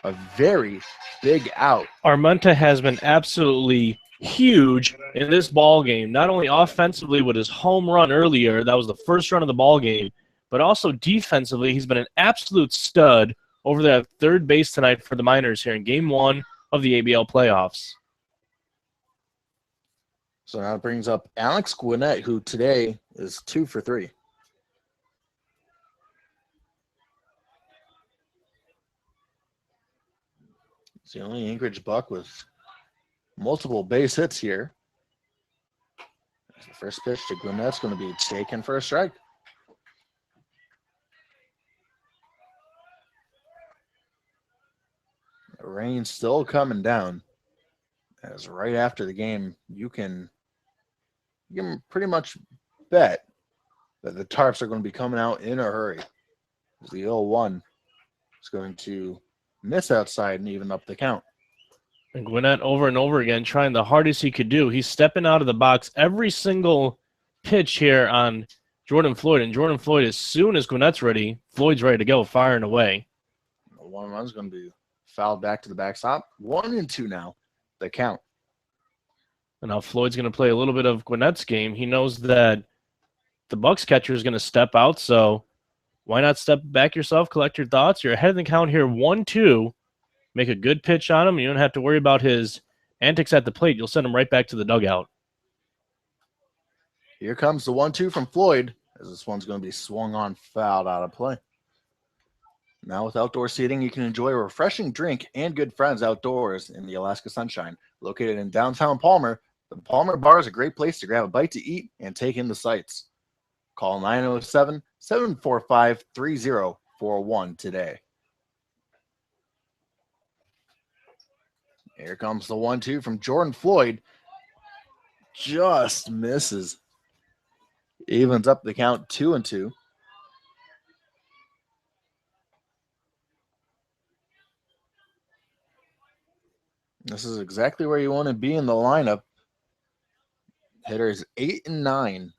A very big out. Armenta has been absolutely huge in this ball game. Not only offensively with his home run earlier, that was the first run of the ball game, but also defensively, he's been an absolute stud over there at third base tonight for the Miners here in Game 1 of the ABL playoffs. So now it brings up Alex Gwinnett, who today is 2 for 3. It's the only Anchorage Buck with multiple base hits here. The first pitch to Gwinnett's going to be taken for a strike. The rain's still coming down, as right after the game, you can pretty much bet that the tarps are going to be coming out in a hurry. As the 0-1 is going to miss outside and even up the count. And Gwinnett over and over again trying the hardest he could do. He's stepping out of the box every single pitch here on Jordan Floyd. And Jordan Floyd, as soon as Gwinnett's ready, Floyd's ready to go, firing away. The 1-1 is going to be fouled back to the backstop. 1-2 now, the count. And now Floyd's going to play a little bit of Gwinnett's game. He knows that the Bucs catcher is going to step out, so why not step back yourself, collect your thoughts? You're ahead of the count here, 1-2. Make a good pitch on him. You don't have to worry about his antics at the plate. You'll send him right back to the dugout. Here comes the 1-2 from Floyd, as this one's going to be swung on, fouled out of play. Now with outdoor seating, you can enjoy a refreshing drink and good friends outdoors in the Alaska sunshine. Located in downtown Palmer, the Palmer Bar is a great place to grab a bite to eat and take in the sights. Call 907-745-3041 today. Here comes the 1-2 from Jordan Floyd. Just misses. Evens up the count 2-2. This is exactly where you want to be in the lineup. Hitter is 8 and 9.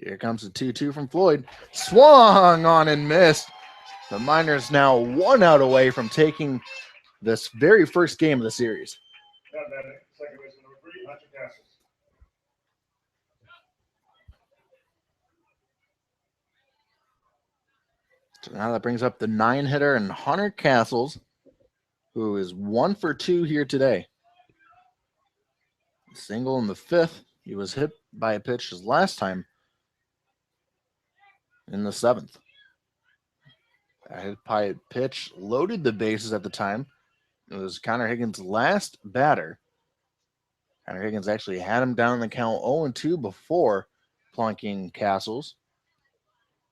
Here comes the 2-2 from Floyd. Swung on and missed. The Miners now 1 out away from taking this very first game of the series. That man, second baseman number 3, Hunter Castles. So now that brings up the 9 hitter and Hunter Castles, who is 1 for 2 here today. Single in the 5th. He was hit by a pitch his last time in the 7th. That hit by a pitch loaded the bases at the time. It was Connor Higgins' last batter. Connor Higgins actually had him down in the count 0-2 before plunking Castles.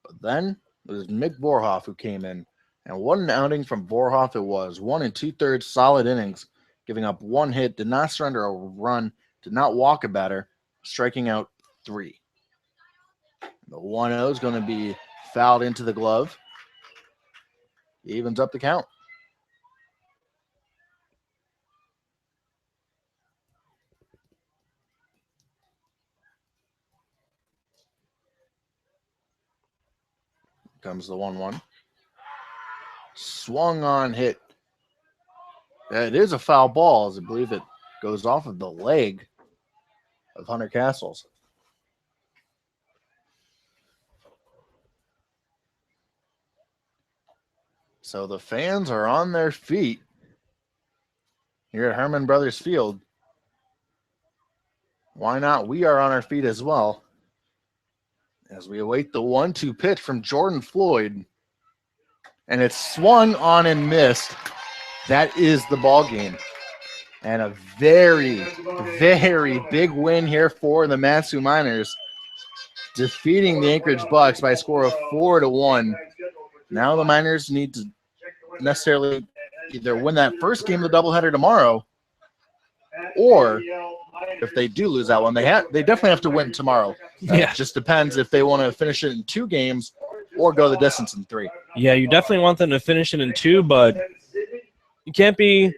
But then it was Mick Vorhoff who came in. And what an outing from Vorhoff it was. 1 2/3 solid innings, giving up 1 hit, did not surrender a run, did not walk a batter, striking out 3. The 1-0 is going to be fouled into the glove. Evens up the count. Comes the 1-1. Swung on, hit. It is a foul ball, as I believe it goes off of the leg of Hunter Castles. So the fans are on their feet here at Herman Brothers Field. Why not? We are on our feet as well as we await the 1-2 pitch from Jordan Floyd. And it's swung on and missed. That is the ball game. And a very, very big win here for the Matsu Miners, defeating the Anchorage Bucs by a score of 4-1. Now the Miners need to necessarily either win that first game of the doubleheader tomorrow, or if they do lose that one, they definitely have to win tomorrow. Yeah. It just depends if they want to finish it in 2 games or go the distance in 3. Yeah, you definitely want them to finish it in 2, but you can't be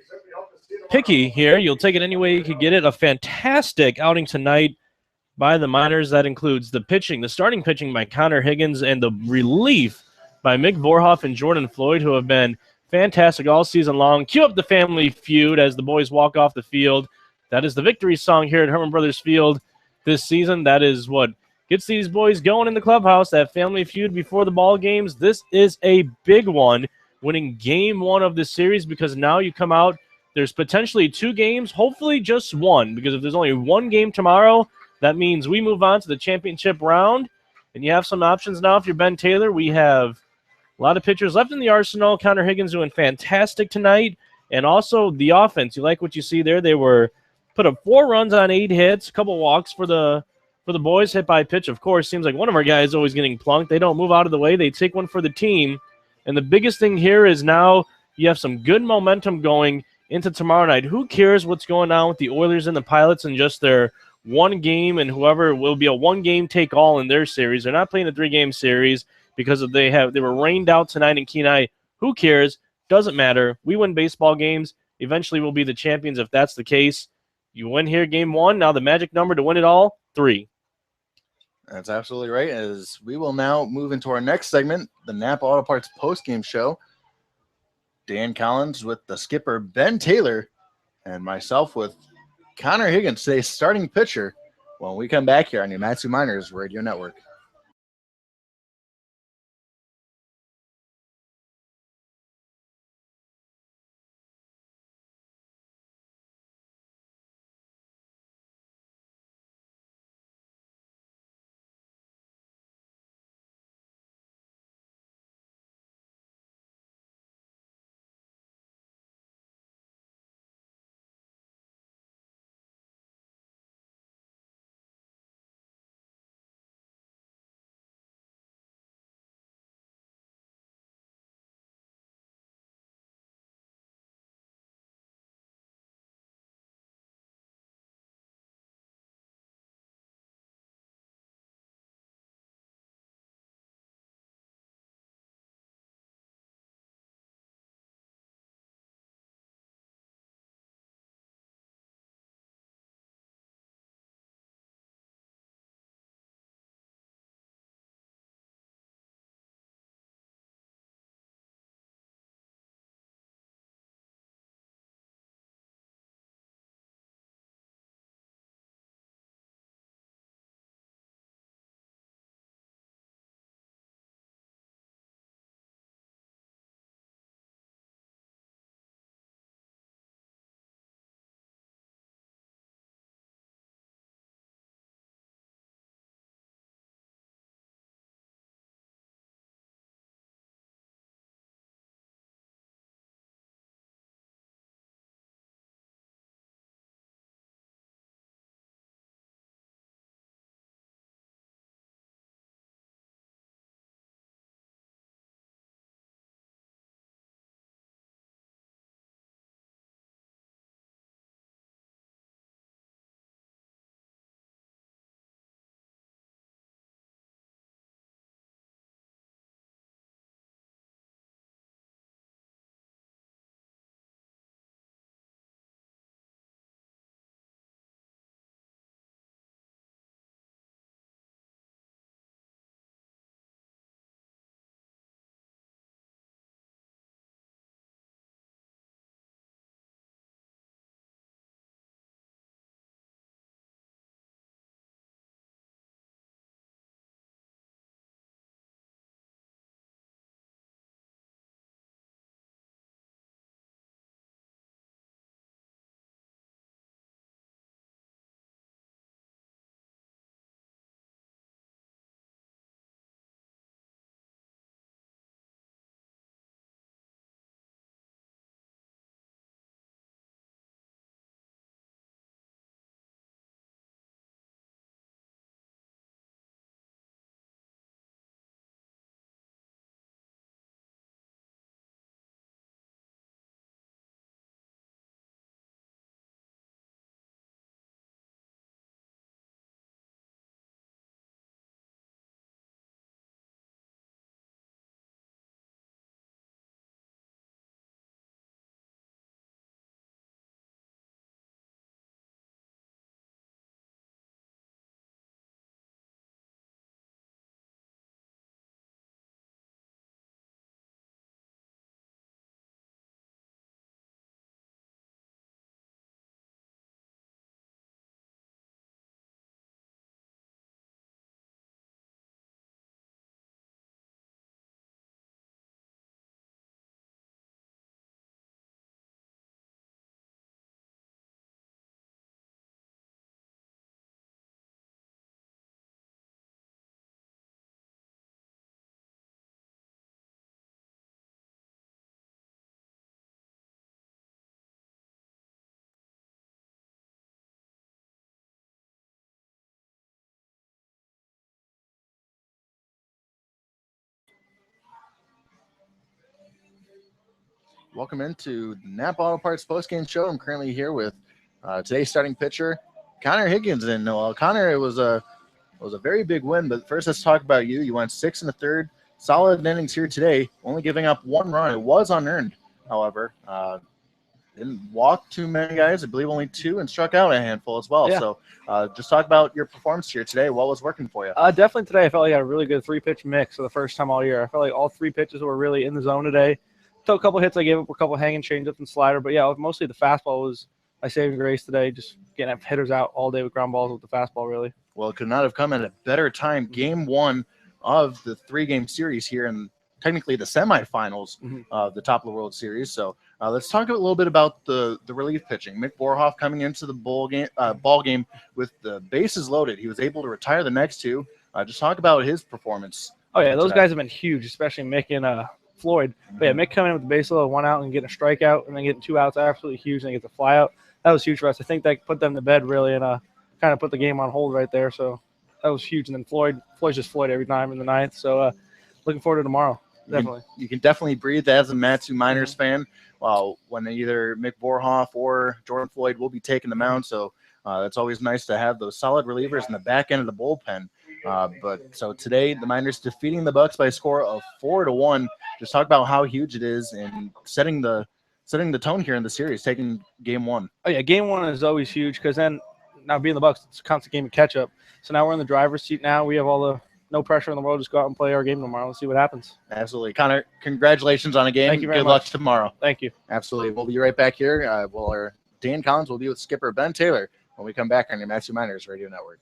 picky here. You'll take it any way you could get it. A fantastic outing tonight by the Miners. That includes the pitching, the starting pitching by Connor Higgins, and the relief by Mick Vorhoff and Jordan Floyd, who have been fantastic all season long. Cue up the family feud as the boys walk off the field. That is the victory song here at Herman Brothers Field this season. That is what gets these boys going in the clubhouse, that family feud before the ball games. This is a big one, winning game 1 of this series, because now you come out, there's potentially 2 games, hopefully just 1, because if there's only 1 game tomorrow, that means we move on to the championship round, and you have some options now. If you're Ben Taylor, we have a lot of pitchers left in the arsenal. Connor Higgins doing fantastic tonight, and also the offense. You like what you see there. They were put up 4 runs on 8 hits, a couple walks for the boys, hit by pitch. Of course, seems like one of our guys is always getting plunked. They don't move out of the way. They take one for the team, and the biggest thing here is now you have some good momentum going into tomorrow night. Who cares what's going on with the Oilers and the Pilots and just their 1 game, and whoever will be a 1-game take all in their series. They're not playing a 3-game series because they were rained out tonight in Kenai. Who cares? Doesn't matter. We win baseball games. Eventually we'll be the champions if that's the case. You win here game 1. Now the magic number to win it all, 3. That's absolutely right. As we will now move into our next segment, the Napa Auto Parts postgame show. Dan Collins with the skipper Ben Taylor, and myself with Connor Higgins, today's starting pitcher, when we come back here on the Matsu Miners Radio Network. Welcome into the Napa Auto Parts postgame show. I'm currently here with today's starting pitcher, Connor Higgins. And Connor, it was a very big win. But first, let's talk about you. You went 6 1/3, solid innings here today, only giving up 1 run. It was unearned, however. Didn't walk too many guys. I believe only 2, and struck out a handful as well. Yeah. So just talk about your performance here today. What was working for you? Definitely today, I felt like I had a really good 3-pitch mix for the first time all year. I felt like all 3 pitches were really in the zone today. Took a couple hits. I gave up a couple hanging changeups and slider. But, yeah, mostly the fastball was my saving grace today, just getting hitters out all day with ground balls with the fastball, really. Well, it could not have come at a better time. Game 1 of the 3-game series here, and technically the semifinals of the Top of the World Series. So let's talk a little bit about the relief pitching. Mick Vorhoff coming into the ball game with the bases loaded. He was able to retire the next 2. Just talk about his performance. Oh, yeah, those today. guys have been huge, especially Mick and Floyd. But, yeah, Mick coming in with the base load, 1 out and getting a strikeout, and then getting 2 outs, absolutely huge, and then gets a fly out. That was huge for us. I think that put them to bed, really, and kind of put the game on hold right there. So that was huge. And then Floyd's just Floyd every time in the 9th. So looking forward to tomorrow. Definitely. You can definitely breathe as a Matsu Miners fan. When either Mick Vorhoff or Jordan Floyd will be taking the mound. So it's always nice to have those solid relievers in the back end of the bullpen. So today the Miners defeating the Bucs by a score of 4-1. Just talk about how huge it is and setting the tone here in the series, taking game 1. Oh, yeah, game 1 is always huge because then now being the Bucs, it's a constant game of catch-up. So now we're in the driver's seat now. We have no pressure in the world. Just go out and play our game tomorrow and see what happens. Absolutely. Connor, congratulations on a game. Thank you very Good luck much. tomorrow. Thank you. Absolutely. We'll be right back here. Our Dan Collins will be with skipper Ben Taylor when we come back on your Matsu Miners Radio Network.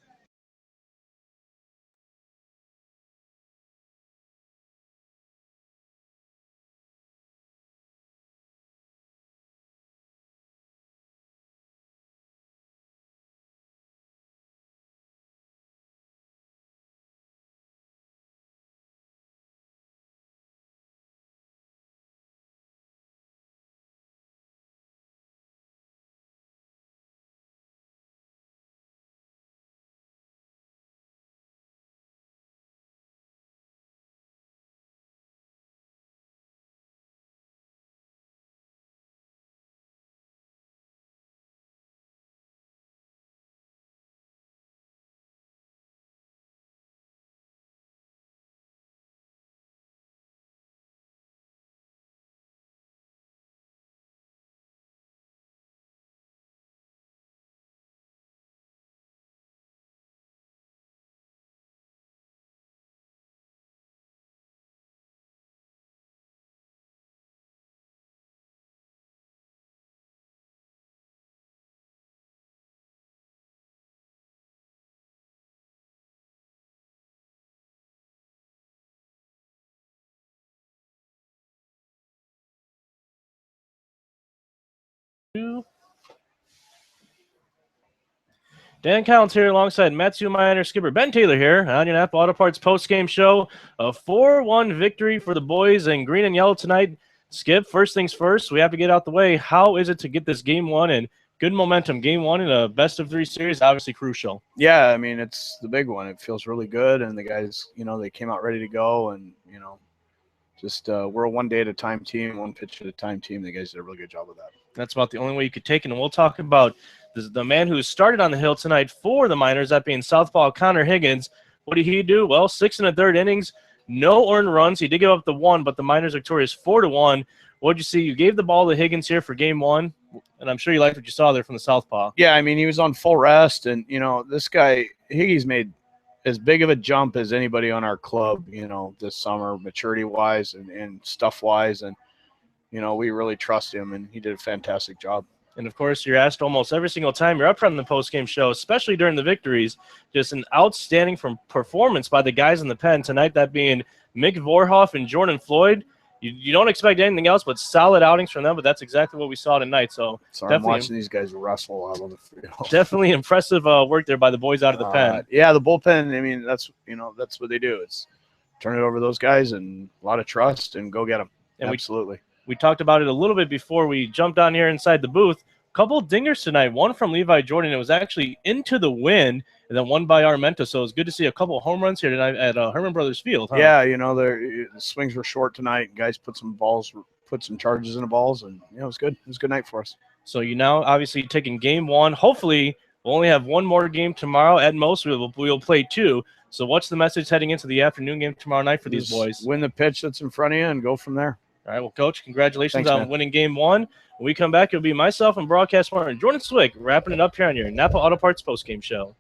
Dan Collins here alongside Matsu Miner skipper Ben Taylor here on your Napa Auto Parts post-game show. A 4-1 victory for the boys in green and yellow tonight. Skip, first things first, we have to get out the way. How is it to get this game 1 and good momentum? Game 1 in a best-of-3 series, obviously crucial. Yeah, I mean, it's the big one. It feels really good, and the guys, they came out ready to go, and, just we're a one-day-at-a-time team, one pitch-at-a-time team. The guys did a really good job of that. That's about the only way you could take it, and we'll talk about the man who started on the hill tonight for the Miners, that being southpaw Connor Higgins. What did he do? Well, 6 1/3 innings, no earned runs. He did give up the 1, but the Miners victorious 4-1. What did you see? You gave the ball to Higgins here for game 1, and I'm sure you liked what you saw there from the southpaw. Yeah, I mean, he was on full rest, and, this guy, Higgy's made as big of a jump as anybody on our club, this summer, maturity-wise and stuff-wise, and, we really trust him, and he did a fantastic job. And, of course, you're asked almost every single time you're up from the post-game show, especially during the victories, just an outstanding performance by the guys in the pen tonight, that being Mick Vorhoff and Jordan Floyd. You don't expect anything else but solid outings from them, but that's exactly what we saw tonight. So I'm watching these guys wrestle out on the field. Definitely impressive work there by the boys out of the pen. Yeah, the bullpen, I mean, that's what they do. It's turn it over to those guys and a lot of trust and go get them. And absolutely. We talked about it a little bit before we jumped on here inside the booth. A couple of dingers tonight, one from Levi Jordan. It was actually into the wind, and then one by Armento. So it was good to see a couple of home runs here tonight at Herman Brothers Field. Huh? Yeah, the swings were short tonight. Guys put some put some charges in the balls, and it was good. It was a good night for us. So you now obviously taking game one. Hopefully, we'll only have one more game tomorrow. At most, we'll play two. So what's the message heading into the afternoon game tomorrow night for these Just boys? win the pitch that's in front of you and go from there. All right, well, Coach, congratulations Thanks, on man. winning game one. When we come back, it'll be myself and broadcast partner Jordan Swick wrapping it up here on your Napa Auto Parts postgame show.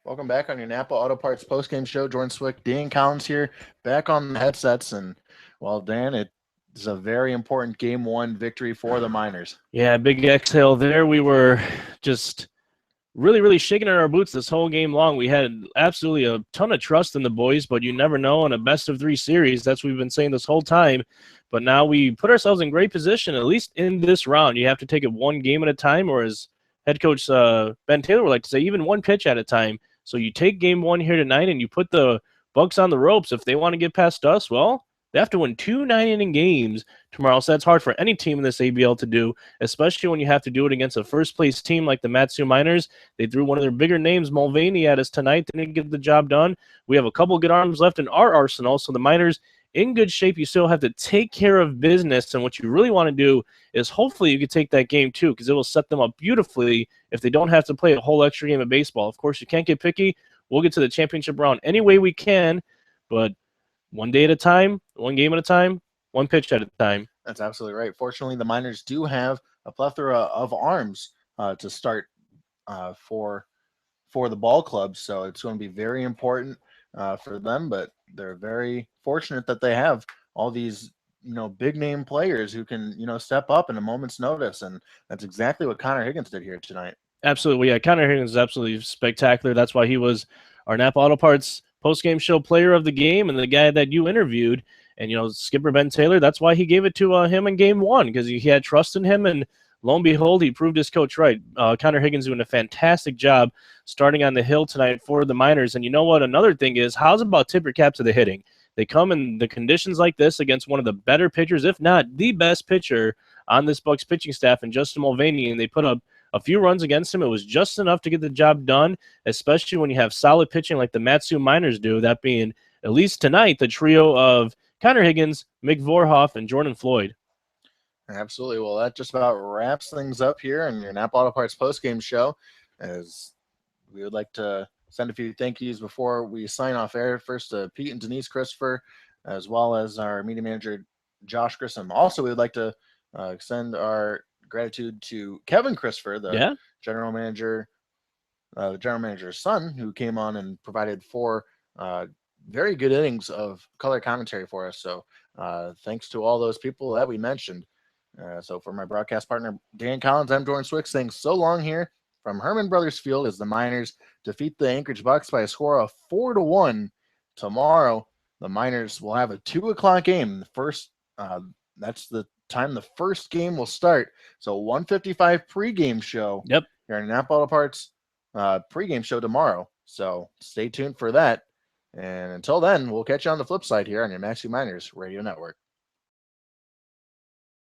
Welcome back on your Napa Auto Parts postgame show. Jordan Swick, Dan Collins here, back on the headsets. And, well, Dan, it is a very important game one victory for the Miners. Yeah, big exhale there. We were just really shaking in our boots this whole game long. We had absolutely a ton of trust in the boys, but you never know in a best-of-3 series. That's what we've been saying this whole time. But now we put ourselves in great position, at least in this round. You have to take it one game at a time, or as head coach Ben Taylor would like to say, even one pitch at a time. So you take game one here tonight, and you put the Bucs on the ropes. If they want to get past us, well, they have to win 2 9-inning games tomorrow. So that's hard for any team in this ABL to do, especially when you have to do it against a first-place team like the Matsu Miners. They threw one of their bigger names, Mulvaney, at us tonight. Didn't get the job done. We have a couple good arms left in our arsenal, so the Miners in good shape. You still have to take care of business, and what you really want to do is hopefully you can take that game too, because it will set them up beautifully if they don't have to play a whole extra game of baseball. Of course, you can't get picky. We'll get to the championship round any way we can, but one day at a time, one game at a time, one pitch at a time. That's absolutely right. Fortunately, the Miners do have a plethora of arms to start for the ball club, so it's going to be very important for them. But they're very fortunate that they have all these big name players who can step up in a moment's notice, and that's exactly what Connor Higgins did here tonight. Absolutely, yeah. Connor Higgins is absolutely spectacular. That's why he was our Napa Auto Parts post-game show player of the game and the guy that you interviewed. And, Skipper Ben Taylor, that's why he gave it to him in game one, because he had trust in him, and lo and behold, he proved his coach right. Connor Higgins doing a fantastic job starting on the hill tonight for the Miners. And you know what? Another thing is, how's about tip your cap to the hitting? They come in the conditions like this against one of the better pitchers, if not the best pitcher on this Bucs pitching staff, and Justin Mulvaney, and they put up a few runs against him. It was just enough to get the job done, especially when you have solid pitching like the Matsu Miners do, that being, at least tonight, the trio of Connor Higgins, Mick Vorhoff, and Jordan Floyd. Absolutely. Well, that just about wraps things up here in your Napa Auto Parts postgame show, as we would like to send a few thank yous before we sign off air. First to Pete and Denise Christopher, as well as our media manager, Josh Grissom. Also, we would like to extend our gratitude to Kevin Christopher, the general manager's son, who came on and provided 4 very good innings of color commentary for us. So thanks to all those people that we mentioned. So for my broadcast partner, Dan Collins, I'm Jordan Swick saying so long here from Herman Brothers Field as the Miners defeat the Anchorage Bucs by a score of 4-1 tomorrow. The Miners will have a 2:00 game. The first, that's the time the first game will start. So 1:55 pregame show. Yep. Here in Napa Auto Parts pregame show tomorrow. So stay tuned for that. And until then, we'll catch you on the flip side here on your Maxi Miners Radio Network.